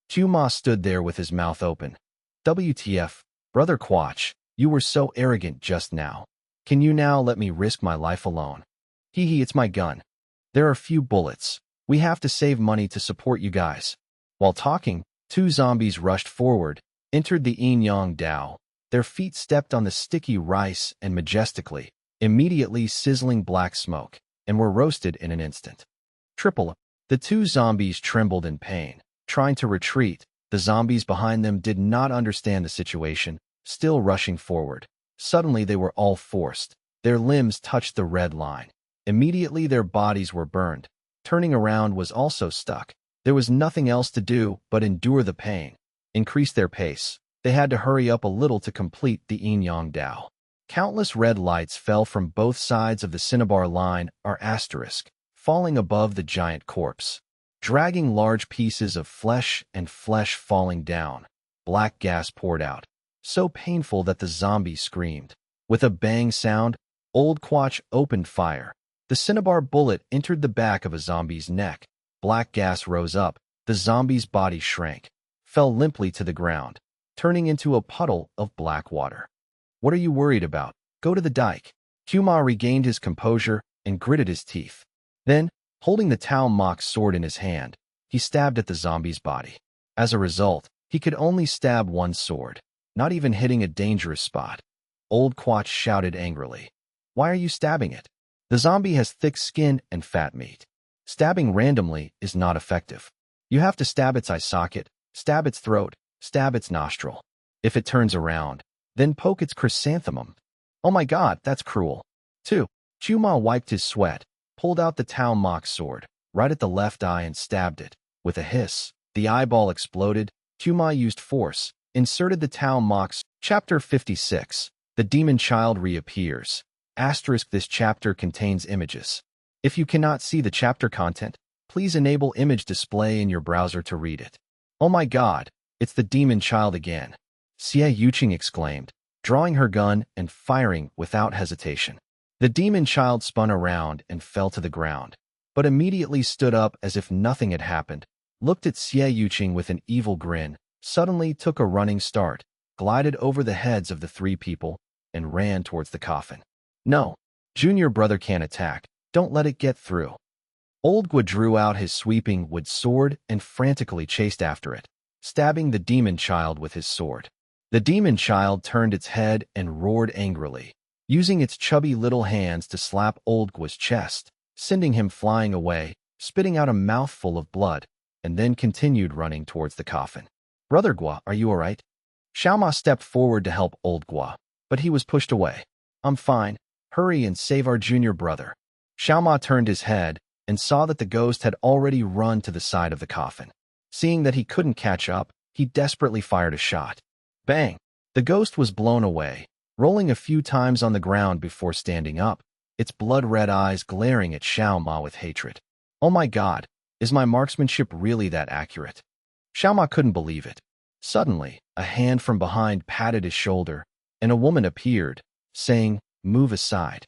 Tu Ma stood there with his mouth open. "WTF, Brother Quach, you were so arrogant just now. Can you now let me risk my life alone?" "Hee hee, it's my gun. There are few bullets. We have to save money to support you guys." While talking, 2 zombies rushed forward, entered the Yin Yang Dao. Their feet stepped on the sticky rice and majestically, immediately sizzling black smoke, and were roasted in an instant. Triple. The 2 zombies trembled in pain, trying to retreat. The zombies behind them did not understand the situation, still rushing forward. Suddenly they were all forced. Their limbs touched the red line. Immediately their bodies were burned. Turning around was also stuck. There was nothing else to do but endure the pain. Increase their pace. They had to hurry up a little to complete the Yin Yang Dao. Countless red lights fell from both sides of the cinnabar line or asterisk, falling above the giant corpse, dragging large pieces of flesh and flesh falling down. Black gas poured out. so painful that the zombie screamed. With a bang sound, Old Quach opened fire. The cinnabar bullet entered the back of a zombie's neck. Black gas rose up. The zombie's body shrank, fell limply to the ground, turning into a puddle of black water. What are you worried about? Go to the dike. Kuma regained his composure and gritted his teeth. Then, holding the Tao Mok's sword in his hand, he stabbed at the zombie's body. As a result, he could only stab one sword, not even hitting a dangerous spot. Old Quach shouted angrily. Why are you stabbing it? The zombie has thick skin and fat meat. Stabbing randomly is not effective. You have to stab its eye socket, stab its throat, stab its nostril. If it turns around, then poke its chrysanthemum. Oh my god, that's cruel. 2. Chuma wiped his sweat, pulled out the Tao Mok sword, right at the left eye and stabbed it. With a hiss, the eyeball exploded. Chuma used force, inserted the Tao Mok's. Chapter 56. The Demon Child reappears. This chapter contains images. If you cannot see the chapter content, please enable image display in your browser to read it. Oh my god, it's the Demon Child again, Xie Yuqing exclaimed, drawing her gun and firing without hesitation. The Demon Child spun around and fell to the ground, but immediately stood up as if nothing had happened, looked at Xie Yuqing with an evil grin, suddenly took a running start, glided over the heads of the three people, and ran towards the coffin. No, junior brother can't attack. Don't let it get through. Old Gua drew out his sweeping wood sword and frantically chased after it, stabbing the demon child with his sword. The demon child turned its head and roared angrily, using its chubby little hands to slap Old Gua's chest, sending him flying away, spitting out a mouthful of blood, and then continued running towards the coffin. Brother Gua, are you all right? Xiaoma stepped forward to help Old Gua, but he was pushed away. I'm fine. Hurry and save our junior brother. Xiaoma turned his head and saw that the ghost had already run to the side of the coffin. Seeing that he couldn't catch up, he desperately fired a shot. Bang! The ghost was blown away, rolling a few times on the ground before standing up, its blood-red eyes glaring at Xiaoma with hatred. Oh my god, is my marksmanship really that accurate? Xiaoma couldn't believe it. Suddenly, a hand from behind patted his shoulder, and a woman appeared, saying, "Move aside."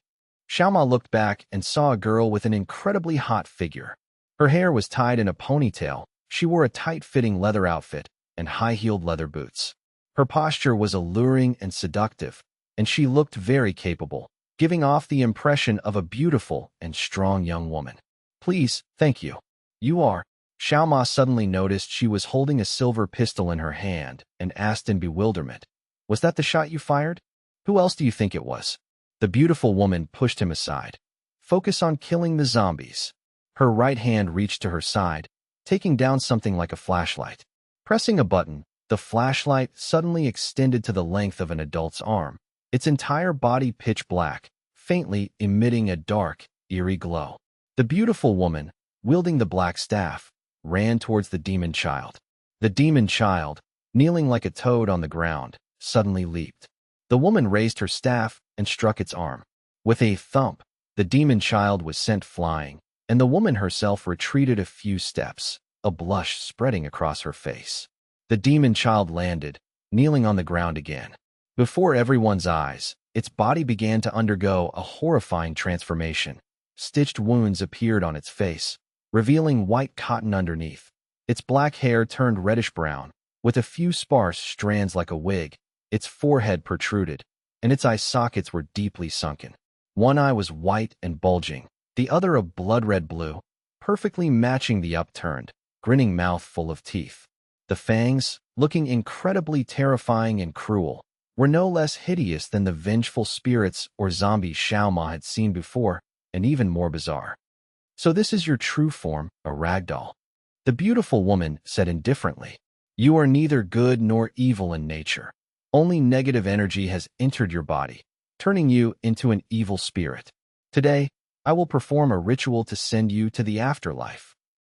Xiaoma looked back and saw a girl with an incredibly hot figure. Her hair was tied in a ponytail, she wore a tight-fitting leather outfit and high-heeled leather boots. Her posture was alluring and seductive, and she looked very capable, giving off the impression of a beautiful and strong young woman. Please, thank you. You are. Xiaoma suddenly noticed she was holding a silver pistol in her hand and asked in bewilderment, "Was that the shot you fired? Who else do you think it was?" The beautiful woman pushed him aside. Focus on killing the zombies. Her right hand reached to her side, taking down something like a flashlight. Pressing a button, the flashlight suddenly extended to the length of an adult's arm, its entire body pitch black, faintly emitting a dark, eerie glow. The beautiful woman, wielding the black staff, ran towards the demon child. The demon child, kneeling like a toad on the ground, suddenly leaped. The woman raised her staff and struck its arm. With a thump, the demon child was sent flying, and the woman herself retreated a few steps, a blush spreading across her face. The demon child landed, kneeling on the ground again. Before everyone's eyes, its body began to undergo a horrifying transformation. Stitched wounds appeared on its face, revealing white cotton underneath. Its black hair turned reddish-brown, with a few sparse strands like a wig. Its forehead protruded, and its eye sockets were deeply sunken. One eye was white and bulging, the other a blood-red blue, perfectly matching the upturned, grinning mouth full of teeth. The fangs, looking incredibly terrifying and cruel, were no less hideous than the vengeful spirits or zombies Xiaoma had seen before, and even more bizarre. So this is your true form, a ragdoll. The beautiful woman said indifferently. You are neither good nor evil in nature. Only negative energy has entered your body, turning you into an evil spirit. Today, I will perform a ritual to send you to the afterlife.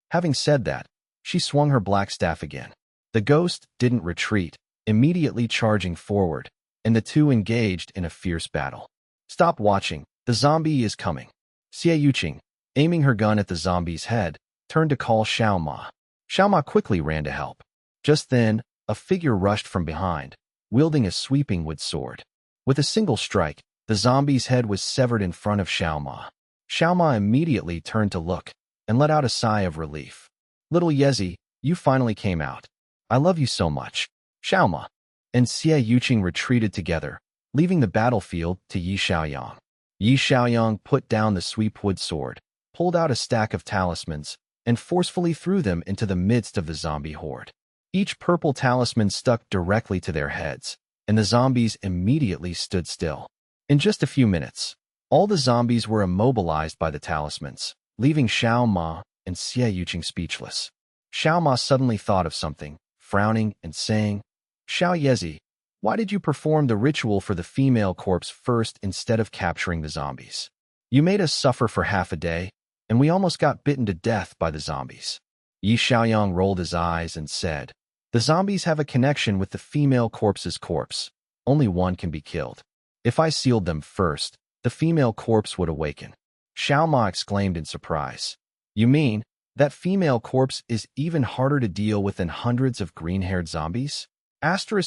Having said that, she swung her black staff again. The ghost didn't retreat, immediately charging forward, and the two engaged in a fierce battle. Stop watching, the zombie is coming. Xie Yuqing, aiming her gun at the zombie's head, turned to call Xiaoma. Xiaoma quickly ran to help. Just then, a figure rushed from behind, wielding a sweeping wood sword. With a single strike, the zombie's head was severed in front of Xiao Ma. Xiao Ma immediately turned to look and let out a sigh of relief. Little Yezi, you finally came out. I love you so much. Xiao Ma and Xie Yuqing retreated together, leaving the battlefield to Yi Xiaoyang. Yi Xiaoyang put down the sweep-wood sword, pulled out a stack of talismans, and forcefully threw them into the midst of the zombie horde. Each purple talisman stuck directly to their heads, and the zombies immediately stood still. In just a few minutes, all the zombies were immobilized by the talismans, leaving Xiao Ma and Xie Yuqing speechless. Xiao Ma suddenly thought of something, frowning and saying, Xiao Yezi, why did you perform the ritual for the female corpse first instead of capturing the zombies? You made us suffer for half a day, and we almost got bitten to death by the zombies. Yi Xiaoyang rolled his eyes and said, the zombies have a connection with the female corpse's corpse. Only one can be killed. If I sealed them first, the female corpse would awaken. Xiao Ma exclaimed in surprise. You mean, that female corpse is even harder to deal with than hundreds of green-haired zombies?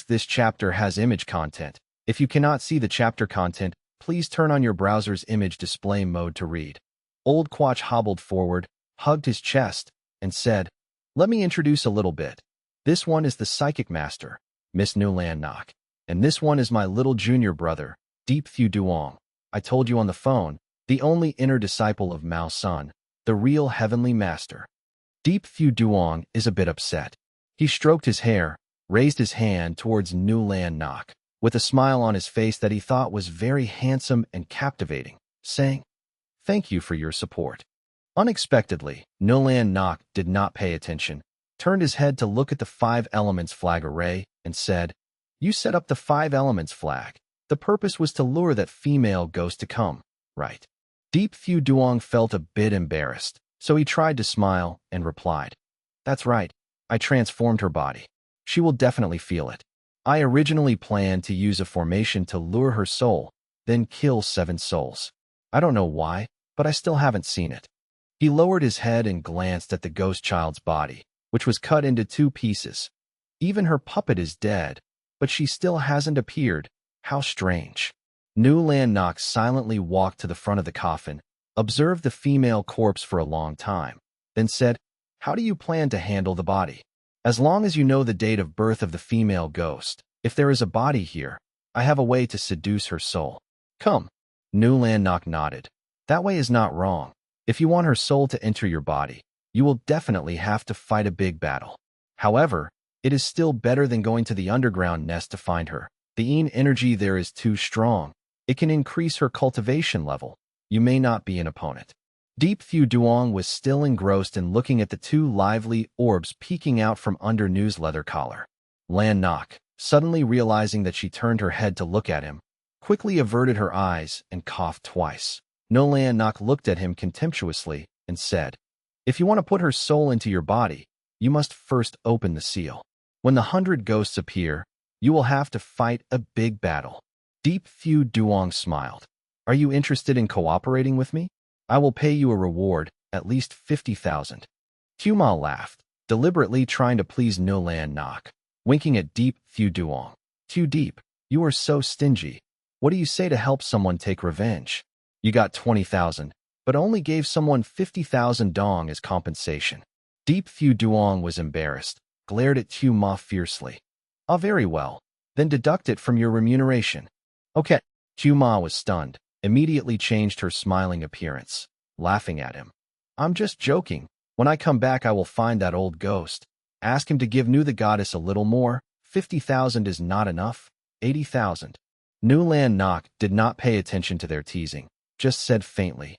This chapter has image content. If you cannot see the chapter content, please turn on your browser's image display mode to read. Old Quach hobbled forward, hugged his chest, and said, let me introduce a little bit. This one is the psychic master, Miss Nulan Nok. And this one is my little junior brother, Deep Fu Duong. I told you on the phone, the only inner disciple of Maoshan, the real heavenly master. Deep Fu Duong is a bit upset. He stroked his hair, raised his hand towards Nulan Nok, with a smile on his face that he thought was very handsome and captivating, saying, thank you for your support. Unexpectedly, Nulan Nok did not pay attention, turned his head to look at the 5 elements flag array, and said, you set up the 5 elements flag. The purpose was to lure that female ghost to come, right? Deep Fu Duong felt a bit embarrassed, so he tried to smile and replied, that's right, I transformed her body. She will definitely feel it. I originally planned to use a formation to lure her soul, then kill 7 souls. I don't know why, but I still haven't seen it. He lowered his head and glanced at the ghost child's body, which was cut into 2 pieces. Even her puppet is dead, but she still hasn't appeared. How strange. Nulan Nok silently walked to the front of the coffin, observed the female corpse for a long time, then said, how do you plan to handle the body? As long as you know the date of birth of the female ghost, if there is a body here, I have a way to seduce her soul. Come. Nulan Nok nodded. That way is not wrong. If you want her soul to enter your body, you will definitely have to fight a big battle. However, it is still better than going to the underground nest to find her. The Yin energy there is too strong. It can increase her cultivation level. You may not be an opponent. Deep Fu Duong was still engrossed in looking at the 2 lively orbs peeking out from under Nu's leather collar. Lan Nok, suddenly realizing that she turned her head to look at him, quickly averted her eyes and coughed twice. Lan Nok looked at him contemptuously and said, if you want to put her soul into your body, you must first open the seal. When the 100 ghosts appear, you will have to fight a big battle. Deep Fu Duong smiled. Are you interested in cooperating with me? I will pay you a reward, at least 50,000. Huma laughed, deliberately trying to please Nulan Nok, winking at Deep Fu Duong. Too deep, you are so stingy. What do you say to help someone take revenge? You got 20,000, but only gave someone 50,000 dong as compensation. Deep Fu Duong was embarrassed, glared at Huma fiercely. Ah, very well. Then deduct it from your remuneration. Okay. Huma was stunned, immediately changed her smiling appearance, laughing at him. I'm just joking. When I come back I will find that old ghost. Ask him to give Nu the goddess a little more. 50,000 is not enough. 80,000. Nulan Nok did not pay attention to their teasing, just said faintly,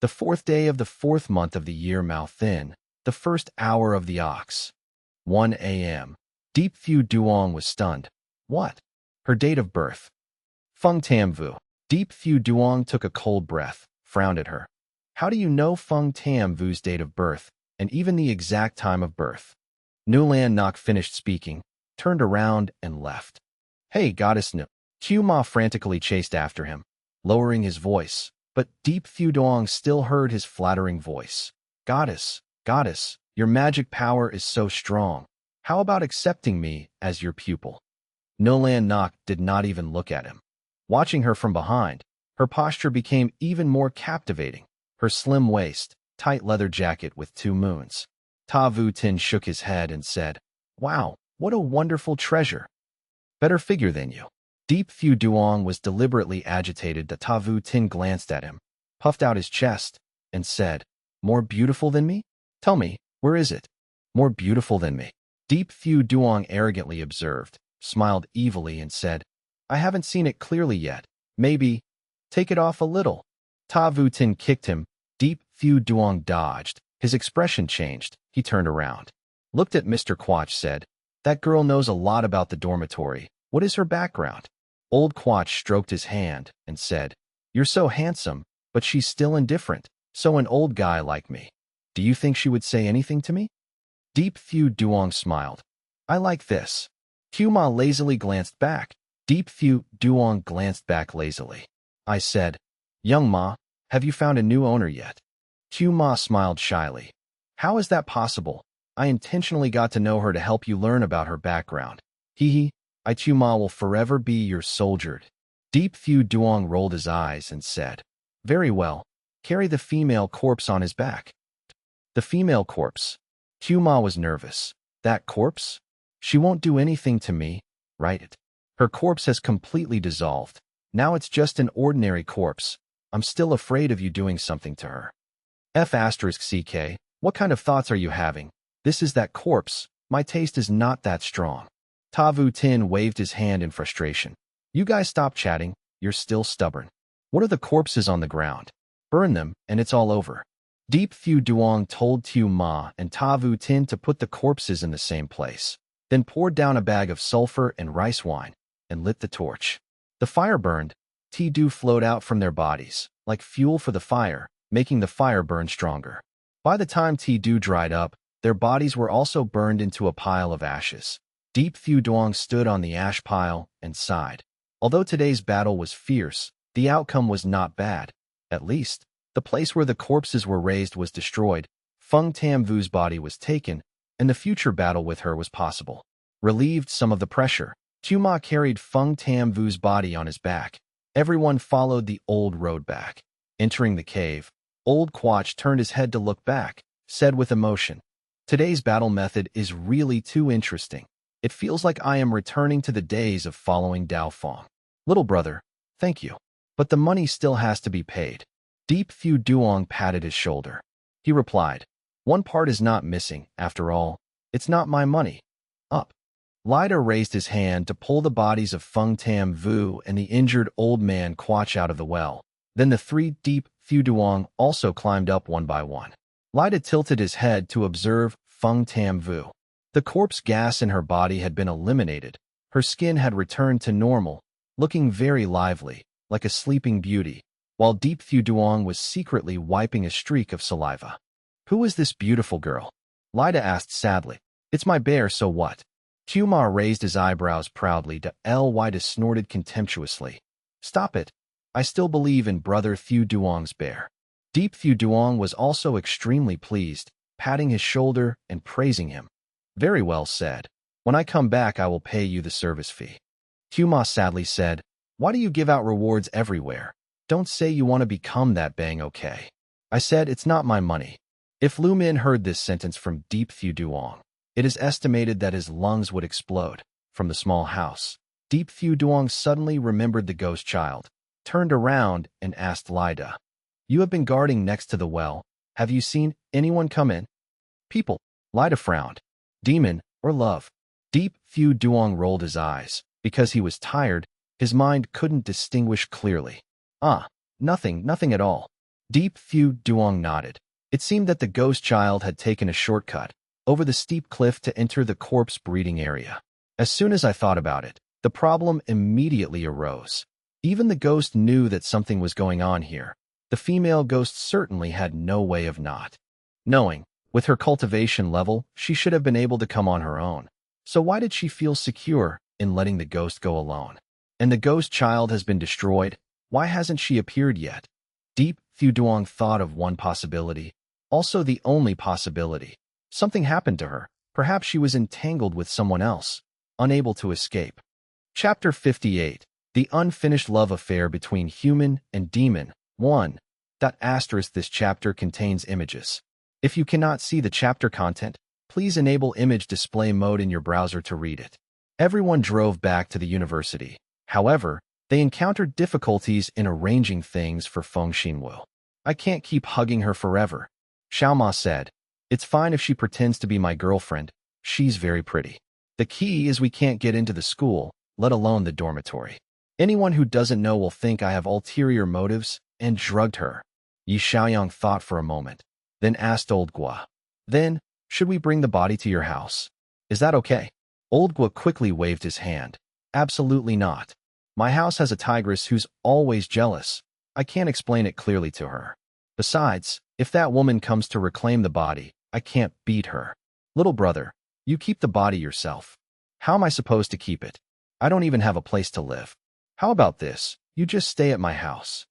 the 4th day of the 4th month of the year Mao Thin, the 1st hour of the ox. 1 a.m. Deep Fu Duong was stunned. What? Her date of birth. Feng Tamvu. Deep Fu Duong took a cold breath, frowned at her. How do you know Feng Tamvu's date of birth, and even the exact time of birth? Nulan Nok finished speaking, turned around and left. Hey, goddess Nu. Huma frantically chased after him, lowering his voice, but Deep Fu Duong still heard his flattering voice. Goddess, goddess, your magic power is so strong. How about accepting me as your pupil? Nolan Nok did not even look at him. Watching her from behind, her posture became even more captivating. Her slim waist, tight leather jacket with 2 moons. Ta Vu Tin shook his head and said, "Wow, what a wonderful treasure. Better figure than you." Deep Phu Duong was deliberately agitated that Ta Vu Tin glanced at him, puffed out his chest, and said, "More beautiful than me? Tell me, where is it? More beautiful than me." Deep Phu Duong arrogantly observed, smiled evilly, and said, "I haven't seen it clearly yet. Maybe, take it off a little." Ta Vu Tin kicked him. Deep Phu Duong dodged. His expression changed. He turned around, looked at Mr. Quach, said, "That girl knows a lot about the dormitory. What is her background?" Old Quach stroked his hand and said, "You're so handsome, but she's still indifferent. So an old guy like me. Do you think she would say anything to me?" Deep Phu Duong smiled. "I like this." Q Ma lazily glanced back. Deep Phu Duong glanced back lazily. I said, "Young Ma, have you found a new owner yet?" Q Ma smiled shyly. "How is that possible? I intentionally got to know her to help you learn about her background. Hee hee, I Q Ma will forever be your soldier." Deep Phu Duong rolled his eyes and said, "Very well, carry the female corpse on his back." The female corpse. Q Ma was nervous. That corpse? She won't do anything to me, right? Her corpse has completely dissolved. Now it's just an ordinary corpse. I'm still afraid of you doing something to her. F***CK, what kind of thoughts are you having? This is that corpse. My taste is not that strong. Ta Vu Tin waved his hand in frustration. "You guys stop chatting. You're still stubborn. What are the corpses on the ground? Burn them, and it's all over." Deep Phu Duong told Tu Ma and Ta Vu Tin to put the corpses in the same place, then poured down a bag of sulfur and rice wine, and lit the torch. The fire burned. Tea dew flowed out from their bodies, like fuel for the fire, making the fire burn stronger. By the time tea dew dried up, their bodies were also burned into a pile of ashes. Deep Phu Duong stood on the ash pile and sighed. Although today's battle was fierce, the outcome was not bad. At least, the place where the corpses were raised was destroyed, Feng Tam Vu's body was taken, and the future battle with her was possible. Relieved some of the pressure, Tu Ma carried Feng Tam Vu's body on his back. Everyone followed the old road back. Entering the cave, Old Quach turned his head to look back, said with emotion, "Today's battle method is really too interesting. It feels like I am returning to the days of following Dao Fong. Little brother, thank you. But the money still has to be paid." Deep Phu Duong patted his shoulder. He replied, "One part is not missing, after all. It's not my money. Up." Lida raised his hand to pull the bodies of Feng Tam Vu and the injured old man Quach out of the well. Then the 3 Deep Phu Duong also climbed up one by one. Lida tilted his head to observe Feng Tam Vu. The corpse gas in her body had been eliminated. Her skin had returned to normal, looking very lively, like a sleeping beauty, while Deep Phu Duong was secretly wiping a streak of saliva. "Who is this beautiful girl?" Lida asked sadly. "It's my bear, so what?" Q Ma raised his eyebrows proudly. Lida snorted contemptuously. "Stop it. I still believe in Brother Phu Duong's bear." Deep Phu Duong was also extremely pleased, patting his shoulder and praising him. "Very well said. When I come back, I will pay you the service fee." Q Ma sadly said, "Why do you give out rewards everywhere? Don't say you want to become that bang, okay?" I said, "It's not my money." If Lu Min heard this sentence from Deep Phu Duong, it is estimated that his lungs would explode. From the small house, Deep Phu Duong suddenly remembered the ghost child, turned around and asked Lida, "You have been guarding next to the well. Have you seen anyone come in?" "People." Lida frowned. "Demon or love?" Deep Phu Duong rolled his eyes. Because he was tired, his mind couldn't distinguish clearly. Nothing at all." Deep Phu Duong nodded. It seemed that the ghost child had taken a shortcut over the steep cliff to enter the corpse breeding area. As soon as I thought about it, the problem immediately arose. Even the ghost knew that something was going on here. The female ghost certainly had no way of not knowing. With her cultivation level, she should have been able to come on her own. So why did she feel secure in letting the ghost go alone? And the ghost child has been destroyed. Why hasn't she appeared yet? Deep Phu Duong thought of one possibility, also the only possibility. Something happened to her. Perhaps she was entangled with someone else, unable to escape. Chapter 58. The Unfinished Love Affair Between Human and Demon. 1. This chapter contains images. If you cannot see the chapter content, please enable image display mode in your browser to read it. Everyone drove back to the university. However, they encountered difficulties in arranging things for Feng Xinwu. I can't keep hugging her forever. Xiaoma said. It's fine if she pretends to be my girlfriend. She's very pretty. The key is we can't get into the school, let alone the dormitory. Anyone who doesn't know will think I have ulterior motives and drugged her. Yi Xiaoyang thought for a moment, then asked Old Gua. Then, should we bring the body to your house? Is that okay? Old Gua quickly waved his hand. Absolutely not. My house has a tigress who's always jealous. I can't explain it clearly to her. Besides, if that woman comes to reclaim the body, I can't beat her. Little brother, you keep the body yourself. How am I supposed to keep it? I don't even have a place to live. How about this? You just stay at my house.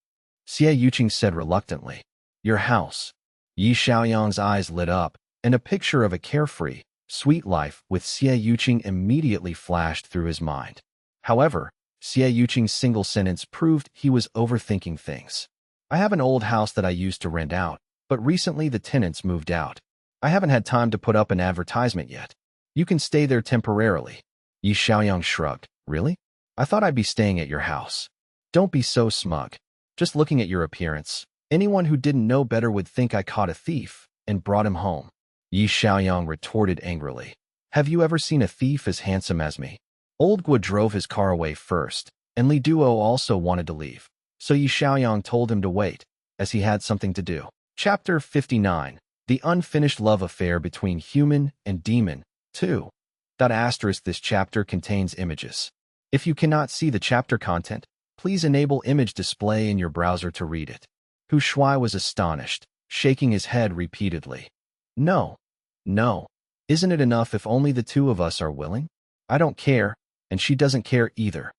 Xie Yuqing said reluctantly. Your house. Yi Xiaoyang's eyes lit up, and a picture of a carefree, sweet life with Xie Yuqing immediately flashed through his mind. However, Xie Yuqing's single sentence proved he was overthinking things. I have an old house that I used to rent out, but recently the tenants moved out. I haven't had time to put up an advertisement yet. You can stay there temporarily. Yi Xiaoyang shrugged. Really? I thought I'd be staying at your house. Don't be so smug. Just looking at your appearance, anyone who didn't know better would think I caught a thief and brought him home. Yi Xiaoyang retorted angrily. Have you ever seen a thief as handsome as me? Old Gua drove his car away first, and Li Duo also wanted to leave, so Yi Xiaoyang told him to wait, as he had something to do. Chapter 59. The Unfinished Love Affair Between Human and Demon. 2. This chapter contains images. If you cannot see the chapter content, please enable image display in your browser to read it. Hu Shuai was astonished, shaking his head repeatedly. No. Isn't it enough if only the two of us are willing? I don't care, and she doesn't care either.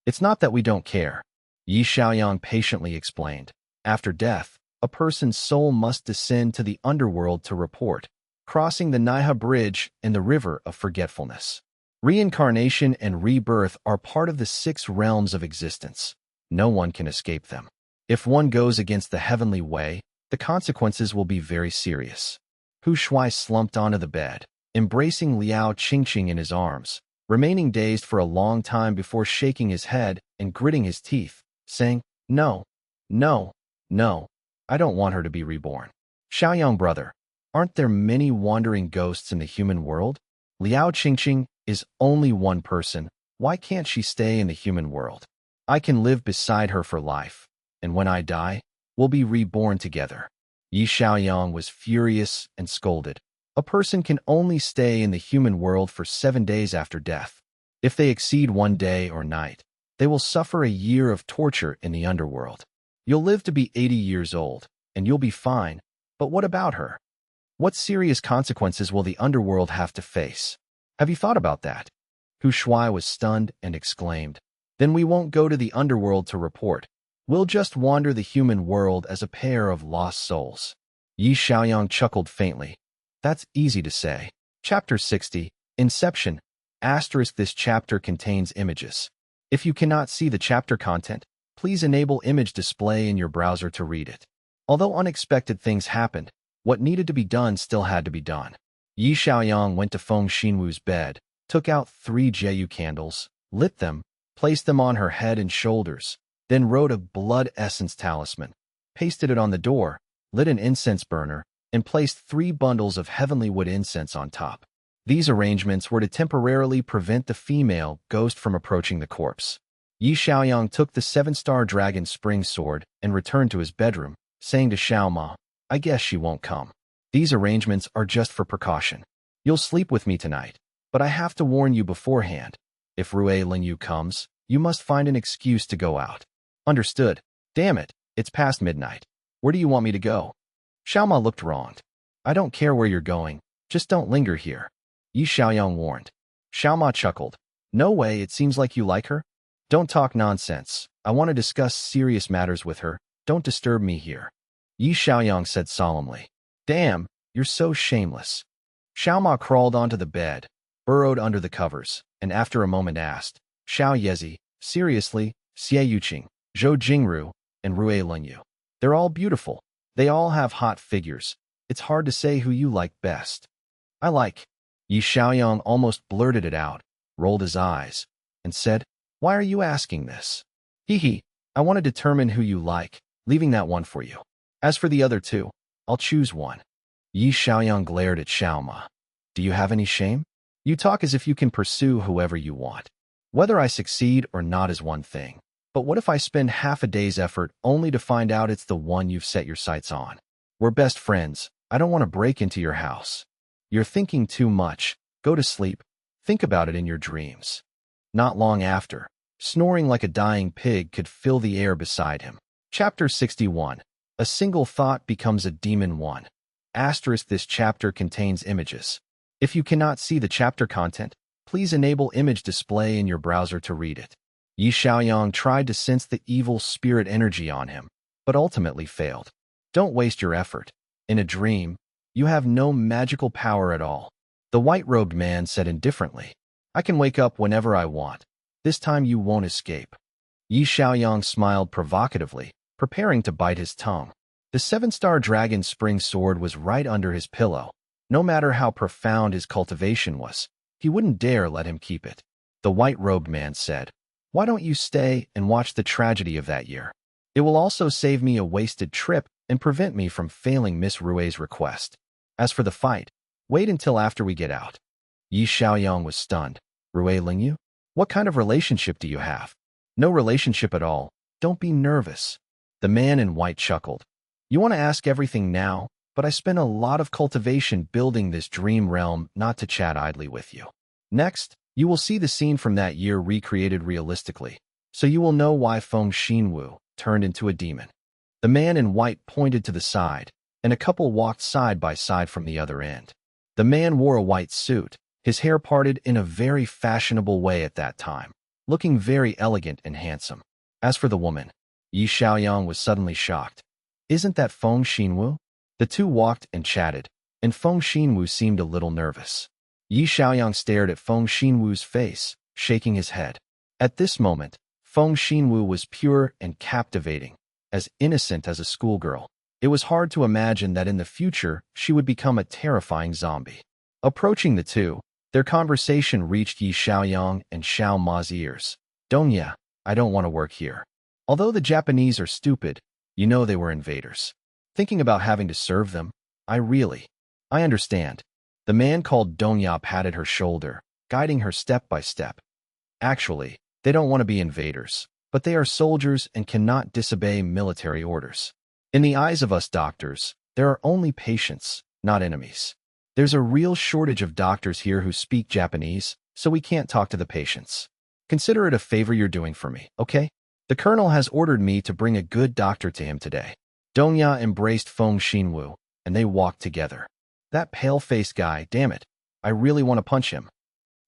It's not that we don't care. Yi Xiaoyang patiently explained. After death, a person's soul must descend to the underworld to report, crossing the Naiha Bridge and the River of Forgetfulness. Reincarnation and rebirth are part of the 6 realms of existence. No one can escape them. If one goes against the heavenly way, the consequences will be very serious. Hu Shuai slumped onto the bed, embracing Liao Qingqing in his arms, remaining dazed for a long time before shaking his head and gritting his teeth, saying, No, I don't want her to be reborn. Xiaoyang brother, aren't there many wandering ghosts in the human world? Liao Qingqing is only one person. Why can't she stay in the human world? I can live beside her for life, and when I die, we'll be reborn together. Yi Xiaoyang was furious and scolded. A person can only stay in the human world for 7 days after death. If they exceed 1 day or night, they will suffer a year of torture in the underworld. You'll live to be 80 years old, and you'll be fine. But what about her? What serious consequences will the underworld have to face? Have you thought about that? Hu Shuai was stunned and exclaimed, Then we won't go to the underworld to report. We'll just wander the human world as a pair of lost souls. Yi Xiaoyang chuckled faintly. That's easy to say. Chapter 60. Inception. This chapter contains images. If you cannot see the chapter content, please enable image display in your browser to read it. Although unexpected things happened, what needed to be done still had to be done. Yi Xiaoyang went to Feng Xinwu's bed, took out 3 Jieyu candles, lit them, placed them on her head and shoulders, then wrote a blood essence talisman, pasted it on the door, lit an incense burner, and placed 3 bundles of heavenly wood incense on top. These arrangements were to temporarily prevent the female ghost from approaching the corpse. Yi Xiaoyang took the 7-star dragon spring sword and returned to his bedroom, saying to Xiaoma, I guess she won't come. These arrangements are just for precaution. You'll sleep with me tonight, but I have to warn you beforehand. If Rue Linyu comes, you must find an excuse to go out. Understood. Damn it, it's past midnight. Where do you want me to go? Xiaoma looked wronged. I don't care where you're going, just don't linger here. Yi Xiaoyang warned. Xiaoma chuckled. No way, it seems like you like her. Don't talk nonsense. I want to discuss serious matters with her. Don't disturb me here. Yi Xiaoyang said solemnly. Damn, you're so shameless. Xiaoma crawled onto the bed, burrowed under the covers, and after a moment asked, Xiao Yezi, seriously, Xie Yuqing, Zhou Jingru, and Rui Lengyu. They're all beautiful. They all have hot figures. It's hard to say who you like best. I like. Yi Xiaoyang almost blurted it out, rolled his eyes, and said, "Why are you asking this?" Hee hee, I want to determine who you like, leaving that one for you. As for the other two, I'll choose one. Yi Xiaoyang glared at Xiaoma. Do you have any shame? You talk as if you can pursue whoever you want. Whether I succeed or not is one thing. But what if I spend half a day's effort only to find out it's the one you've set your sights on? We're best friends. I don't want to break into your house. You're thinking too much. Go to sleep. Think about it in your dreams. Not long after, snoring like a dying pig could fill the air beside him. Chapter 61. A single thought becomes a demon one. Asterisk, this chapter contains images. If you cannot see the chapter content, please enable image display in your browser to read it. Yi Xiaoyang tried to sense the evil spirit energy on him, but ultimately failed. Don't waste your effort. In a dream, you have no magical power at all. The white-robed man said indifferently. I can wake up whenever I want. This time you won't escape. Yi Xiaoyang smiled provocatively, preparing to bite his tongue. The seven-star dragon spring sword was right under his pillow. No matter how profound his cultivation was, he wouldn't dare let him keep it. The white-robed man said, "Why don't you stay and watch the tragedy of that year? It will also save me a wasted trip and prevent me from failing Miss Rue's request. As for the fight, wait until after we get out." Yi Xiaoyang was stunned. Rui Lingyu? What kind of relationship do you have? No relationship at all. Don't be nervous. The man in white chuckled. You want to ask everything now, but I spent a lot of cultivation building this dream realm not to chat idly with you. Next, you will see the scene from that year recreated realistically, so you will know why Feng Xinwu turned into a demon. The man in white pointed to the side, and a couple walked side by side from the other end. The man wore a white suit, his hair parted in a very fashionable way at that time, looking very elegant and handsome. As for the woman, Yi Xiaoyang was suddenly shocked. Isn't that Feng Xinwu? The two walked and chatted, and Feng Xinwu seemed a little nervous. Yi Xiaoyang stared at Feng Xinwu's face, shaking his head. At this moment, Feng Xinwu was pure and captivating, as innocent as a schoolgirl. It was hard to imagine that in the future she would become a terrifying zombie. Approaching the two, their conversation reached Yi Xiaoyang and Xiao Ma's ears. Donya, I don't want to work here. Although the Japanese are stupid, you know they were invaders. Thinking about having to serve them? I understand. The man called Donya patted her shoulder, guiding her step by step. Actually, they don't want to be invaders, but they are soldiers and cannot disobey military orders. In the eyes of us doctors, there are only patients, not enemies. There's a real shortage of doctors here who speak Japanese, so we can't talk to the patients. Consider it a favor you're doing for me, okay? The colonel has ordered me to bring a good doctor to him today. Donya embraced Feng Xinwu, and they walked together. That pale-faced guy, damn it. I really want to punch him.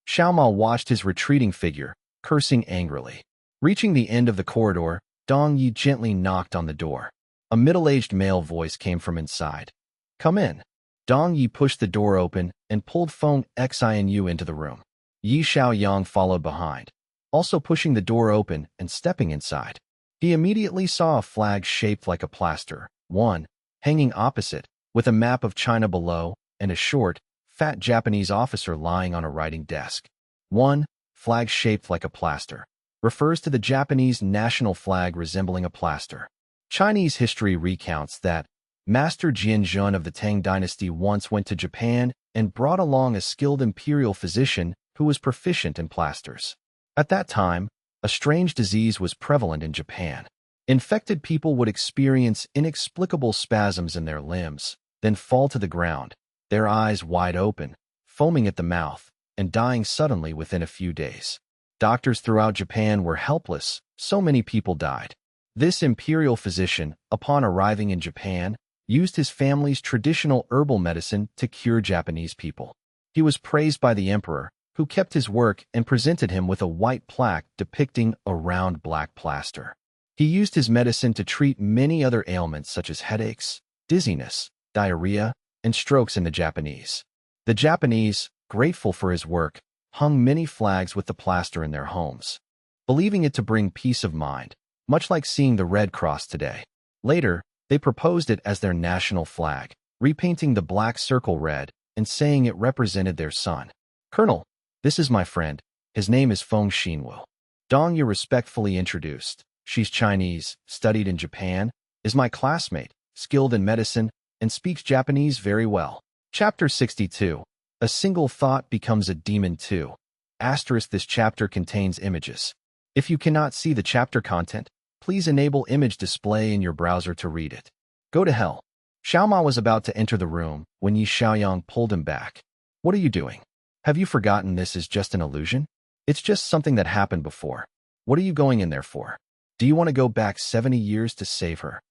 Xiaoma watched his retreating figure, cursing angrily. Reaching the end of the corridor, Dong Yi gently knocked on the door. A middle-aged male voice came from inside. Come in. Dong Yi pushed the door open and pulled Feng Xinwu into the room. Yi Xiaoyang followed behind, also pushing the door open and stepping inside. He immediately saw a flag shaped like a plaster, one, hanging opposite, with a map of China below, and a short, fat Japanese officer lying on a writing desk. One, flag shaped like a plaster, refers to the Japanese national flag resembling a plaster. Chinese history recounts that Master Jianzhun of the Tang dynasty once went to Japan and brought along a skilled imperial physician who was proficient in plasters. At that time, a strange disease was prevalent in Japan. Infected people would experience inexplicable spasms in their limbs, then fall to the ground, their eyes wide open, foaming at the mouth, and dying suddenly within a few days. Doctors throughout Japan were helpless, so many people died. This imperial physician, upon arriving in Japan, used his family's traditional herbal medicine to cure Japanese people. He was praised by the emperor, who kept his work and presented him with a white plaque depicting a round black plaster. He used his medicine to treat many other ailments such as headaches, dizziness, diarrhea, and strokes in the Japanese. The Japanese, grateful for his work, hung many flags with the plaster in their homes. believing it to bring peace of mind, much like seeing the Red Cross today. Later, they proposed it as their national flag, repainting the black circle red and saying it represented their son. Colonel, this is my friend. His name is Feng Xinwu. Dong Ye respectfully introduced. She's Chinese, studied in Japan, is my classmate, skilled in medicine, and speaks Japanese very well. Chapter 62. A single thought becomes a demon too. Asterisk, this chapter contains images. If you cannot see the chapter content, please enable image display in your browser to read it. Go to hell. Xiaoma was about to enter the room when Yi Xiaoyang pulled him back. What are you doing? Have you forgotten this is just an illusion? It's just something that happened before. What are you going in there for? Do you want to go back 70 years to save her?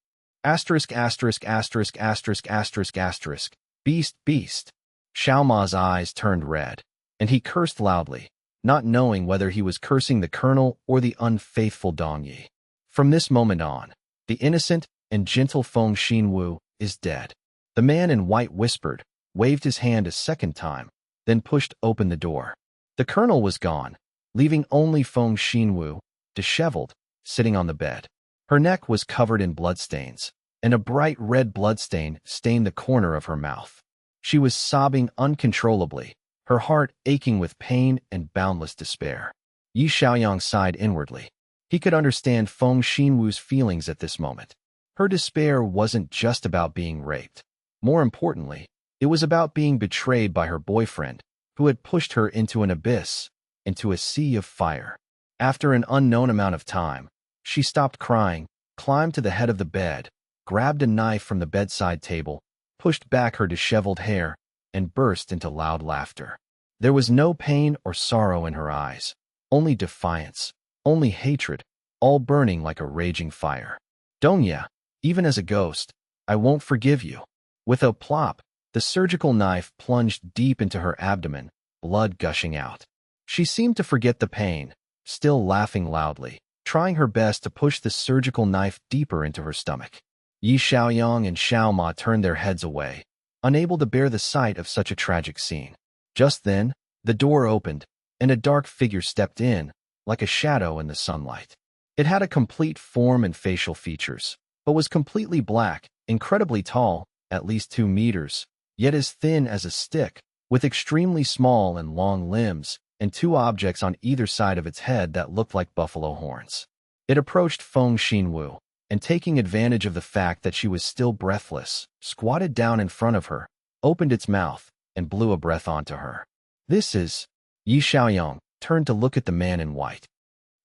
Asterisk, asterisk, asterisk, asterisk, asterisk, asterisk. Beast, beast. Xiaoma's eyes turned red, and he cursed loudly, not knowing whether he was cursing the colonel or the unfaithful Dong Ye. From this moment on, the innocent and gentle Feng Xinwu is dead. The man in white whispered, waved his hand a second time, then pushed open the door. The colonel was gone, leaving only Feng Xinwu, disheveled, sitting on the bed. Her neck was covered in bloodstains, and a bright red bloodstain stained the corner of her mouth. She was sobbing uncontrollably, her heart aching with pain and boundless despair. Yi Xiaoyang sighed inwardly. He could understand Feng Xinwu's feelings at this moment. Her despair wasn't just about being raped. More importantly, it was about being betrayed by her boyfriend, who had pushed her into an abyss, into a sea of fire. After an unknown amount of time, she stopped crying, climbed to the head of the bed, grabbed a knife from the bedside table, pushed back her disheveled hair, and burst into loud laughter. There was no pain or sorrow in her eyes, only defiance, only hatred, all burning like a raging fire. Dong Ye, even as a ghost, I won't forgive you. With a plop, the surgical knife plunged deep into her abdomen, blood gushing out. She seemed to forget the pain, still laughing loudly, trying her best to push the surgical knife deeper into her stomach. Yi Xiaoyang and Xiaoma turned their heads away, unable to bear the sight of such a tragic scene. Just then, the door opened, and a dark figure stepped in, like a shadow in the sunlight. It had a complete form and facial features, but was completely black, incredibly tall, at least 2 meters, yet as thin as a stick, with extremely small and long limbs, and 2 objects on either side of its head that looked like buffalo horns. It approached Feng Xinwu, and taking advantage of the fact that she was still breathless, squatted down in front of her, opened its mouth, and blew a breath onto her. This is... Yi Xiaoyang turned to look at the man in white.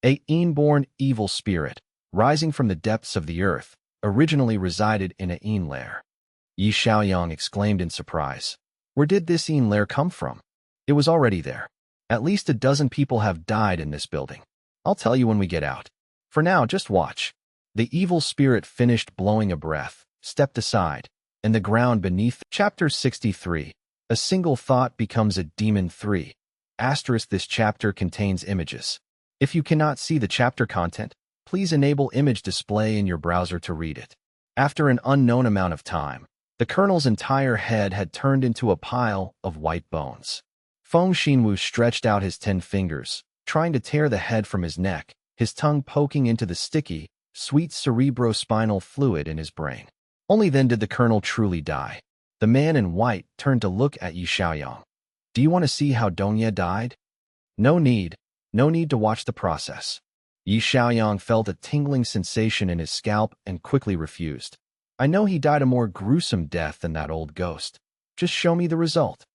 A inborn evil spirit, rising from the depths of the earth, originally resided in a Yin lair. Yi Xiaoyang exclaimed in surprise. Where did this Yin lair come from? It was already there. At least a dozen people have died in this building. I'll tell you when we get out. For now, just watch. The evil spirit finished blowing a breath, stepped aside, and the ground beneath. Chapter 63. A single thought becomes a demon 3. Asterisk, this chapter contains images. If you cannot see the chapter content, please enable image display in your browser to read it. After an unknown amount of time, the colonel's entire head had turned into a pile of white bones. Feng Xinwu stretched out his 10 fingers, trying to tear the head from his neck, his tongue poking into the sticky, sweet cerebrospinal fluid in his brain. Only then did the colonel truly die. The man in white turned to look at Yi Xiaoyang. Do you want to see how Dong Ye died? No need to watch the process. Yi Xiaoyang felt a tingling sensation in his scalp and quickly refused. I know he died a more gruesome death than that old ghost. Just show me the result.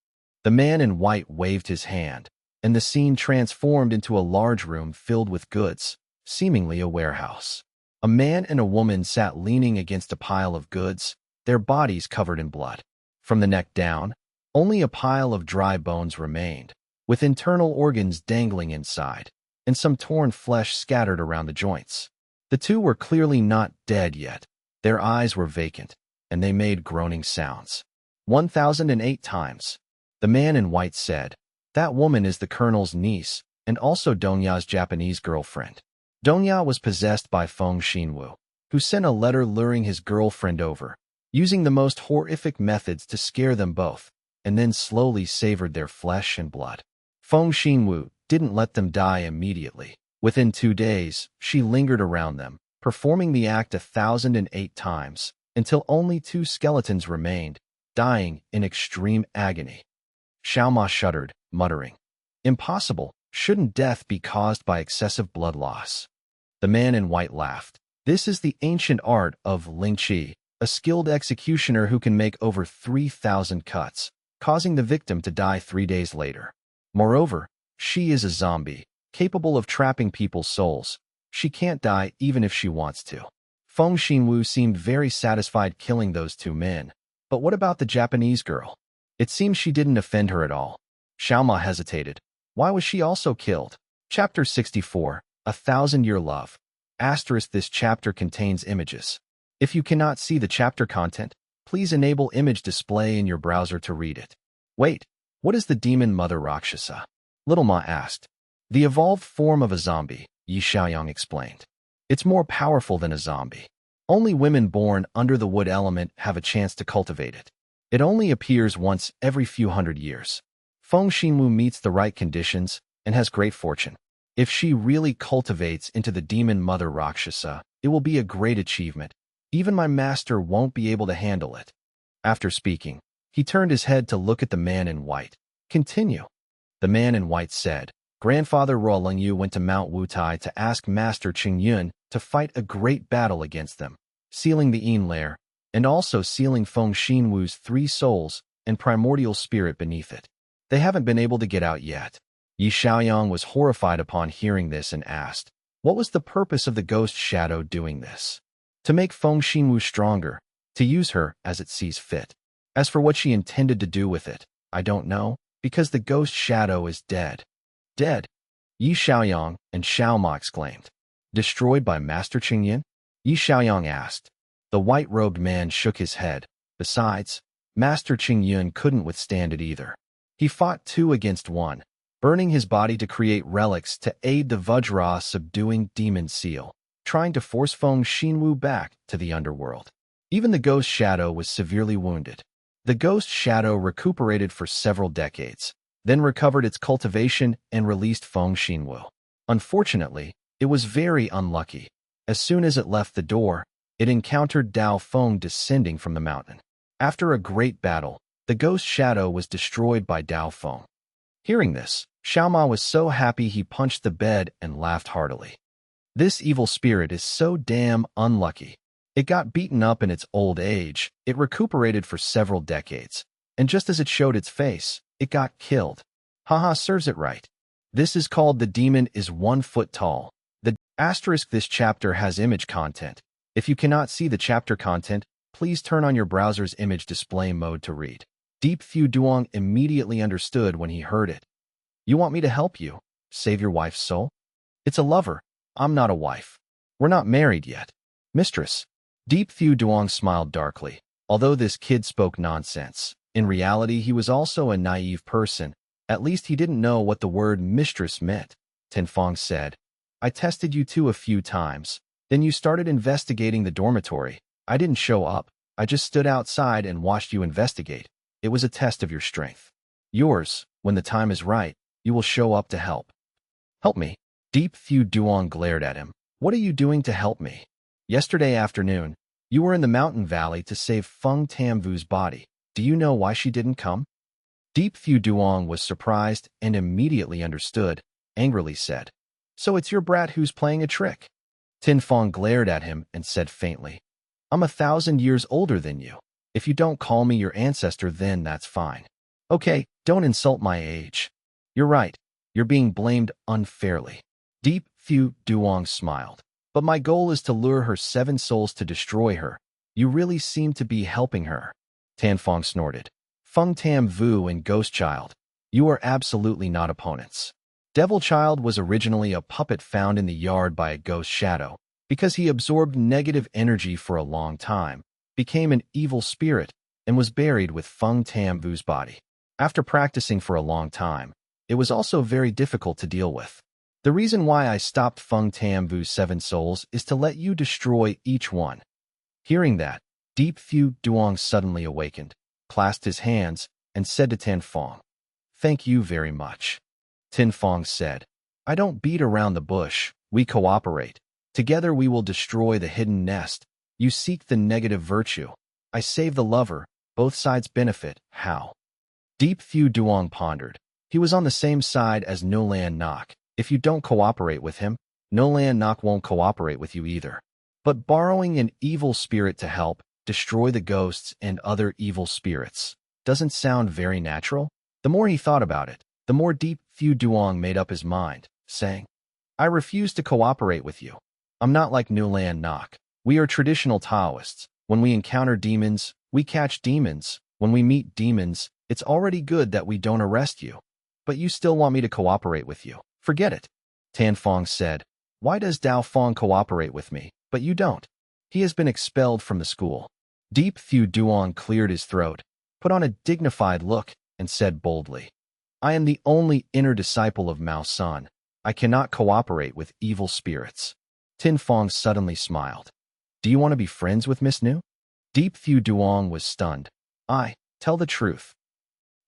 The man in white waved his hand, and the scene transformed into a large room filled with goods, seemingly a warehouse. A man and a woman sat leaning against a pile of goods, their bodies covered in blood. From the neck down, only a pile of dry bones remained, with internal organs dangling inside, and some torn flesh scattered around the joints. The two were clearly not dead yet. Their eyes were vacant, and they made groaning sounds. 1,008 times. The man in white said, that woman is the colonel's niece, and also Dong Ye's Japanese girlfriend. Dong Ye was possessed by Feng Xinwu, who sent a letter luring his girlfriend over, using the most horrific methods to scare them both, and then slowly savored their flesh and blood. Feng Xinwu didn't let them die immediately. Within 2 days, she lingered around them, performing the act 1,008 times, until only 2 skeletons remained, dying in extreme agony. Xiaoma shuddered, muttering, "Impossible. Shouldn't death be caused by excessive blood loss?" The man in white laughed. "This is the ancient art of Ling Qi, a skilled executioner who can make over 3,000 cuts, causing the victim to die 3 days later. Moreover, she is a zombie, capable of trapping people's souls. She can't die even if she wants to." Feng Xinwu seemed very satisfied killing those 2 men. But what about the Japanese girl? It seems she didn't offend her at all. Xiaoma hesitated. Why was she also killed? Chapter 64, A Thousand-Year Love. This chapter contains images. If you cannot see the chapter content, please enable image display in your browser to read it. Wait, what is the demon mother Rakshasa? Little Ma asked. The evolved form of a zombie, Yi Xiaoyang explained. It's more powerful than a zombie. Only women born under the wood element have a chance to cultivate it. It only appears once every few hundred years. Feng Xinwu meets the right conditions and has great fortune. If she really cultivates into the demon mother Rakshasa, it will be a great achievement. Even my master won't be able to handle it. After speaking, he turned his head to look at the man in white. Continue. The man in white said, Grandfather Ruoleng Yu went to Mount Wutai to ask Master Qingyun to fight a great battle against them, sealing the Yin lair, and also sealing Feng Xinwu's 3 souls and primordial spirit beneath it. They haven't been able to get out yet. Yi Xiaoyang was horrified upon hearing this and asked, what was the purpose of the ghost shadow doing this? To make Feng Xinwu stronger, to use her as it sees fit. As for what she intended to do with it, I don't know, because the ghost shadow is dead. Dead? Yi Xiaoyang and Xiaoma exclaimed. Destroyed by Master Qingyun? Yi Xiaoyang asked. The white-robed man shook his head. Besides, Master Qingyun couldn't withstand it either. He fought 2 against 1, burning his body to create relics to aid the Vajra subduing demon seal, trying to force Feng Xinwu back to the underworld. Even the ghost shadow was severely wounded. The ghost shadow recuperated for several decades, then recovered its cultivation and released Feng Xinwu. Unfortunately, it was very unlucky. As soon as it left the door, it encountered Dao Feng descending from the mountain. After a great battle, the ghost shadow was destroyed by Dao Feng. Hearing this, Xiaoma was so happy he punched the bed and laughed heartily. This evil spirit is so damn unlucky. It got beaten up in its old age, it recuperated for several decades, and just as it showed its face, it got killed. Haha, serves it right. This is called The Demon is 1 foot tall. This chapter has image content. If you cannot see the chapter content, please turn on your browser's image display mode to read. Deep Fu Duong immediately understood when he heard it. You want me to help you? Save your wife's soul? It's a lover. I'm not a wife. We're not married yet. Mistress. Deep Fu Duong smiled darkly. Although this kid spoke nonsense, in reality he was also a naive person. At least he didn't know what the word mistress meant. Tenfang said, I tested you 2 a few times. Then you started investigating the dormitory. I didn't show up. I just stood outside and watched you investigate. It was a test of your strength. Yours, when the time is right, you will show up to help. Help me? Deep Fu Duong glared at him. What are you doing to help me? Yesterday afternoon, you were in the mountain valley to save Feng Tamvu's body. Do you know why she didn't come? Deep Fu Duong was surprised and immediately understood, angrily said, So it's your brat who's playing a trick? Tin Fong glared at him and said faintly, I'm 1,000 years older than you. If you don't call me your ancestor, then that's fine. Okay, don't insult my age. You're right. You're being blamed unfairly. Deep Fu Duong smiled. But my goal is to lure her 7 souls to destroy her. You really seem to be helping her. Tan Fong snorted. Feng Tam Vu and Ghost Child, you are absolutely not opponents. Devil Child was originally a puppet found in the yard by a ghost shadow. Because he absorbed negative energy for a long time, became an evil spirit, and was buried with Feng Tam Vu's body. After practicing for a long time, it was also very difficult to deal with. The reason why I stopped Feng Tam Vu's 7 souls is to let you destroy each one. Hearing that, Deep Fu Duong suddenly awakened, clasped his hands, and said to Tin Fong, Thank you very much. Tin Fong said, I don't beat around the bush. We cooperate. Together we will destroy the hidden nest. You seek the negative virtue. I save the lover. Both sides benefit. How? Deep Phu Duong pondered. He was on the same side as No Lan Nok. If you don't cooperate with him, No Lan Nok won't cooperate with you either. But borrowing an evil spirit to help destroy the ghosts and other evil spirits doesn't sound very natural. The more he thought about it, the more Deep Phu Duong made up his mind, saying, I refuse to cooperate with you. I'm not like No Lan Nok. We are traditional Taoists. When we encounter demons, we catch demons. When we meet demons, it's already good that we don't arrest you. But you still want me to cooperate with you. Forget it. Tan Fong said, Why does Dao Fong cooperate with me, but you don't? He has been expelled from the school. Deep Phu Duong cleared his throat, put on a dignified look, and said boldly, I am the only inner disciple of Maoshan. I cannot cooperate with evil spirits. Tin Fong suddenly smiled. Do you want to be friends with Miss Nu? Deep Phu Duong was stunned. Tell the truth.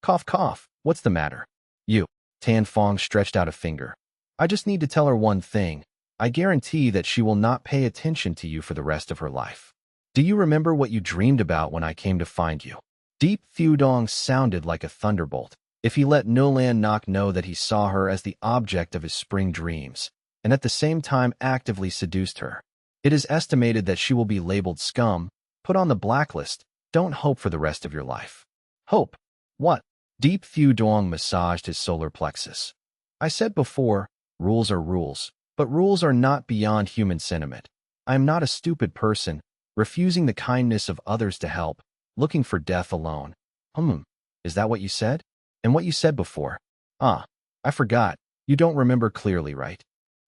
Cough, cough. What's the matter? You. Tan Fong stretched out a finger. I just need to tell her one thing. I guarantee that she will not pay attention to you for the rest of her life. Do you remember what you dreamed about when I came to find you? Deep Phu Duong sounded like a thunderbolt. If he let No Lan Nok know that he saw her as the object of his spring dreams, and at the same time actively seduced her, it is estimated that she will be labeled scum, put on the blacklist. Don't hope for the rest of your life. Hope? What? Deep Phu Duong massaged his solar plexus. I said before, rules are rules, but rules are not beyond human sentiment. I am not a stupid person, refusing the kindness of others to help, looking for death alone. Is that what you said? And what you said before? I forgot. You don't remember clearly, right?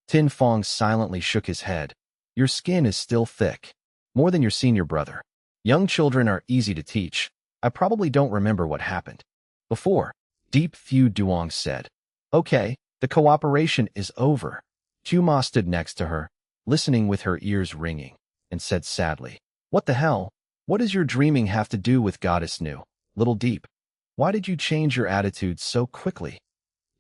Tin Fong silently shook his head. Your skin is still thick, more than your senior brother. Young children are easy to teach. I probably don't remember what happened before. Deep Phu Duong said, Okay, the cooperation is over. Chu Ma stood next to her, listening with her ears ringing, and said sadly, What the hell? What does your dreaming have to do with Goddess Nu? Little Deep, why did you change your attitude so quickly?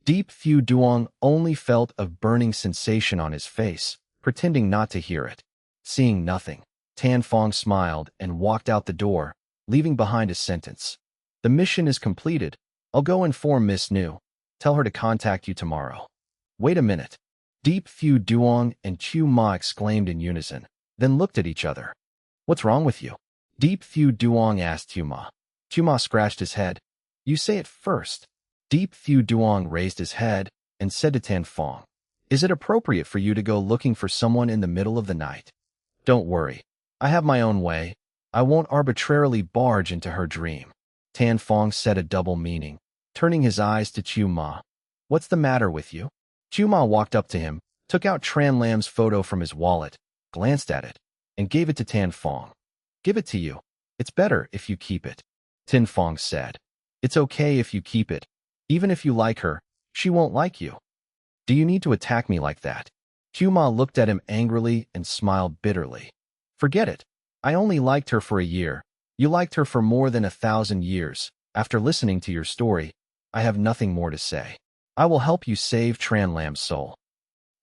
Deep Phu Duong only felt a burning sensation on his face, pretending not to hear it. Seeing nothing, Tan Fong smiled and walked out the door, leaving behind a sentence. The mission is completed. I'll go inform Miss Nu. Tell her to contact you tomorrow. Wait a minute. Deep Phu Duong and Chu Ma exclaimed in unison, then looked at each other. What's wrong with you? Deep Phu Duong asked Chu Ma. Chu Ma scratched his head. You say it first. Deep Phu Duong raised his head and said to Tan Fong, Is it appropriate for you to go looking for someone in the middle of the night? Don't worry. I have my own way. I won't arbitrarily barge into her dream. Tan Fong said a double meaning, turning his eyes to Chu Ma. What's the matter with you? Chu Ma walked up to him, took out Tran Lam's photo from his wallet, glanced at it, and gave it to Tan Fong. Give it to you. It's better if you keep it. Tin Fong said. It's okay if you keep it. Even if you like her, she won't like you. Do you need to attack me like that? Chu Ma looked at him angrily and smiled bitterly. Forget it. I only liked her for a year. You liked her for more than 1,000 years. After listening to your story, I have nothing more to say. I will help you save Tran Lam's soul.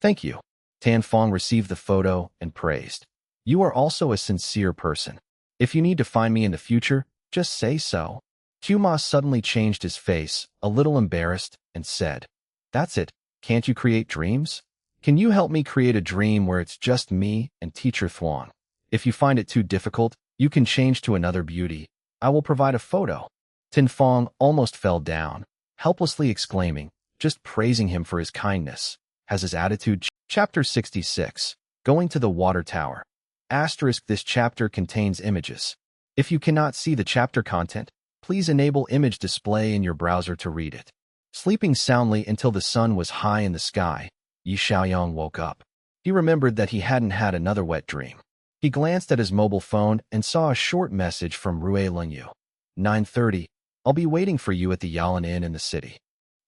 Thank you. Tan Fong received the photo and praised. You are also a sincere person. If you need to find me in the future, just say so. Chu Ma suddenly changed his face, a little embarrassed, and said, That's it. Can't you create dreams? Can you help me create a dream where it's just me and Teacher Thuong? If you find it too difficult, you can change to another beauty. I will provide a photo. Tin Fong almost fell down, helplessly exclaiming, just praising him for his kindness. Has his attitude Chapter 66. Going to the Water Tower. Asterisk. This chapter contains images. If you cannot see the chapter content, please enable image display in your browser to read it. Sleeping soundly until the sun was high in the sky, Yi Xiaoyang woke up. He remembered that he hadn't had another wet dream. He glanced at his mobile phone and saw a short message from Rui Lengyu. 9:30. I'll be waiting for you at the Yalan Inn in the city.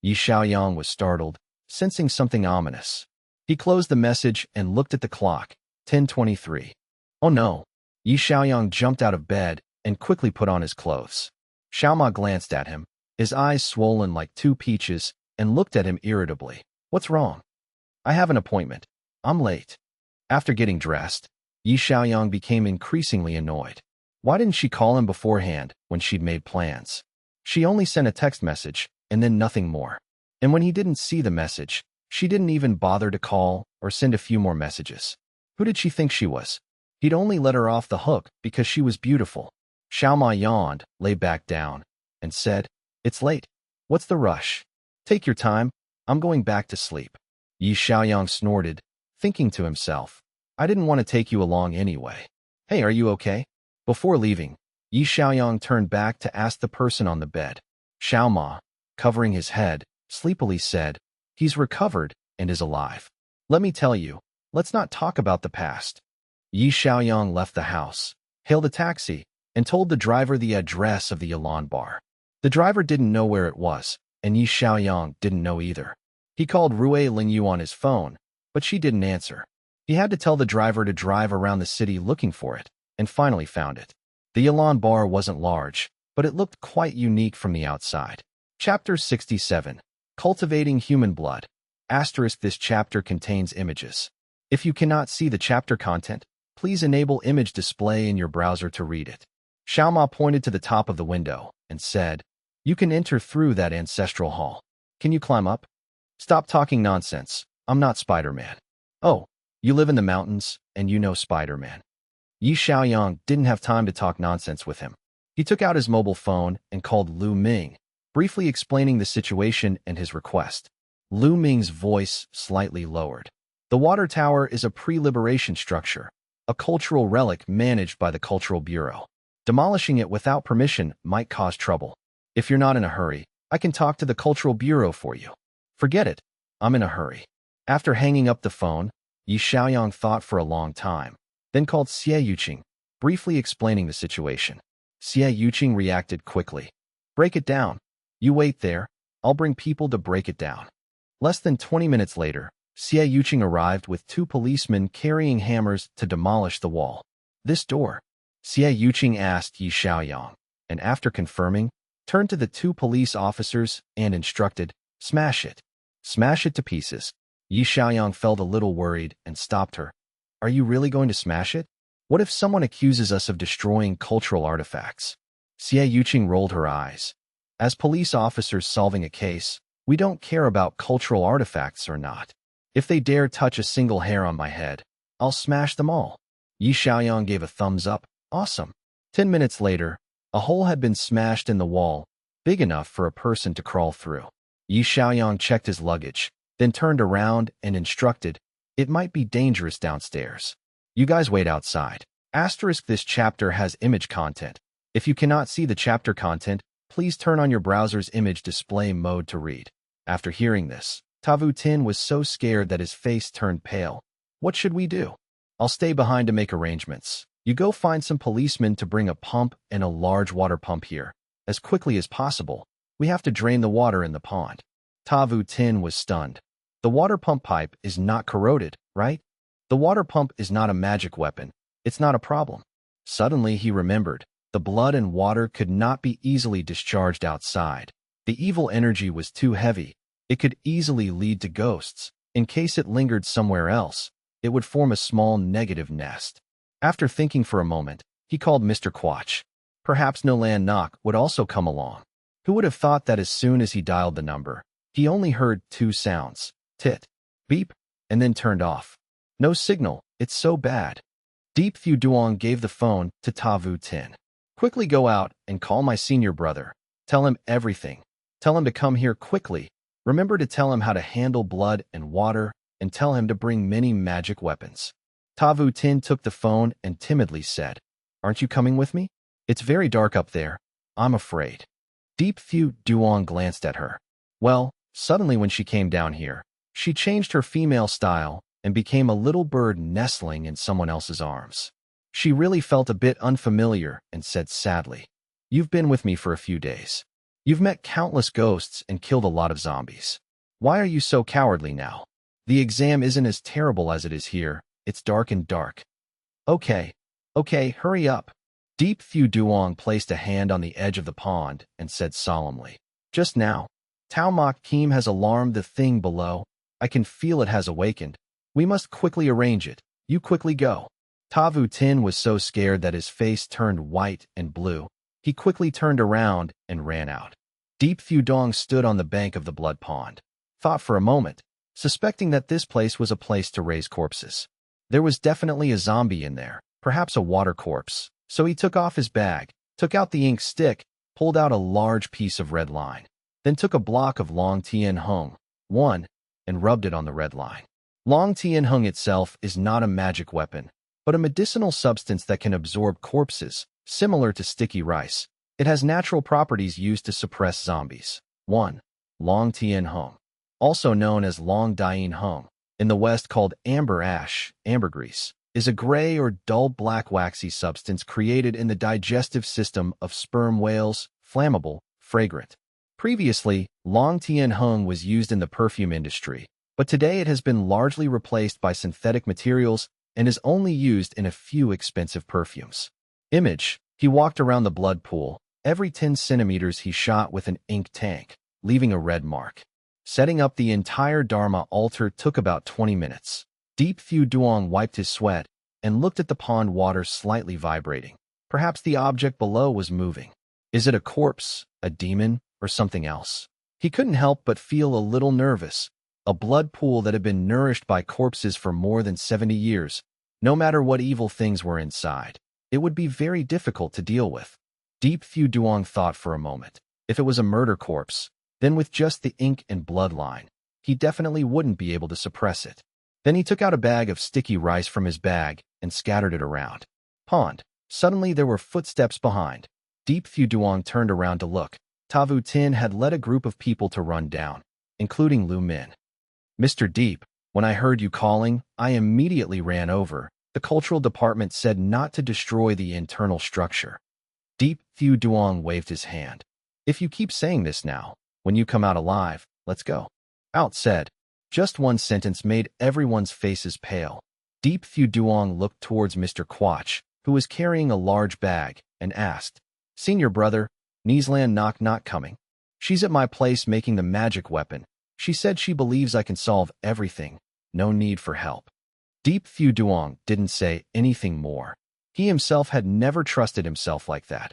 Yi Xiaoyang was startled, sensing something ominous. He closed the message and looked at the clock. 10:23. Oh no. Yi Xiaoyang jumped out of bed and quickly put on his clothes. Xiaoma glanced at him, his eyes swollen like two peaches, and looked at him irritably. What's wrong? I have an appointment. I'm late. After getting dressed, Yi Xiaoyang became increasingly annoyed. Why didn't she call him beforehand when she'd made plans? She only sent a text message and then nothing more. And when he didn't see the message, she didn't even bother to call or send a few more messages. Who did she think she was? He'd only let her off the hook because she was beautiful. Xiaoma yawned, lay back down, and said, "It's late. What's the rush? Take your time. I'm going back to sleep." Yi Xiaoyang snorted, thinking to himself, "I didn't want to take you along anyway. Hey, are you okay?" Before leaving, Yi Xiaoyang turned back to ask the person on the bed. Xiaoma, covering his head, sleepily said, "He's recovered and is alive. Let me tell you, let's not talk about the past." Yi Xiaoyang left the house, hailed a taxi, and told the driver the address of the Yalan bar. The driver didn't know where it was, and Yi Xiaoyang didn't know either. He called Rui Lingyu on his phone, but she didn't answer. He had to tell the driver to drive around the city looking for it, and finally found it. The Yalan bar wasn't large, but it looked quite unique from the outside. Chapter 67. Cultivating Human Blood. Asterisk, this chapter contains images. If you cannot see the chapter content, please enable image display in your browser to read it. Xiaoma pointed to the top of the window and said, "You can enter through that ancestral hall. Can you climb up?" "Stop talking nonsense. I'm not Spider-Man." "Oh, you live in the mountains, and you know Spider-Man." Yi Xiaoyang didn't have time to talk nonsense with him. He took out his mobile phone and called Lu Ming, briefly explaining the situation and his request. Lu Ming's voice slightly lowered. The water tower is a pre-liberation structure, a cultural relic managed by the Cultural Bureau. Demolishing it without permission might cause trouble. If you're not in a hurry, I can talk to the Cultural Bureau for you. Forget it. I'm in a hurry. After hanging up the phone, Yi Xiaoyang thought for a long time, then called Xie Yuqing, briefly explaining the situation. Xie Yuqing reacted quickly. "Break it down. You wait there. I'll bring people to break it down." Less than 20 minutes later, Xie Yuqing arrived with 2 policemen carrying hammers to demolish the wall. "This door?" Xie Yuqing asked Yi Xiaoyang, and after confirming, turned to the 2 police officers and instructed, "Smash it. Smash it to pieces." Yi Xiaoyang felt a little worried and stopped her. "Are you really going to smash it? What if someone accuses us of destroying cultural artifacts?" Xie Yuqing rolled her eyes. "As police officers solving a case, we don't care about cultural artifacts or not. If they dare touch a single hair on my head, I'll smash them all." Yi Xiaoyang gave a thumbs up. "Awesome." 10 minutes later, a hole had been smashed in the wall, big enough for a person to crawl through. Yi Xiaoyang checked his luggage, then turned around and instructed, "It might be dangerous downstairs. You guys wait outside." Asterisk, this chapter has image content. If you cannot see the chapter content, please turn on your browser's image display mode to read. After hearing this, Tavu Tin was so scared that his face turned pale. "What should we do?" "I'll stay behind to make arrangements. You go find some policemen to bring a pump and a large water pump here. As quickly as possible. We have to drain the water in the pond." Tavu Tin was stunned. "The water pump pipe is not corroded, right? The water pump is not a magic weapon. It's not a problem." Suddenly he remembered. The blood and water could not be easily discharged outside. The evil energy was too heavy. It could easily lead to ghosts. In case it lingered somewhere else, it would form a small negative nest. After thinking for a moment, he called Mr. Quach. Perhaps Nolan Knock would also come along. Who would have thought that as soon as he dialed the number, he only heard 2 sounds, tit, beep, and then turned off. "No signal, it's so bad." Deep Thu Duong gave the phone to Tavu Tin. "Quickly go out and call my senior brother. Tell him everything. Tell him to come here quickly. Remember to tell him how to handle blood and water, and tell him to bring many magic weapons." Tavu Tin took the phone and timidly said, "Aren't you coming with me? It's very dark up there. I'm afraid." Deep Thu Duong glanced at her. Well, suddenly when she came down here, she changed her female style and became a little bird nestling in someone else's arms. She really felt a bit unfamiliar and said sadly, "You've been with me for a few days. You've met countless ghosts and killed a lot of zombies. Why are you so cowardly now? The exam isn't as terrible as it is here. It's dark and dark." Okay, hurry up." Deep Thu Duong placed a hand on the edge of the pond and said solemnly, "Just now, Tao Mok Keem has alarmed the thing below. I can feel it has awakened. We must quickly arrange it. You quickly go. Tavu Tin was so scared that his face turned white and blue. He quickly turned around and ran out. Deep Dong stood on the bank of the blood pond, thought for a moment, suspecting that this place was a place to raise corpses. There was definitely a zombie in there, perhaps a water corpse. So he took off his bag, took out the ink stick, pulled out a large piece of red line, then took a block of Long Tien Hung, one, and rubbed it on the red line. Long Tien Hung itself is not a magic weapon, but a medicinal substance that can absorb corpses, similar to sticky rice. It has natural properties used to suppress zombies. 1. Long Tien Hung, also known as Long Dien Hung, in the West called amber ash, ambergris, is a gray or dull black waxy substance created in the digestive system of sperm whales, flammable, fragrant. Previously, Long Tien Hung was used in the perfume industry, but today it has been largely replaced by synthetic materials and is only used in a few expensive perfumes. Image: he walked around the blood pool. Every 10 centimeters he shot with an ink tank, leaving a red mark. Setting up the entire Dharma altar took about 20 minutes. Deep Duong wiped his sweat and looked at the pond water slightly vibrating. Perhaps the object below was moving. Is it a corpse, a demon, or something else? He couldn't help but feel a little nervous. A blood pool that had been nourished by corpses for more than 70 years. No matter what evil things were inside, it would be very difficult to deal with. Deep Duong thought for a moment. If it was a murder corpse, then with just the ink and blood line, he definitely wouldn't be able to suppress it. Then he took out a bag of sticky rice from his bag and scattered it around. Pond. Suddenly there were footsteps behind. Deep Duong turned around to look. Tavu Tin had led a group of people to run down, including Lu Min. Mr. Deep, when I heard you calling, I immediately ran over. The cultural department said not to destroy the internal structure. Deep Duong waved his hand. If you keep saying this now, when you come out alive, let's go. Out said. Just one sentence made everyone's faces pale. Deep Duong looked towards Mr. Quach, who was carrying a large bag, and asked, Senior brother, Nislan not coming. She's at my place making the magic weapon. She said she believes I can solve everything. No need for help. Deep Duong didn't say anything more. He himself had never trusted himself like that.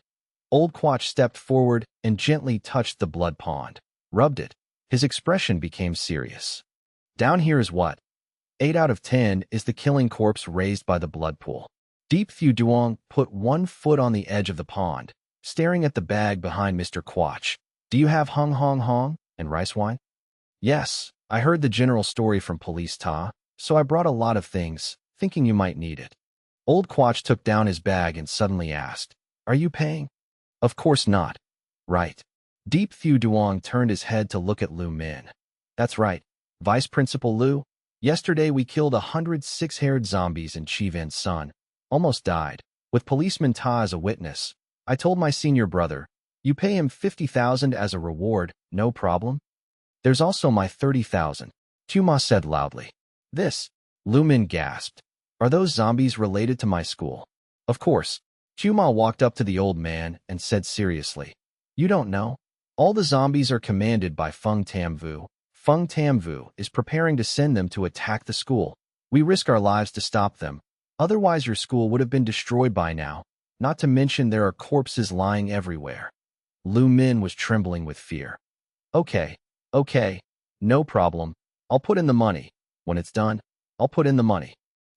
Old Quach stepped forward and gently touched the blood pond, rubbed it. His expression became serious. Down here is what? 8 out of 10 is the killing corpse raised by the blood pool. Deep Duong put one foot on the edge of the pond, staring at the bag behind Mr. Quach. Do you have hong and rice wine? Yes, I heard the general story from Police Ta, so I brought a lot of things, thinking you might need it. Old Quach took down his bag and suddenly asked, Are you paying? Of course not. Right. Deep Duong turned his head to look at Lu Min. That's right. Vice Principal Lu, yesterday we killed 100 six-haired zombies in Chiven's son. Almost died. With Policeman Ta as a witness, I told my senior brother, you pay him 50,000 as a reward, no problem? There's also my 30,000, Tuma said loudly. This, Lu Min gasped. Are those zombies related to my school? Of course. Tuma walked up to the old man and said seriously, You don't know? All the zombies are commanded by Feng Tamvu. Feng Tamvu is preparing to send them to attack the school. We risk our lives to stop them. Otherwise your school would have been destroyed by now. Not to mention there are corpses lying everywhere. Lu Min was trembling with fear. Okay, no problem. I'll put in the money. When it's done, I'll put in the money.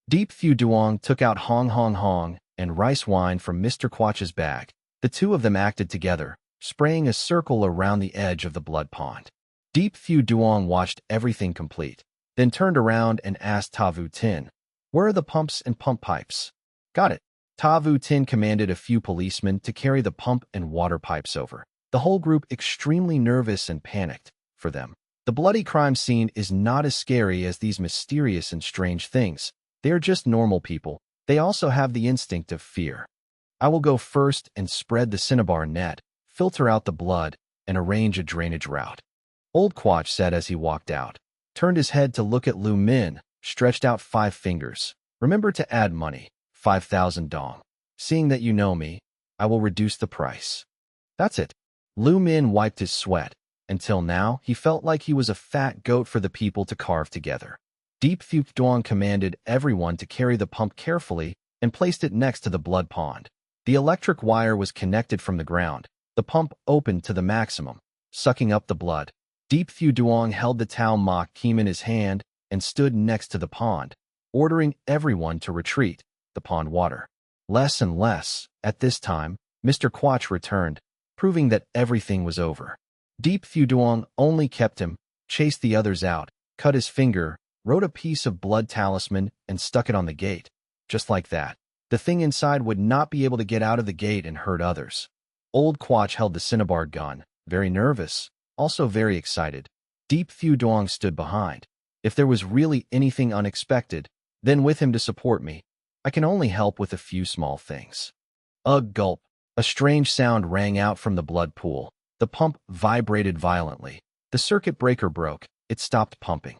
Deep Duong took out hong and rice wine from Mr. Quach's bag. The two of them acted together, spraying a circle around the edge of the blood pond. Deep Duong watched everything complete, then turned around and asked Tavu Tin, Where are the pumps and pump pipes? Got it. Tavu Tin commanded a few policemen to carry the pump and water pipes over. The whole group extremely nervous and panicked. For them, the bloody crime scene is not as scary as these mysterious and strange things. They are just normal people. They also have the instinct of fear. I will go first and spread the cinnabar net, filter out the blood, and arrange a drainage route. Old Quach said as he walked out, turned his head to look at Lu Min, stretched out 5 fingers. Remember to add money, 5,000 dong. Seeing that you know me, I will reduce the price. That's it. Lu Min wiped his sweat, Until now, he felt like he was a fat goat for the people to carve together. Deep Phu Duong commanded everyone to carry the pump carefully and placed it next to the blood pond. The electric wire was connected from the ground. The pump opened to the maximum, sucking up the blood. Deep Phu Duong held the Tao Ma Kim in his hand and stood next to the pond, ordering everyone to retreat. The pond water less and less. At this time, Mr. Quach returned, proving that everything was over. Deep Phu Duong only kept him, chased the others out, cut his finger, wrote a piece of blood talisman, and stuck it on the gate. Just like that, the thing inside would not be able to get out of the gate and hurt others. Old Quach held the cinnabar gun, very nervous, also very excited. Deep Phu Duong stood behind. If there was really anything unexpected, then with him to support me, I can only help with a few small things. Ugh, gulp. A strange sound rang out from the blood pool. The pump vibrated violently. The circuit breaker broke. It stopped pumping.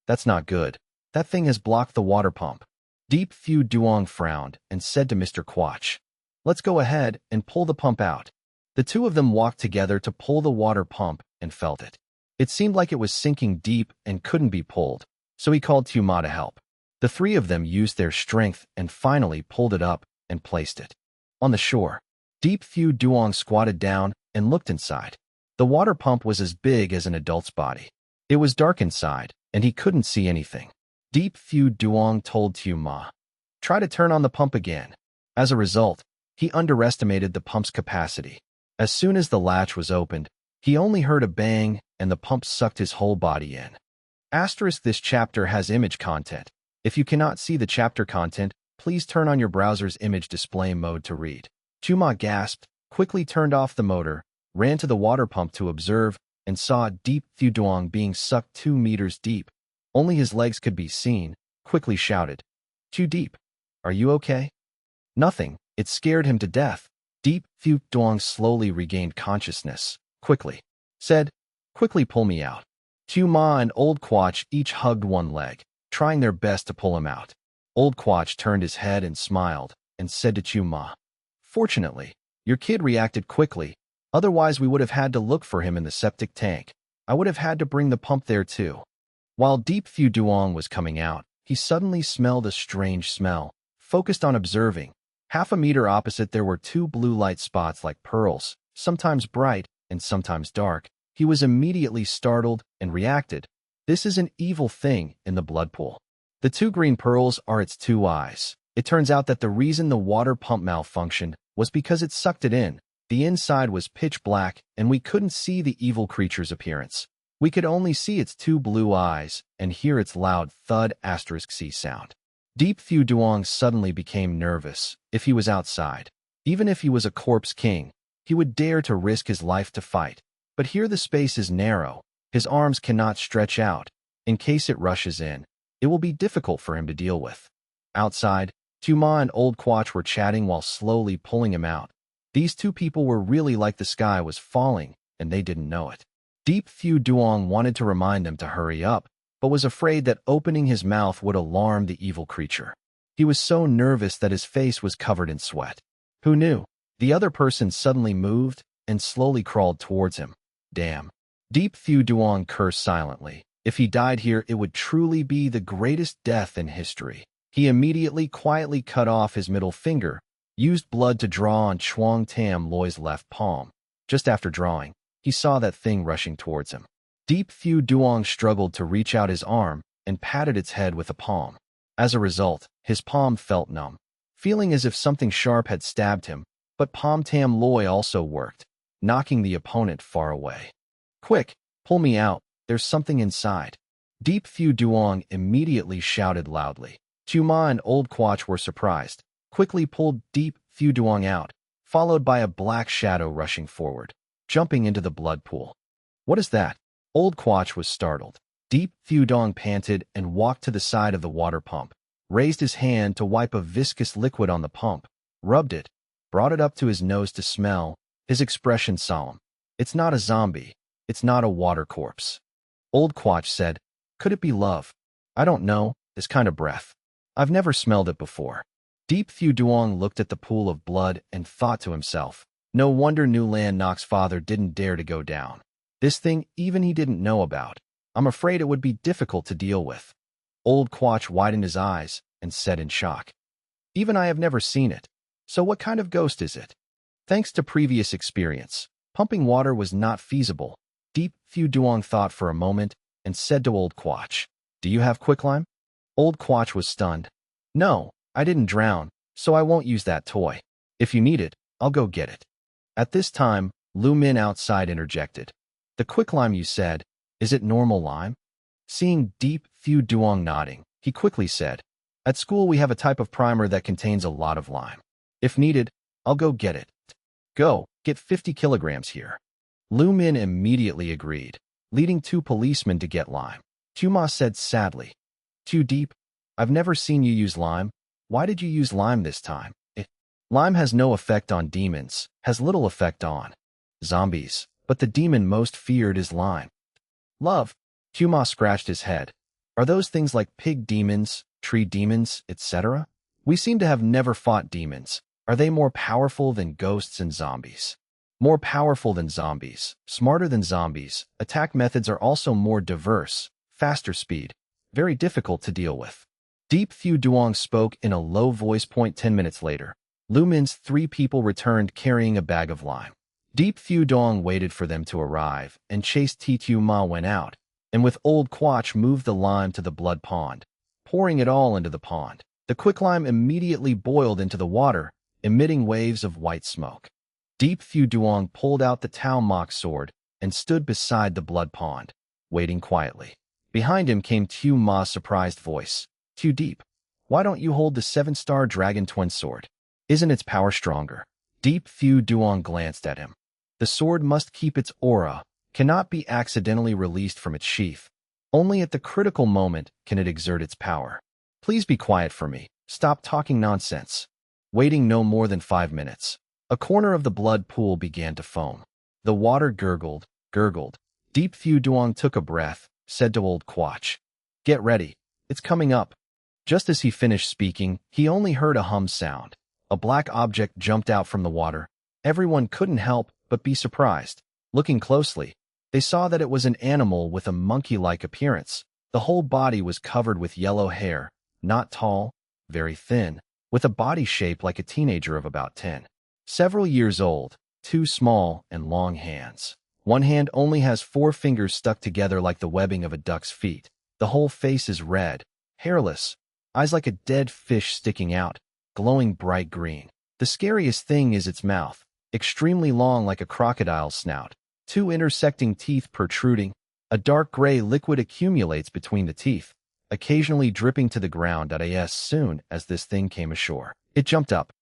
That's not good. That thing has blocked the water pump. Deep Phu Duong frowned and said to Mr. Quach, "Let's go ahead and pull the pump out." The two of them walked together to pull the water pump and felt it. It seemed like it was sinking deep and couldn't be pulled, so he called Tu Ma to help. The three of them used their strength and finally pulled it up and placed it on the shore. Deep Phu Duong squatted down and looked inside. The water pump was as big as an adult's body. It was dark inside, and he couldn't see anything. Deep Phu Duong told Tu Ma, "Try to turn on the pump again." As a result, he underestimated the pump's capacity. As soon as the latch was opened, he only heard a bang and the pump sucked his whole body in. Asterisk, this chapter has image content. If you cannot see the chapter content, please turn on your browser's image display mode to read. Tu Ma gasped, quickly turned off the motor, ran to the water pump to observe, and saw Deep Phu Duong being sucked 2 meters deep. Only his legs could be seen, quickly shouted, "Too deep. Are you okay?" Nothing. It scared him to death. Deep Phu Duong slowly regained consciousness, quickly said, "Quickly pull me out." Tu Ma and Old Quach each hugged one leg, trying their best to pull him out. Old Quach turned his head and smiled, and said to Tu Ma, "Fortunately, your kid reacted quickly. Otherwise we would have had to look for him in the septic tank. I would have had to bring the pump there too." While Deep Phu Duong was coming out, he suddenly smelled a strange smell. Focused on observing, 1/2 meter opposite there were 2 blue light spots like pearls, sometimes bright and sometimes dark. He was immediately startled and reacted. This is an evil thing in the blood pool. The 2 green pearls are its 2 eyes. It turns out that the reason the water pump malfunctioned was because it sucked it in. The inside was pitch black, and we couldn't see the evil creature's appearance. We could only see its 2 blue eyes and hear its loud thud *C sound. Deep Phu Duong suddenly became nervous. If he was outside, even if he was a corpse king, he would dare to risk his life to fight. But here the space is narrow. His arms cannot stretch out. In case it rushes in, it will be difficult for him to deal with. Outside, Tu Ma and Old Quach were chatting while slowly pulling him out. These 2 people were really like the sky was falling, and they didn't know it. Deep Phu Duong wanted to remind them to hurry up, but was afraid that opening his mouth would alarm the evil creature. He was so nervous that his face was covered in sweat. Who knew? The other person suddenly moved and slowly crawled towards him. Damn. Deep Phu Duong cursed silently. If he died here, it would truly be the greatest death in history. He immediately quietly cut off his middle finger, used blood to draw on Chuang Tam Loi's left palm. Just after drawing, he saw that thing rushing towards him. Deep Phu Duong struggled to reach out his arm and patted its head with a palm. As a result, his palm felt numb, feeling as if something sharp had stabbed him, but Palm Tam Loi also worked, knocking the opponent far away. "Quick, pull me out, there's something inside." Deep Phu Duong immediately shouted loudly. Tu Ma and Old Quach were surprised, quickly pulled Deep Phu Duong out, followed by a black shadow rushing forward, jumping into the blood pool. "What is that?" Old Quach was startled. Deep Phu Duong panted and walked to the side of the water pump, raised his hand to wipe a viscous liquid on the pump, rubbed it, brought it up to his nose to smell, his expression solemn. "It's not a zombie. It's not a water corpse." Old Quach said, "Could it be love? I don't know, this kind of breath. I've never smelled it before." Deep Phu Duong looked at the pool of blood and thought to himself, no wonder New Land Nok's father didn't dare to go down. This thing even he didn't know about. I'm afraid it would be difficult to deal with. Old Quach widened his eyes and said in shock. Even I have never seen it. So what kind of ghost is it? Thanks to previous experience, pumping water was not feasible. Deep Fu Duong thought for a moment and said to Old Quach, "Do you have quicklime?" Old Quach was stunned. "No, I didn't drown, so I won't use that toy. If you need it, I'll go get it." At this time, Lu Min outside interjected. "The quicklime you said, is it normal lime?" Seeing Deep Fu Duong nodding, he quickly said, "At school we have a type of primer that contains a lot of lime. If needed, I'll go get it." "Go, get 50 kilograms here." Lu Min immediately agreed, leading 2 policemen to get lime. Ma said sadly, "Too deep? I've never seen you use lime. Why did you use lime this time?" Lime has no effect on demons, has little effect on zombies, but the demon most feared is lime. Love. Ma scratched his head. "Are those things like pig demons, tree demons, etc.? We seem to have never fought demons. Are they more powerful than ghosts and zombies?" "More powerful than zombies, smarter than zombies. Attack methods are also more diverse, faster speed, very difficult to deal with." Deep Fu Duong spoke in a low voice. 10 minutes later, Lu Min's 3 people returned carrying a bag of lime. Deep Fu Duong waited for them to arrive, and Chase Titu Ma went out, and with Old Quach moved the lime to the blood pond, pouring it all into the pond. The quicklime immediately boiled into the water, emitting waves of white smoke. Deep Fu Duong pulled out the Tao Mok sword and stood beside the blood pond, waiting quietly. Behind him came Tu Ma's surprised voice. "Tu Deep, why don't you hold the 7-star Dragon Twin Sword? Isn't its power stronger?" Deep Fu Duong glanced at him. "The sword must keep its aura, cannot be accidentally released from its sheath. Only at the critical moment can it exert its power. Please be quiet for me. Stop talking nonsense." Waiting no more than 5 minutes, a corner of the blood pool began to foam. The water gurgled, gurgled. Deep Fu Duong took a breath, said to Old Quach, "Get ready. It's coming up." Just as he finished speaking, he only heard a hum sound. A black object jumped out from the water. Everyone couldn't help but be surprised. Looking closely, they saw that it was an animal with a monkey-like appearance. The whole body was covered with yellow hair, not tall, very thin, with a body shape like a teenager of about 10. Several years old, 2 small and long hands. One hand only has 4 fingers stuck together like the webbing of a duck's feet. The whole face is red, hairless, eyes like a dead fish sticking out, glowing bright green. The scariest thing is its mouth, extremely long like a crocodile's snout, 2 intersecting teeth protruding. A dark gray liquid accumulates between the teeth, occasionally dripping to the ground. As soon as this thing came ashore, it jumped up,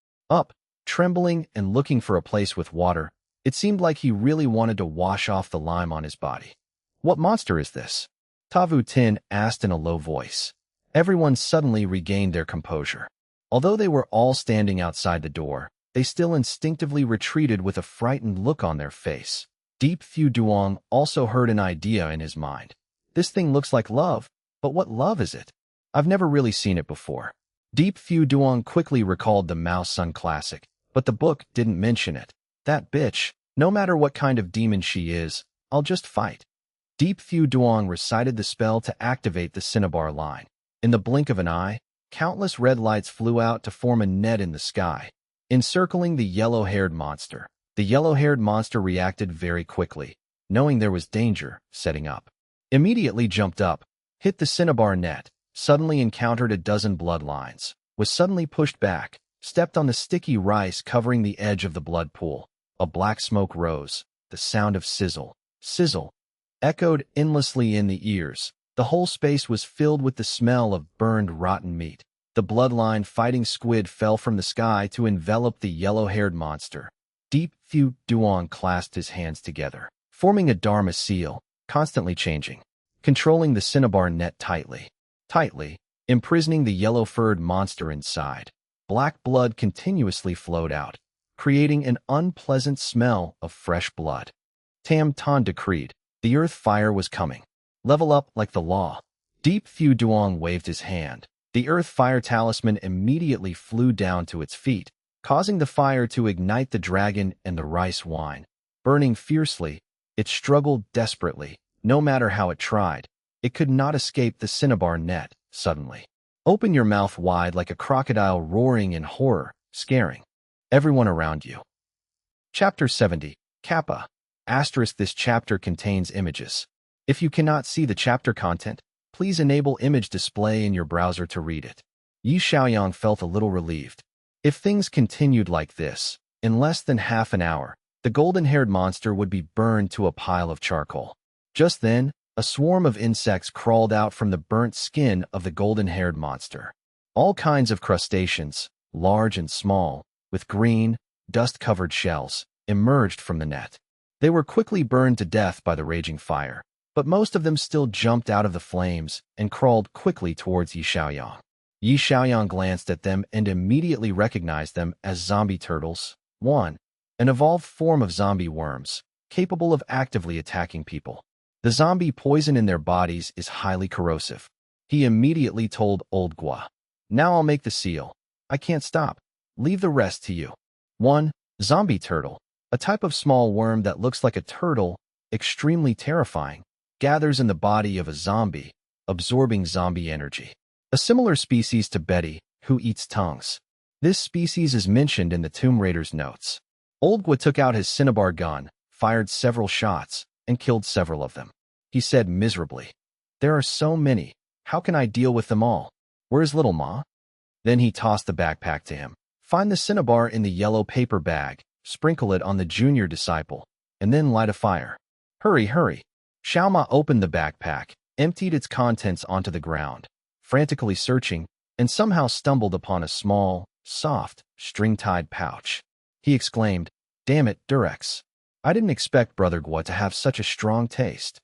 trembling and looking for a place with water. It seemed like he really wanted to wash off the lime on his body. "What monster is this?" Tavu Tin asked in a low voice. Everyone suddenly regained their composure. Although they were all standing outside the door, they still instinctively retreated with a frightened look on their face. Deep Fu Duong also heard an idea in his mind. "This thing looks like love, but what love is it? I've never really seen it before." Deep Fu Duong quickly recalled the Maoshan classic, but the book didn't mention it. "That bitch, no matter what kind of demon she is, I'll just fight." Deep Fu Duong recited the spell to activate the cinnabar line. In the blink of an eye, countless red lights flew out to form a net in the sky, encircling the yellow-haired monster. The yellow-haired monster reacted very quickly, knowing there was danger setting up. Immediately jumped up, hit the cinnabar net, suddenly encountered a dozen bloodlines, was suddenly pushed back, stepped on the sticky rice covering the edge of the blood pool. A black smoke rose. The sound of sizzle, sizzle, echoed endlessly in the ears. The whole space was filled with the smell of burned rotten meat. The bloodline fighting squid fell from the sky to envelop the yellow-haired monster. Deep Fu Duong clasped his hands together, forming a Dharma seal, constantly changing, controlling the cinnabar net tightly, imprisoning the yellow-furred monster inside. Black blood continuously flowed out, creating an unpleasant smell of fresh blood. Tam Tan decreed, the earth fire was coming. "Level up like the law." Deep Fu Duong waved his hand. The earth fire talisman immediately flew down to its feet, causing the fire to ignite the dragon and the rice wine. Burning fiercely, It struggled desperately. No matter how it tried, it could not escape the cinnabar net. Suddenly, open your mouth wide like a crocodile, roaring in horror, scaring everyone around you. Chapter 70. Kappa. Asterisk. This chapter contains images. If you cannot see the chapter content, please enable image display in your browser to read it. Yi Xiaoyang felt a little relieved. If things continued like this, in less than half an hour, the golden-haired monster would be burned to a pile of charcoal. Just then, a swarm of insects crawled out from the burnt skin of the golden-haired monster. All kinds of crustaceans, large and small, with green, dust-covered shells, emerged from the net. They were quickly burned to death by the raging fire, but most of them still jumped out of the flames and crawled quickly towards Yi Xiaoyang. Yi Xiaoyang glanced at them and immediately recognized them as zombie turtles. 1. An evolved form of zombie worms, capable of actively attacking people. The zombie poison in their bodies is highly corrosive. He immediately told Old Gua, "Now I'll make the seal. I can't stop. Leave the rest to you." 1. Zombie turtle, a type of small worm that looks like a turtle, extremely terrifying, gathers in the body of a zombie, absorbing zombie energy. A similar species to Betty, who eats tongues. This species is mentioned in the Tomb Raider's notes. Old Gua took out his cinnabar gun, fired several shots, and killed several of them. He said miserably, "There are so many. How can I deal with them all? Where's Little Ma?" Then he tossed the backpack to him. "Find the cinnabar in the yellow paper bag, sprinkle it on the junior disciple, and then light a fire. Hurry, hurry." Xiao Ma opened the backpack, emptied its contents onto the ground, frantically searching, and somehow stumbled upon a small, soft, string-tied pouch. He exclaimed, "Damn it, Durex. I didn't expect Brother Gua to have such a strong taste."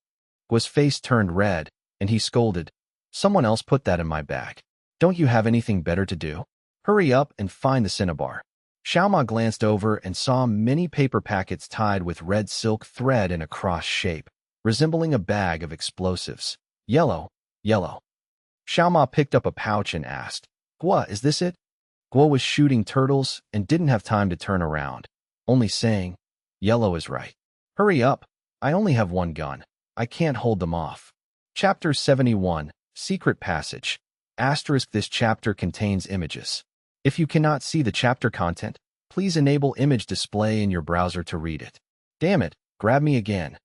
Gua's face turned red, and he scolded, "Someone else put that in my bag. Don't you have anything better to do? Hurry up and find the cinnabar." Xiao Ma glanced over and saw many paper packets tied with red silk thread in a cross shape, resembling a bag of explosives. Yellow, yellow. Xiao Ma picked up a pouch and asked, "Gua, is this it?" Gua was shooting turtles and didn't have time to turn around, only saying, "Yellow is right. Hurry up. I only have one gun. I can't hold them off." Chapter 71. Secret Passage. Asterisk. This chapter contains images. If you cannot see the chapter content, please enable image display in your browser to read it. "Damn it, grab me again."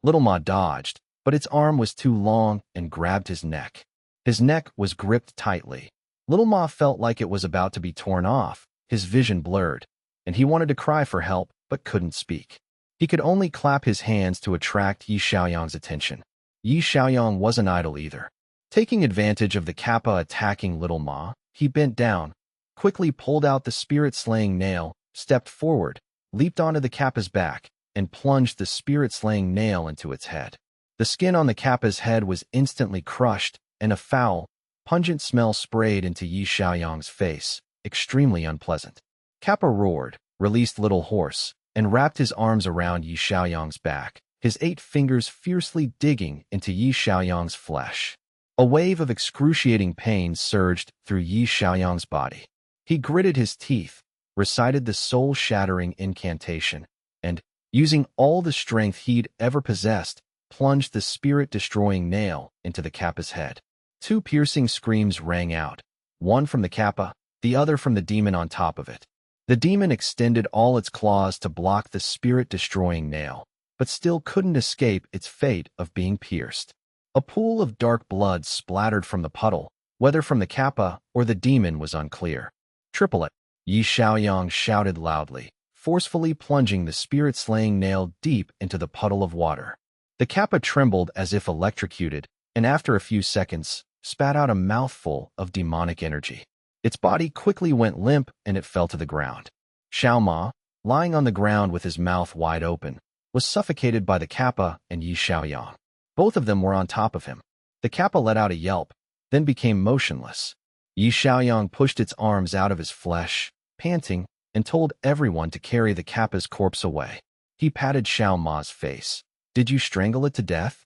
Little Ma dodged, but its arm was too long and grabbed his neck. His neck was gripped tightly. Little Ma felt like it was about to be torn off, his vision blurred, and he wanted to cry for help but couldn't speak. He could only clap his hands to attract Yi Xiaoyang's attention. Yi Xiaoyang wasn't idle either. Taking advantage of the Kappa attacking Little Ma, he bent down, quickly pulled out the spirit-slaying nail, stepped forward, leaped onto the Kappa's back, and plunged the spirit-slaying nail into its head. The skin on the Kappa's head was instantly crushed, and a foul, pungent smell sprayed into Yi Xiaoyang's face, extremely unpleasant. Kappa roared, released Little Horse, and wrapped his arms around Yi Xiaoyang's back, his 8 fingers fiercely digging into Yi Xiaoyang's flesh. A wave of excruciating pain surged through Yi Xiaoyang's body. He gritted his teeth, recited the soul-shattering incantation, and, using all the strength he'd ever possessed, plunged the spirit-destroying nail into the Kappa's head. 2 piercing screams rang out, one from the Kappa, the other from the demon on top of it. The demon extended all its claws to block the spirit-destroying nail, but still couldn't escape its fate of being pierced. A pool of dark blood splattered from the puddle, whether from the Kappa or the demon was unclear. "Triplet," Yi Xiaoyang shouted loudly, forcefully plunging the spirit-slaying nail deep into the puddle of water. The Kappa trembled as if electrocuted, and after a few seconds, spat out a mouthful of demonic energy. Its body quickly went limp and it fell to the ground. Xiao Ma, lying on the ground with his mouth wide open, was suffocated by the Kappa and Yi Xiaoyang. Both of them were on top of him. The Kappa let out a yelp, then became motionless. Yi Xiaoyang pushed its arms out of his flesh, panting, and told everyone to carry the Kappa's corpse away. He patted Xiao Ma's face. "Did you strangle it to death?"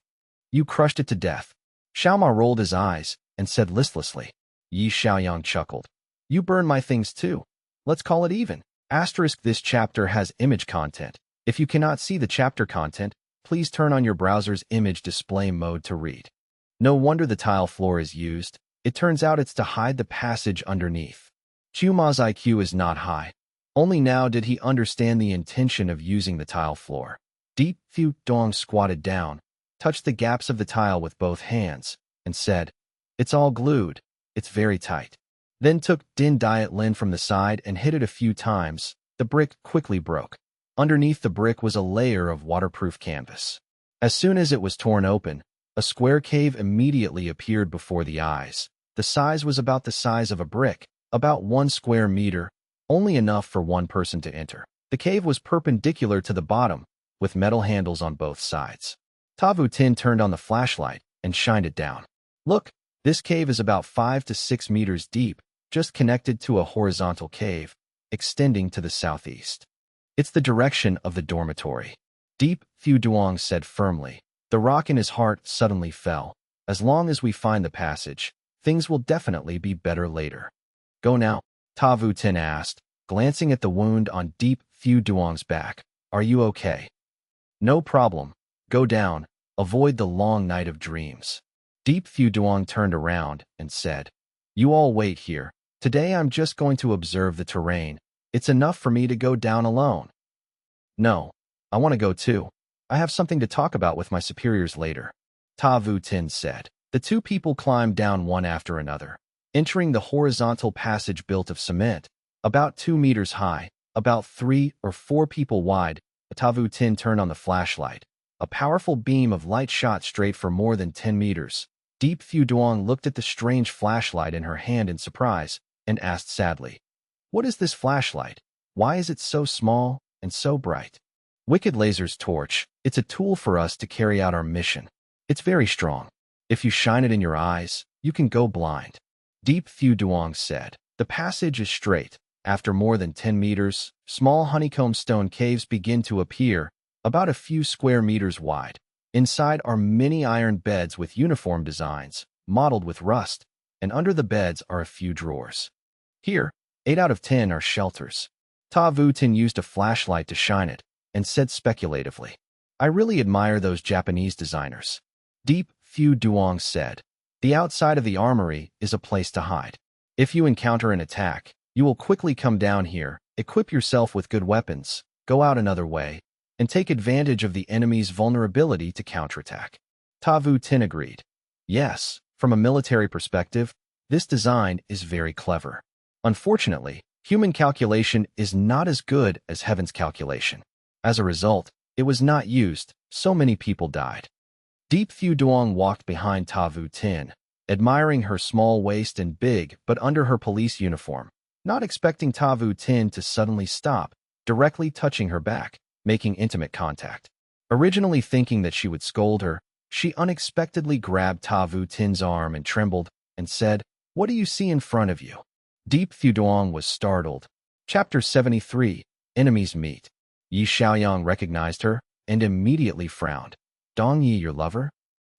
"You crushed it to death." Xiao Ma rolled his eyes and said listlessly. Yi Xiaoyang chuckled. "You burn my things too. Let's call it even." Asterisk. This chapter has image content. If you cannot see the chapter content, Please turn on your browser's image display mode to read. No wonder the tile floor is used. It turns out it's to hide the passage underneath. Chuma's IQ is not high. Only now did he understand the intention of using the tile floor. Deep Phu Dong squatted down, touched the gaps of the tile with both hands, and said, "It's all glued. It's very tight." Then took Din Diet Lin from the side and hit it a few times. The brick quickly broke. Underneath the brick was a layer of waterproof canvas. As soon as it was torn open, a square cave immediately appeared before the eyes. The size was about the size of a brick, about 1 square meter, only enough for one person to enter. The cave was perpendicular to the bottom, with metal handles on both sides. Tavu Tin turned on the flashlight and shined it down. "Look, this cave is about 5 to 6 meters deep, just connected to a horizontal cave, extending to the southeast. It's the direction of the dormitory." Deep Phu Duong said firmly. The rock in his heart suddenly fell. "As long as we find the passage, things will definitely be better later." "Go now?" Tavu Tin asked, glancing at the wound on Deep Phu Duong's back. "Are you okay?" "No problem. Go down. Avoid the long night of dreams." Deep Phu Duong turned around and said, "You all wait here. Today I'm just going to observe the terrain. It's enough for me to go down alone." "No, I want to go too. I have something to talk about with my superiors later," Tavu Tin said. The two people climbed down one after another, entering the horizontal passage built of cement, about 2 meters high, about 3 or 4 people wide. Tavu Tin turned on the flashlight. A powerful beam of light shot straight for more than 10 meters. Deep Phu Duong looked at the strange flashlight in her hand in surprise and asked sadly, "What is this flashlight? Why is it so small and so bright?" "Wicked Laser's torch. It's a tool for us to carry out our mission. It's very strong. If you shine it in your eyes, you can go blind," Deep Phu Duong said. The passage is straight. After more than 10 meters, small honeycomb stone caves begin to appear, about a few square meters wide. Inside are many iron beds with uniform designs, mottled with rust, and under the beds are a few drawers. Here, 8 out of 10 are shelters. Tavu Tin used a flashlight to shine it, and said speculatively, "I really admire those Japanese designers." Deep Phu Duong said, "The outside of the armory is a place to hide. If you encounter an attack, you will quickly come down here, equip yourself with good weapons, go out another way, and take advantage of the enemy's vulnerability to counterattack." Tavu Tin agreed. "Yes, from a military perspective, this design is very clever. Unfortunately, human calculation is not as good as Heaven's calculation. As a result, it was not used, so many people died." Deep Phu Duong walked behind Tavu Tin, admiring her small waist and big but under her police uniform, not expecting Tavu Tin to suddenly stop, directly touching her back, making intimate contact. Originally thinking that she would scold her, she unexpectedly grabbed Tavu Tin's arm and trembled, and said, "What do you see in front of you?" Deep Phu Duong was startled. Chapter 73, Enemies Meet. Yi Xiaoyang recognized her, and immediately frowned. "Dong Yi, your lover?"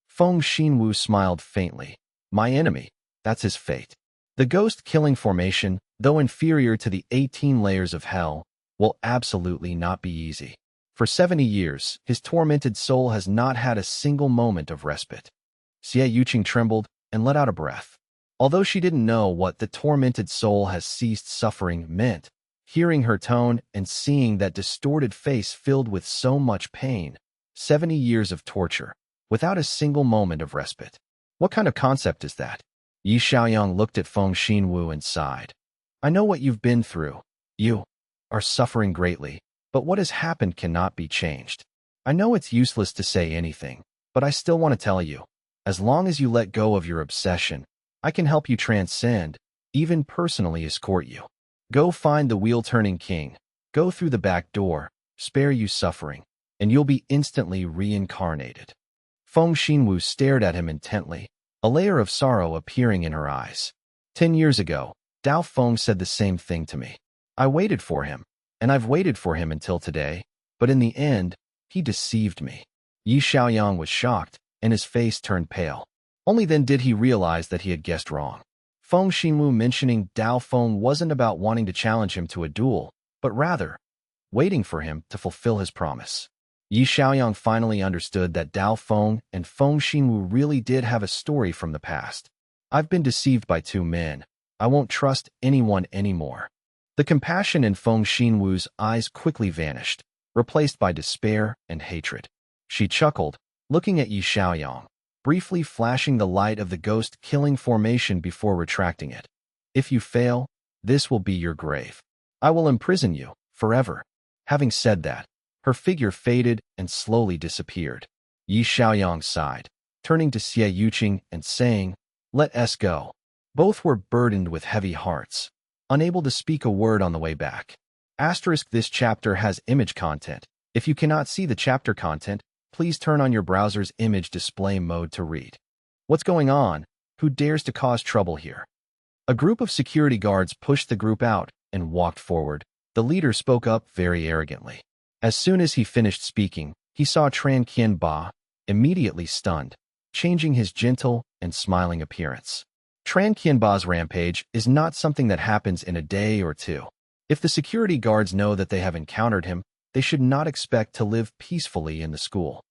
Feng Xinwu smiled faintly. "My enemy. That's his fate. The ghost-killing formation, though inferior to the 18 layers of hell, will absolutely not be easy. For 70 years, his tormented soul has not had a single moment of respite." Xie Yuqing trembled and let out a breath. Although she didn't know what "the tormented soul has ceased suffering" meant, hearing her tone and seeing that distorted face filled with so much pain, 70 years of torture, without a single moment of respite. What kind of concept is that? Yi Xiaoyang looked at Feng Xinwu and sighed. "I know what you've been through. You are suffering greatly, but what has happened cannot be changed. I know it's useless to say anything, but I still want to tell you. As long as you let go of your obsession, I can help you transcend, even personally escort you. Go find the wheel-turning king, go through the back door, spare you suffering, and you'll be instantly reincarnated." Feng Xinwu stared at him intently, a layer of sorrow appearing in her eyes. 10 years ago, Dao Feng said the same thing to me. I waited for him, and I've waited for him until today, but in the end, he deceived me. Yi Xiaoyang was shocked, and his face turned pale. Only then did he realize that he had guessed wrong. Feng Xinwu mentioning Dao Feng wasn't about wanting to challenge him to a duel, but rather, waiting for him to fulfill his promise. Yi Xiaoyang finally understood that Dao Feng and Feng Xinwu really did have a story from the past. I've been deceived by two men. I won't trust anyone anymore. The compassion in Feng Xinwu's eyes quickly vanished, replaced by despair and hatred. She chuckled, looking at Yi Xiaoyang, briefly flashing the light of the ghost-killing formation before retracting it. If you fail, this will be your grave. I will imprison you forever. Having said that, her figure faded and slowly disappeared. Yi Xiaoyang sighed, turning to Xie Yuqing and saying, "Let us go." Both were burdened with heavy hearts, unable to speak a word on the way back. This chapter has image content. If you cannot see the chapter content, please turn on your browser's image display mode to read. What's going on? Who dares to cause trouble here? A group of security guards pushed the group out and walked forward. The leader spoke up very arrogantly. As soon as he finished speaking, he saw Tran Qianba, immediately stunned, changing his gentle and smiling appearance. Tran Qianba's rampage is not something that happens in a day or two. If the security guards know that they have encountered him, they should not expect to live peacefully in the school.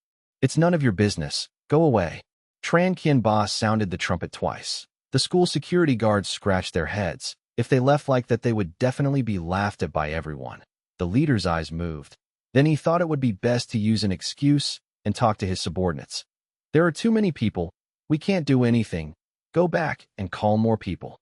It's none of your business. Go away. Tran Qianba sounded the trumpet twice. The school security guards scratched their heads. If they left like that, they would definitely be laughed at by everyone. The leader's eyes moved. Then he thought it would be best to use an excuse and talk to his subordinates. There are too many people. We can't do anything. Go back and call more people.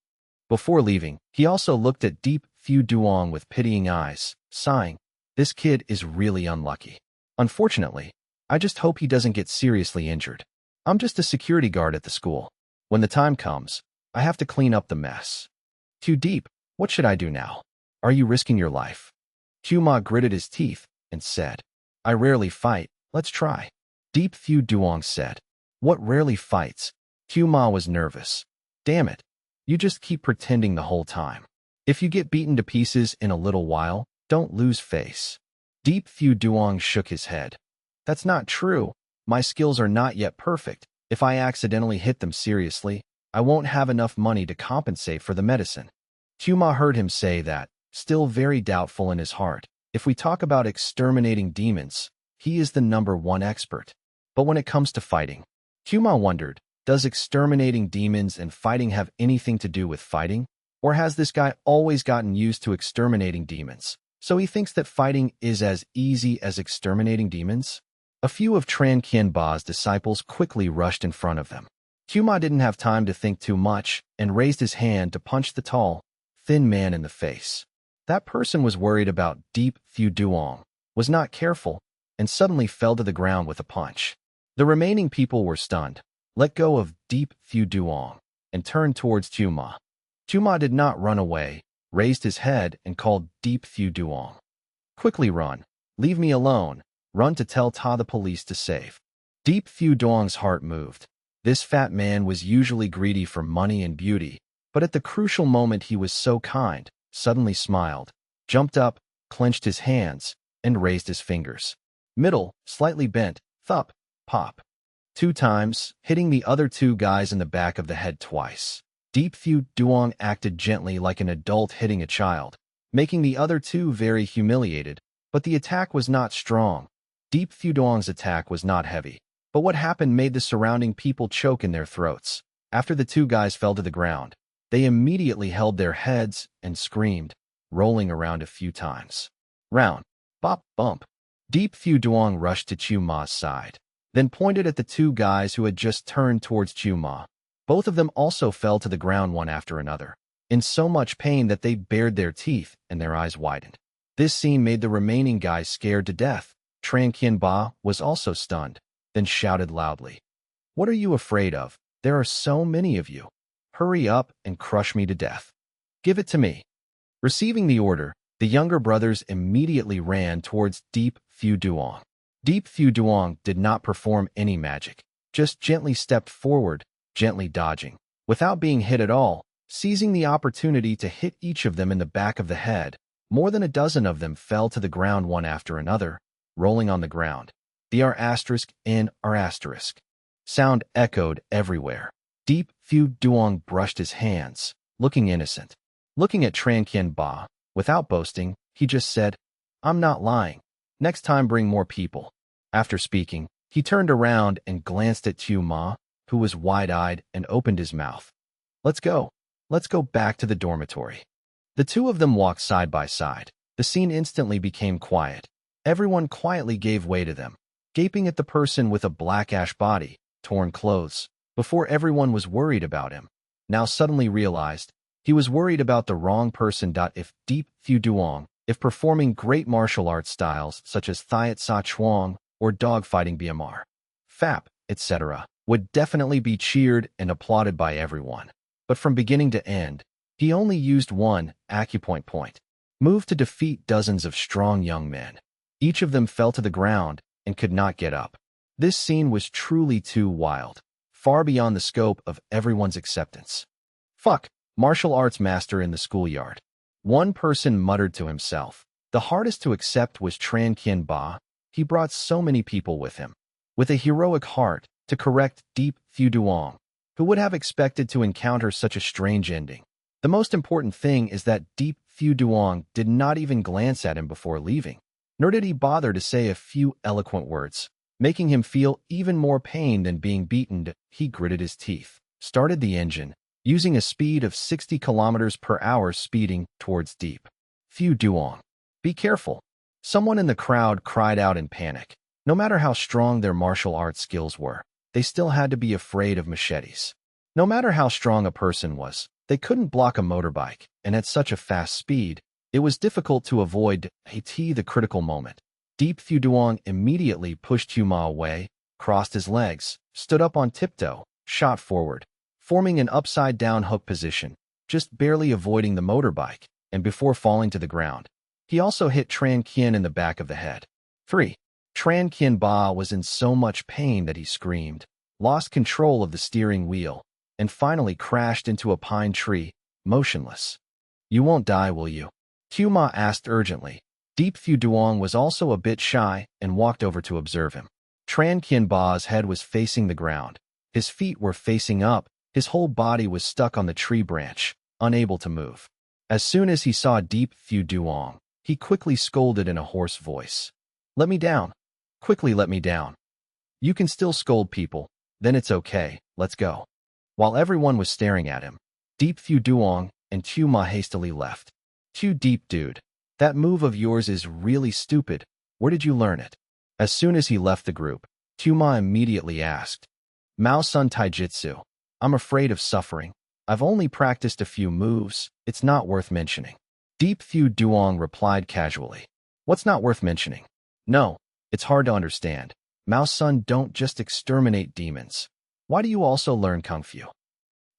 Before leaving, he also looked at Deep Fu Duong with pitying eyes, sighing, "This kid is really unlucky. Unfortunately, I just hope he doesn't get seriously injured. I'm just a security guard at the school. When the time comes, I have to clean up the mess." "Too deep, what should I do now? Are you risking your life?" Ma gritted his teeth and said, "I rarely fight. Let's try." Deep Fu Duong said, "What rarely fights?" Ma was nervous. "Damn it. You just keep pretending the whole time. If you get beaten to pieces in a little while, don't lose face." Deep Fu Duong shook his head. "That's not true. My skills are not yet perfect. If I accidentally hit them seriously, I won't have enough money to compensate for the medicine." Ma heard him say that, still very doubtful in his heart. If we talk about exterminating demons, he is the #1 expert. But when it comes to fighting, Ma wondered, does exterminating demons and fighting have anything to do with fighting? Or has this guy always gotten used to exterminating demons, so he thinks that fighting is as easy as exterminating demons? A few of Tran Qianba's disciples quickly rushed in front of them. Ma didn't have time to think too much and raised his hand to punch the tall, thin man in the face. That person was worried about Deep Fu Duong, was not careful, and suddenly fell to the ground with a punch. The remaining people were stunned, let go of Deep Fu Duong, and turned towards Ma. Ma did not run away, raised his head and called Deep Fu Duong. "Quickly run. Leave me alone. Run to tell the police to save." Deep Fu Duong's heart moved. This fat man was usually greedy for money and beauty, but at the crucial moment he was so kind, suddenly smiled, jumped up, clenched his hands, and raised his fingers. Middle, slightly bent, thup, pop. 2 times, hitting the other 2 guys in the back of the head twice. Deep Fu Duong acted gently like an adult hitting a child, making the other 2 very humiliated, but the attack was not strong. Deep Fu Duong's attack was not heavy, but what happened made the surrounding people choke in their throats. After the 2 guys fell to the ground, they immediately held their heads and screamed, rolling around a few times. Round, bop, bump. Deep Fu Duong rushed to Ma's side, then pointed at the 2 guys who had just turned towards Ma. Both of them also fell to the ground one after another, in so much pain that they bared their teeth and their eyes widened. This scene made the remaining guys scared to death. Tran Qianba was also stunned, then shouted loudly, "What are you afraid of? There are so many of you. Hurry up and crush me to death. Give it to me." Receiving the order, the younger brothers immediately ran towards Deep Fu Duong. Deep Fu Duong did not perform any magic, just gently stepped forward, gently dodging, without being hit at all, seizing the opportunity to hit each of them in the back of the head. More than a dozen of them fell to the ground one after another, rolling on the ground. The R***N** sound echoed everywhere. Deep Fu Duong brushed his hands, looking innocent. Looking at Tran Qianba, without boasting, he just said, "I'm not lying. Next time bring more people." After speaking, he turned around and glanced at Tu Ma, who was wide-eyed and opened his mouth. Let's go. Let's go back to the dormitory. The two of them walked side by side. The scene instantly became quiet. Everyone quietly gave way to them, gaping at the person with a black ash body, torn clothes. Before everyone was worried about him, now suddenly realized he was worried about the wrong person. If Deep Fu Duong, if performing great martial arts styles such as Thiat Sa Chuang or dogfighting BMR, FAP, etc., would definitely be cheered and applauded by everyone. But from beginning to end, he only used one acupoint point, move to defeat dozens of strong young men. Each of them fell to the ground and could not get up. This scene was truly too wild, far beyond the scope of everyone's acceptance. Fuck, martial arts master in the schoolyard. One person muttered to himself. The hardest to accept was Tran Kien Ba. He brought so many people with him, with a heroic heart, to correct Deep Fu Duong. Who would have expected to encounter such a strange ending? The most important thing is that Deep Fu Duong did not even glance at him before leaving, nor did he bother to say a few eloquent words, making him feel even more pain than being beaten. He gritted his teeth, started the engine, using a speed of 60 kilometers per hour, speeding towards Deep Fu Duong. Be careful. Someone in the crowd cried out in panic. No matter how strong their martial arts skills were, they still had to be afraid of machetes. No matter how strong a person was, they couldn't block a motorbike, and at such a fast speed, it was difficult to avoid the critical moment. Deep Fu Duong immediately pushed Huma away, crossed his legs, stood up on tiptoe, shot forward, forming an upside-down hook position, just barely avoiding the motorbike, and before falling to the ground, he also hit Tran Kien in the back of the head. 3. Tran Kien Ba was in so much pain that he screamed, lost control of the steering wheel, and finally crashed into a pine tree, motionless. You won't die, will you? Huma asked urgently. Deep Fu Duong was also a bit shy and walked over to observe him. Tran Kien Ba's head was facing the ground. His feet were facing up. His whole body was stuck on the tree branch, unable to move. As soon as he saw Deep Fu Duong, he quickly scolded in a hoarse voice. Let me down. Quickly let me down. You can still scold people. Then it's okay, let's go. While everyone was staring at him, Deep Fu Duong and Tu Ma hastily left. Tu Deep dude, that move of yours is really stupid. Where did you learn it? As soon as he left the group, Tu Ma immediately asked. Maoshan Taijutsu. I'm afraid of suffering. I've only practiced a few moves. It's not worth mentioning. Deep Fu Duong replied casually. What's not worth mentioning? No, it's hard to understand. Maoshan don't just exterminate demons. Why do you also learn Kung Fu?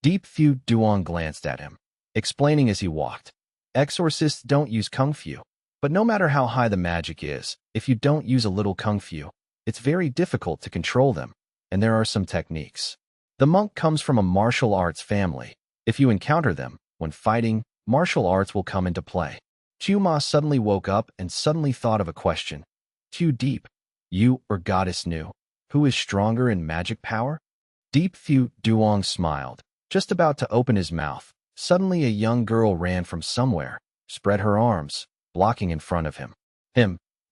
Deep Fu Duong glanced at him, explaining as he walked. Exorcists don't use Kung Fu, but no matter how high the magic is, if you don't use a little Kung Fu, it's very difficult to control them, and there are some techniques. The monk comes from a martial arts family. If you encounter them, when fighting, martial arts will come into play. Tu Ma suddenly woke up and suddenly thought of a question. Tu Deep, you or Goddess Nu, who is stronger in magic power? Deep Fu Duong smiled, just about to open his mouth. Suddenly a young girl ran from somewhere, spread her arms, blocking in front of him.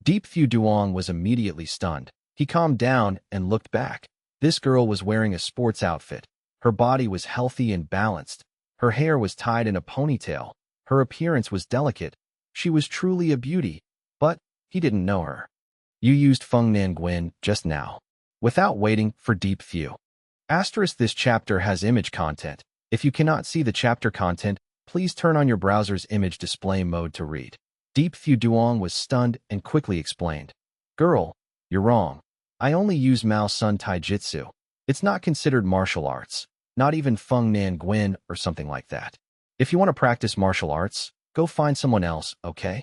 Deep Fu Duong was immediately stunned. He calmed down and looked back. This girl was wearing a sports outfit. Her body was healthy and balanced. Her hair was tied in a ponytail. Her appearance was delicate. She was truly a beauty, but he didn't know her. You used Feng Nan Guan just now. Without waiting for Deep Fu. This chapter has image content. If you cannot see the chapter content, please turn on your browser's image display mode to read. Deep Fu Duong was stunned and quickly explained. Girl, you're wrong. I only use Maoshan Taijutsu. It's not considered martial arts, not even Feng Nan Guan or something like that. If you want to practice martial arts, go find someone else, okay?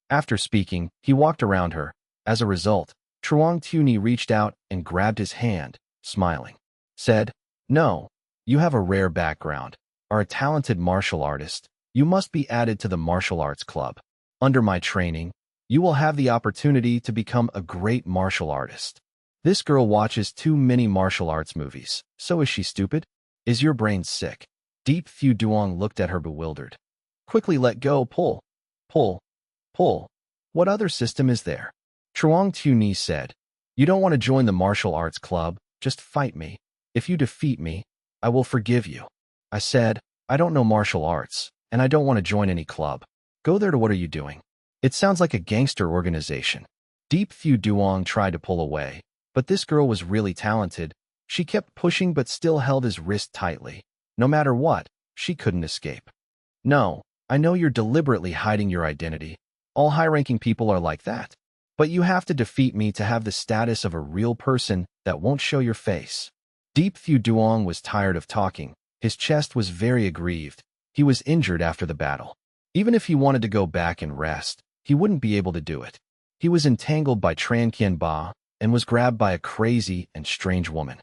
After speaking, he walked around her. As a result, Truong Tuni reached out and grabbed his hand, smiling. Said, no, you have a rare background, are a talented martial artist. You must be added to the martial arts club. Under my training, you will have the opportunity to become a great martial artist. This girl watches too many martial arts movies. So is she stupid? Is your brain sick? Deep Fu Duong looked at her bewildered. Quickly let go, pull. Pull. Pull. What other system is there? Truong Tuni said. You don't want to join the martial arts club, just fight me. If you defeat me, I will forgive you. I said, I don't know martial arts, and I don't want to join any club. Go there to what are you doing? It sounds like a gangster organization. Deep Fu Duong tried to pull away, but this girl was really talented. She kept pushing but still held his wrist tightly. No matter what, she couldn't escape. No, I know you're deliberately hiding your identity. All high-ranking people are like that. But you have to defeat me to have the status of a real person that won't show your face. Deep Fu Duong was tired of talking. His chest was very aggrieved. He was injured after the battle. Even if he wanted to go back and rest, he wouldn't be able to do it. He was entangled by Tran Qian Ba and was grabbed by a crazy and strange woman.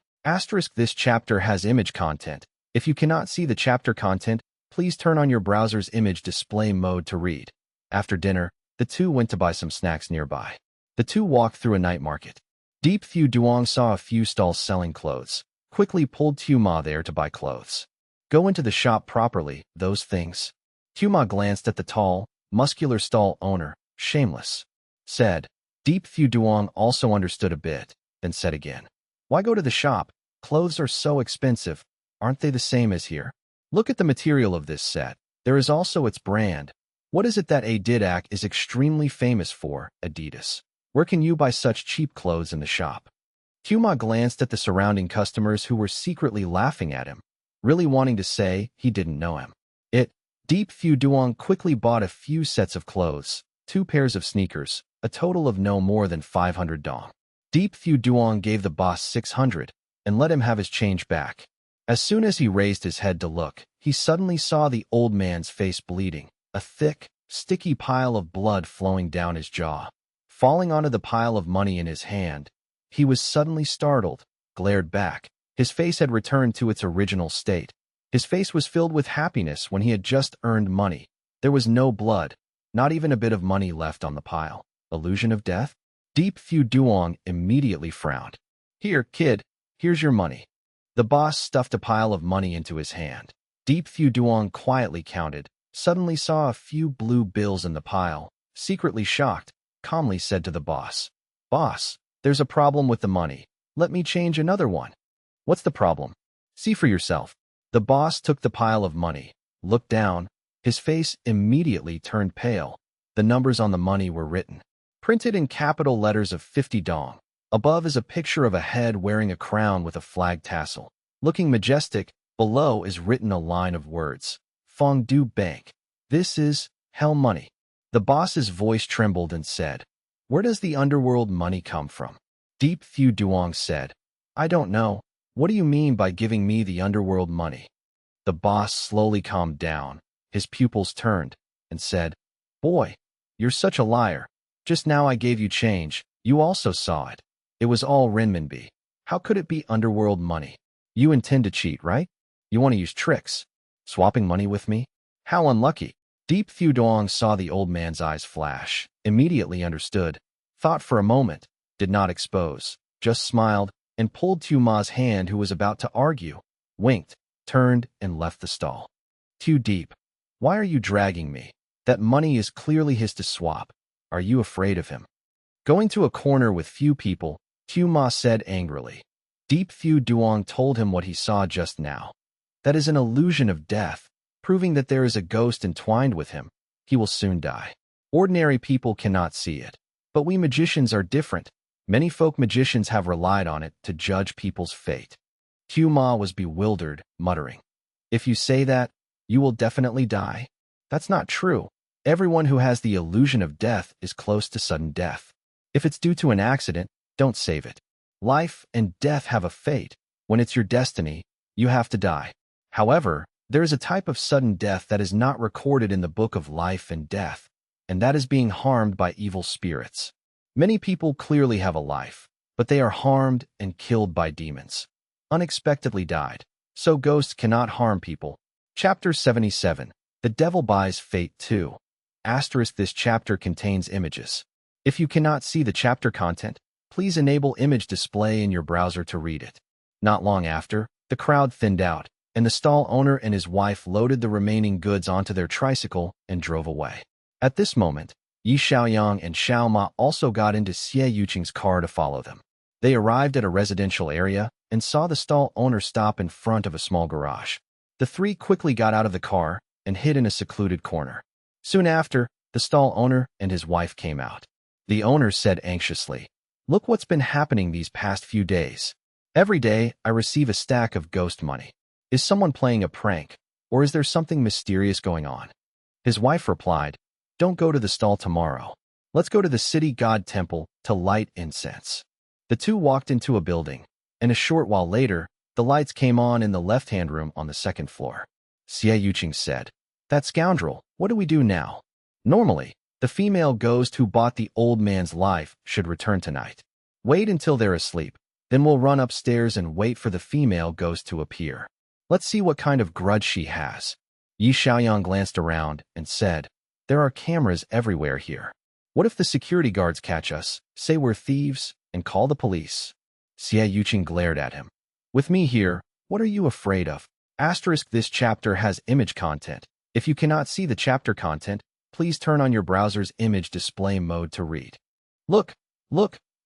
This chapter has image content. If you cannot see the chapter content, please turn on your browser's image display mode to read. After dinner, the two went to buy some snacks nearby. The two walked through a night market. Deep Fu Duong saw a few stalls selling clothes, quickly pulled Tu Ma there to buy clothes. Go into the shop properly, those things. Tu Ma glanced at the tall, muscular stall owner, shameless. Said. Deep Fu Duong also understood a bit, then said again. Why go to the shop? Clothes are so expensive. Aren't they the same as here? Look at the material of this set. There is also its brand. What is it that Adidas is extremely famous for, Adidas? Where can you buy such cheap clothes in the shop? Tu Ma glanced at the surrounding customers who were secretly laughing at him, really wanting to say he didn't know him. Deep Fu Duong quickly bought a few sets of clothes, 2 pairs of sneakers, a total of no more than 500 dong. Deep Fu Duong gave the boss 600 and let him have his change back. As soon as he raised his head to look, he suddenly saw the old man's face bleeding, a thick, sticky pile of blood flowing down his jaw. Falling onto the pile of money in his hand, he was suddenly startled, glared back. His face had returned to its original state. His face was filled with happiness when he had just earned money. There was no blood, not even a bit of money left on the pile. Illusion of death? Deep Fu Duong immediately frowned. Here, kid, here's your money. The boss stuffed a pile of money into his hand. Deep Fu Duong quietly counted, suddenly saw a few blue bills in the pile, secretly shocked, calmly said to the boss, Boss, there's a problem with the money. Let me change another one. What's the problem? See for yourself. The boss took the pile of money, looked down. His face immediately turned pale. The numbers on the money were written, printed in capital letters of 50 dong. Above is a picture of a head wearing a crown with a flag tassel. Looking majestic, below is written a line of words, Fongdu Bank. This is hell money. The boss's voice trembled and said, Where does the underworld money come from? Deep Fu Duong said, I don't know. What do you mean by giving me the underworld money? The boss slowly calmed down. His pupils turned and said, Boy, you're such a liar. Just now I gave you change. You also saw it. It was all renminbi. How could it be underworld money? You intend to cheat, right? You want to use tricks? Swapping money with me? How unlucky. Deep Fu Duong saw the old man's eyes flash, immediately understood, thought for a moment, did not expose, just smiled, and pulled Tu Ma's hand who was about to argue, winked, turned, and left the stall. Too deep. Why are you dragging me? That money is clearly his to swap. Are you afraid of him? Going to a corner with few people, Tu Ma said angrily. Deep Fu Duong told him what he saw just now. That is an illusion of death, proving that there is a ghost entwined with him. He will soon die. Ordinary people cannot see it. But we magicians are different. Many folk magicians have relied on it to judge people's fate. Tu Ma was bewildered, muttering, If you say that, you will definitely die. That's not true. Everyone who has the illusion of death is close to sudden death. If it's due to an accident, don't save it. Life and death have a fate. When it's your destiny, you have to die. However, there is a type of sudden death that is not recorded in the book of life and death, and that is being harmed by evil spirits. Many people clearly have a life, but they are harmed and killed by demons. Unexpectedly died. So ghosts cannot harm people. Chapter 77. The Devil Buys Fate 2. This chapter contains images. If you cannot see the chapter content, please enable image display in your browser to read it. Not long after, the crowd thinned out, and the stall owner and his wife loaded the remaining goods onto their tricycle and drove away. At this moment, Yi Xiaoyang and Xiao Ma also got into Xie Yuqing's car to follow them. They arrived at a residential area and saw the stall owner stop in front of a small garage. The three quickly got out of the car and hid in a secluded corner. Soon after, the stall owner and his wife came out. The owner said anxiously, "Look what's been happening these past few days. Every day, I receive a stack of ghost money. Is someone playing a prank, or is there something mysterious going on?" His wife replied, "Don't go to the stall tomorrow. Let's go to the city god temple to light incense." The two walked into a building, and a short while later, the lights came on in the left-hand room on the second floor. Xie Yuqing said, "That scoundrel, what do we do now?" Normally, the female ghost who bought the old man's life should return tonight. Wait until they're asleep, then we'll run upstairs and wait for the female ghost to appear. Let's see what kind of grudge she has. Yi Xiaoyang glanced around and said, "There are cameras everywhere here. What if the security guards catch us, say we're thieves, and call the police?" Xie Yuqing glared at him. "With me here, what are you afraid of?" This chapter has image content. If you cannot see the chapter content, please turn on your browser's image display mode to read. Look,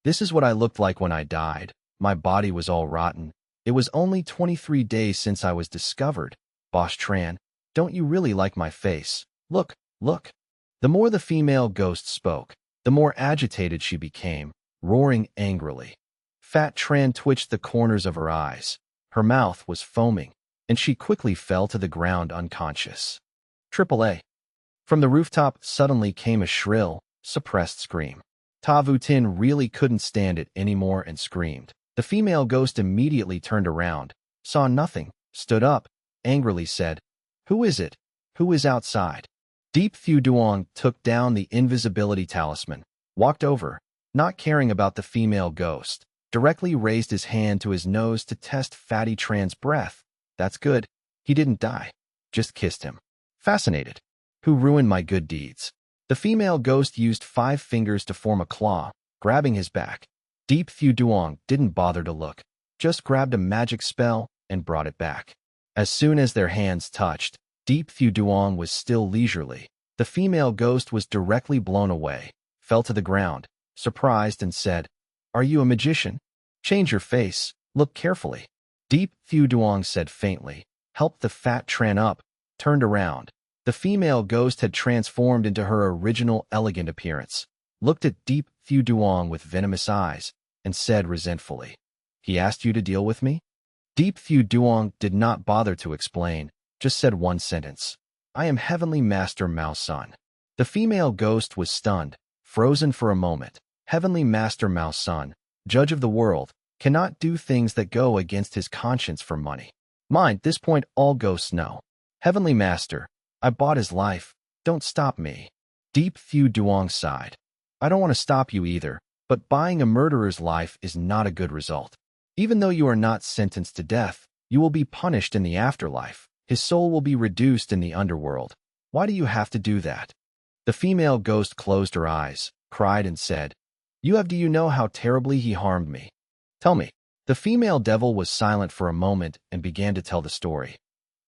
this is what I looked like when I died. My body was all rotten. It was only 23 days since I was discovered. Boss Tran, don't you really like my face? Look. The more the female ghost spoke, the more agitated she became, roaring angrily. Fat Tran twitched the corners of her eyes. Her mouth was foaming, and she quickly fell to the ground unconscious. AAA. From the rooftop suddenly came a shrill, suppressed scream. Ta Vutin really couldn't stand it anymore and screamed. The female ghost immediately turned around, saw nothing, stood up, angrily said, "Who is it? Who is outside?" Deep Fu Duong took down the invisibility talisman, walked over, not caring about the female ghost, directly raised his hand to his nose to test Fatty Tran's breath. That's good. He didn't die. Just kissed him. Fascinated. Who ruined my good deeds? The female ghost used 5 fingers to form a claw, grabbing his back. Deep Fu Duong didn't bother to look, just grabbed a magic spell and brought it back. As soon as their hands touched, Deep Fu Duong was still leisurely. The female ghost was directly blown away, fell to the ground, surprised and said, "Are you a magician? Change your face, look carefully." Deep Fu Duong said faintly, helped the fat Tran up, turned around. The female ghost had transformed into her original elegant appearance, looked at Deep Fu Duong with venomous eyes, and said resentfully, "He asked you to deal with me?" Deep Fu Duong did not bother to explain, just said one sentence, "I am Heavenly Master Maoshan." The female ghost was stunned, frozen for a moment. Heavenly Master Maoshan, judge of the world, cannot do things that go against his conscience for money. Mind, this point all ghosts know. Heavenly Master, I bought his life. Don't stop me. Deep Fu Duong sighed. I don't want to stop you either, but buying a murderer's life is not a good result. Even though you are not sentenced to death, you will be punished in the afterlife. His soul will be reduced in the underworld. Why do you have to do that? The female ghost closed her eyes, cried and said, Do you know how terribly he harmed me? Tell me." The female devil was silent for a moment and began to tell the story.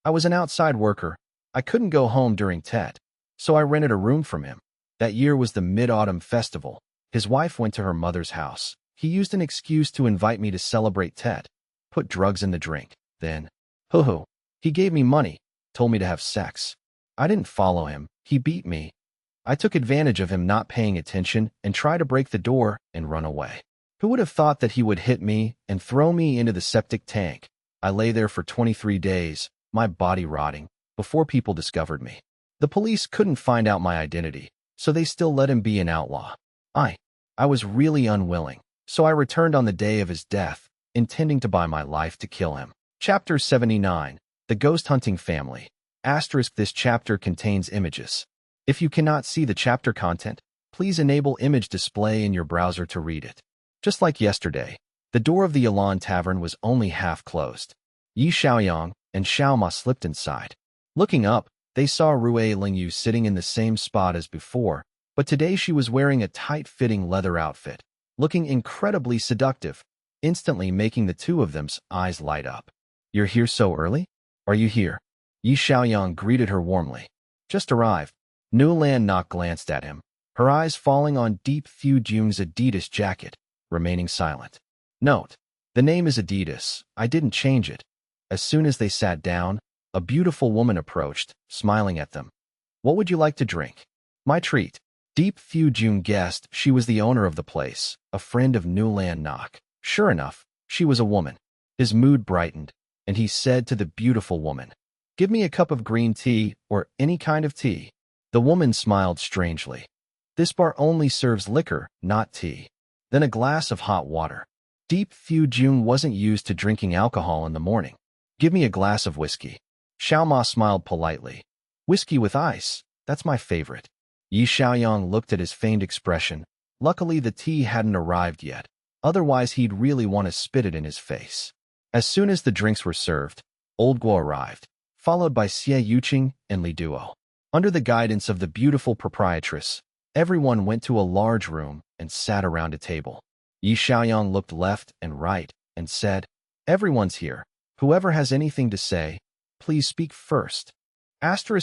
"I was an outside worker. I couldn't go home during Tet, so I rented a room from him. That year was the Mid-Autumn Festival. His wife went to her mother's house. He used an excuse to invite me to celebrate Tet, put drugs in the drink. Then, he gave me money, told me to have sex. I didn't follow him. He beat me. I took advantage of him not paying attention and tried to break the door and run away. Who would have thought that he would hit me and throw me into the septic tank? I lay there for 23 days, my body rotting, before people discovered me. The police couldn't find out my identity, so they still let him be an outlaw. I was really unwilling, so I returned on the day of his death, intending to buy my life to kill him." Chapter 79, The Ghost Hunting Family. This chapter contains images. If you cannot see the chapter content, please enable image display in your browser to read it. Just like yesterday, the door of the Elan Tavern was only half closed. Yi Xiaoyang and Xiao Ma slipped inside. Looking up, they saw Rue Lingyu sitting in the same spot as before, but today she was wearing a tight-fitting leather outfit, looking incredibly seductive, instantly making the two of them's eyes light up. "You're here so early? Are you here?" Yi Xiaoyang greeted her warmly. "Just arrived." Nu Lan Nok glanced at him, her eyes falling on Deep Fu Jung's Adidas jacket, remaining silent. Note: the name is Adidas. I didn't change it. As soon as they sat down, a beautiful woman approached, smiling at them. What would you like to drink? My treat. Deep Fu Jun guessed she was the owner of the place, a friend of Newland Nok. Sure enough, she was a woman. His mood brightened, and he said to the beautiful woman, "Give me a cup of green tea or any kind of tea." The woman smiled strangely. "This bar only serves liquor, not tea." Then a glass of hot water. Deep Fu Jun wasn't used to drinking alcohol in the morning. "Give me a glass of whiskey." Xiaoma smiled politely. "Whiskey with ice, that's my favorite." Yi Xiaoyang looked at his feigned expression. Luckily, the tea hadn't arrived yet. Otherwise, he'd really want to spit it in his face. As soon as the drinks were served, Old Guo arrived, followed by Xie Yuqing and Li Duo. Under the guidance of the beautiful proprietress, everyone went to a large room and sat around a table. Yi Xiaoyang looked left and right and said, "Everyone's here. Whoever has anything to say, please speak first."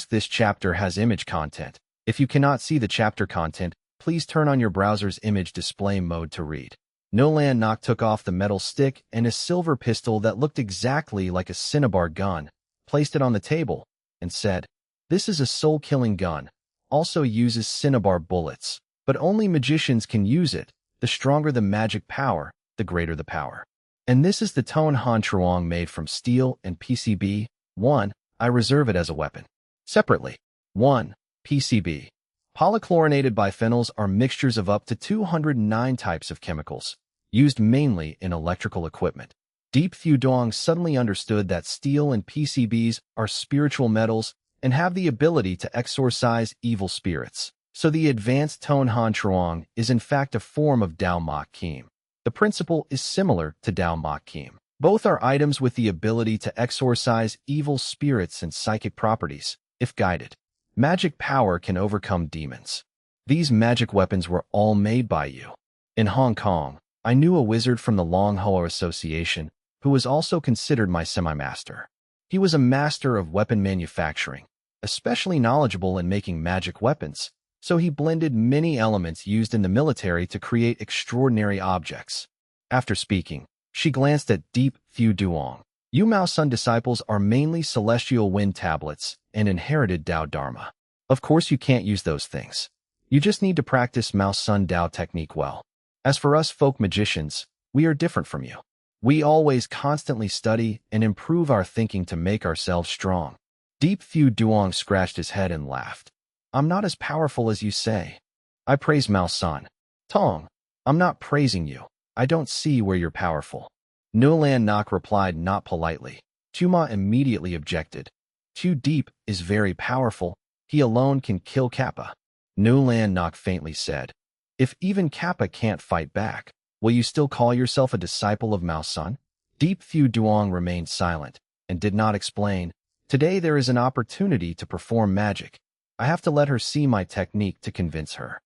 This chapter has image content. If you cannot see the chapter content, please turn on your browser's image display mode to read. Nolan Nok took off the metal stick and a silver pistol that looked exactly like a cinnabar gun, placed it on the table, and said, "This is a soul-killing gun. Also uses cinnabar bullets, but only magicians can use it. The stronger the magic power, the greater the power. And this is the Tone Han Truong made from steel and PCB. 1. I reserve it as a weapon. Separately. 1. PCB. Polychlorinated biphenyls are mixtures of up to 209 types of chemicals, used mainly in electrical equipment. Deep Fu Dong suddenly understood that steel and PCBs are spiritual metals and have the ability to exorcise evil spirits. So the advanced Tone Han Truong is in fact a form of Dao Mak Kim. The principle is similar to Dao Mak Kim. Both are items with the ability to exorcise evil spirits and psychic properties, if guided. Magic power can overcome demons. These magic weapons were all made by you. In Hong Kong, I knew a wizard from the Long Ho Association who was also considered my semi-master. He was a master of weapon manufacturing, especially knowledgeable in making magic weapons, so he blended many elements used in the military to create extraordinary objects. After speaking, she glanced at Deep Fu Duong. You Maoshan disciples are mainly celestial wind tablets and inherited Dao Dharma. Of course you can't use those things. You just need to practice Maoshan Dao technique well. As for us folk magicians, we are different from you. We always constantly study and improve our thinking to make ourselves strong. Deep Fu Duong scratched his head and laughed. I'm not as powerful as you say. I praise Maoshan. Tong, I'm not praising you. I don't see where you're powerful. Nulan Nok replied not politely. Tuma immediately objected. Too Deep is very powerful. He alone can kill Kappa. Nulan Nok faintly said, "If even Kappa can't fight back, will you still call yourself a disciple of Maoshan?" Deep Fu Duong remained silent and did not explain. Today there is an opportunity to perform magic. I have to let her see my technique to convince her.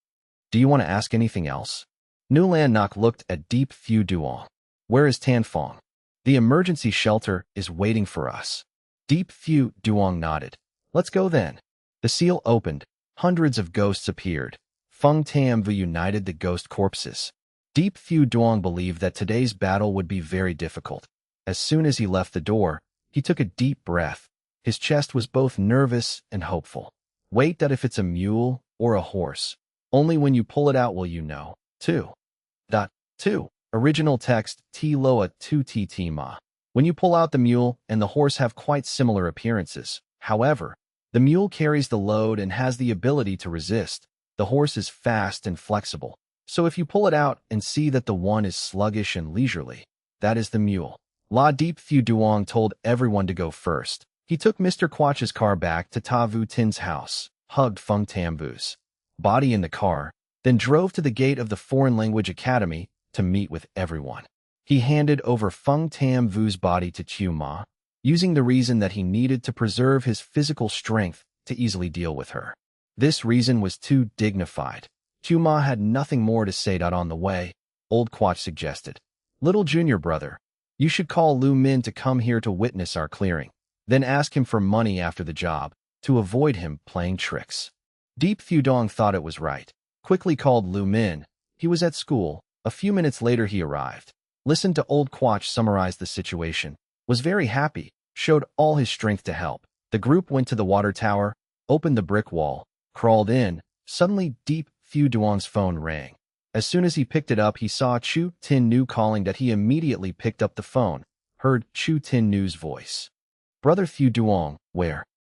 Do you want to ask anything else? Nulan Nok looked at Deep Fu Duong. Where is Tanfong? The emergency shelter is waiting for us. Deep Fu Duong nodded. Let's go then. The seal opened. Hundreds of ghosts appeared. Feng Tamvu united the ghost corpses. Deep Fu Duong believed that today's battle would be very difficult. As soon as he left the door, he took a deep breath. His chest was both nervous and hopeful. Wait that if it's a mule or a horse. Only when you pull it out will you know. 2.2. Original text T Loa 2 T Ma. When you pull out the mule and the horse have quite similar appearances. However, the mule carries the load and has the ability to resist. The horse is fast and flexible. So if you pull it out and see that the one is sluggish and leisurely, that is the mule. La Deep Fu Duong told everyone to go first. He took Mr. Quach's car back to Ta Vu Tin's house, hugged Feng Tamvu's body in the car, then drove to the gate of the Foreign Language Academy to meet with everyone. He handed over Feng Tamvu's body to Qiu Ma, using the reason that he needed to preserve his physical strength to easily deal with her. This reason was too dignified. Qiu Ma had nothing more to say. On the way, Old Quach suggested, "Little junior brother, you should call Lu Min to come here to witness our clearing, then ask him for money after the job, to avoid him playing tricks." Deep Fu Dong thought it was right. Quickly called Lu Min. He was at school. A few minutes later he arrived. listened to old Quach summarize the situation, was very happy, showed all his strength to help. The group went to the water tower, opened the brick wall, crawled in. Suddenly, Deep Phu Duong's phone rang. As soon as he picked it up, he saw Chu Tin Nu calling that he immediately picked up the phone, heard Chu Tin Nu's voice. Brother Phu Duong, where?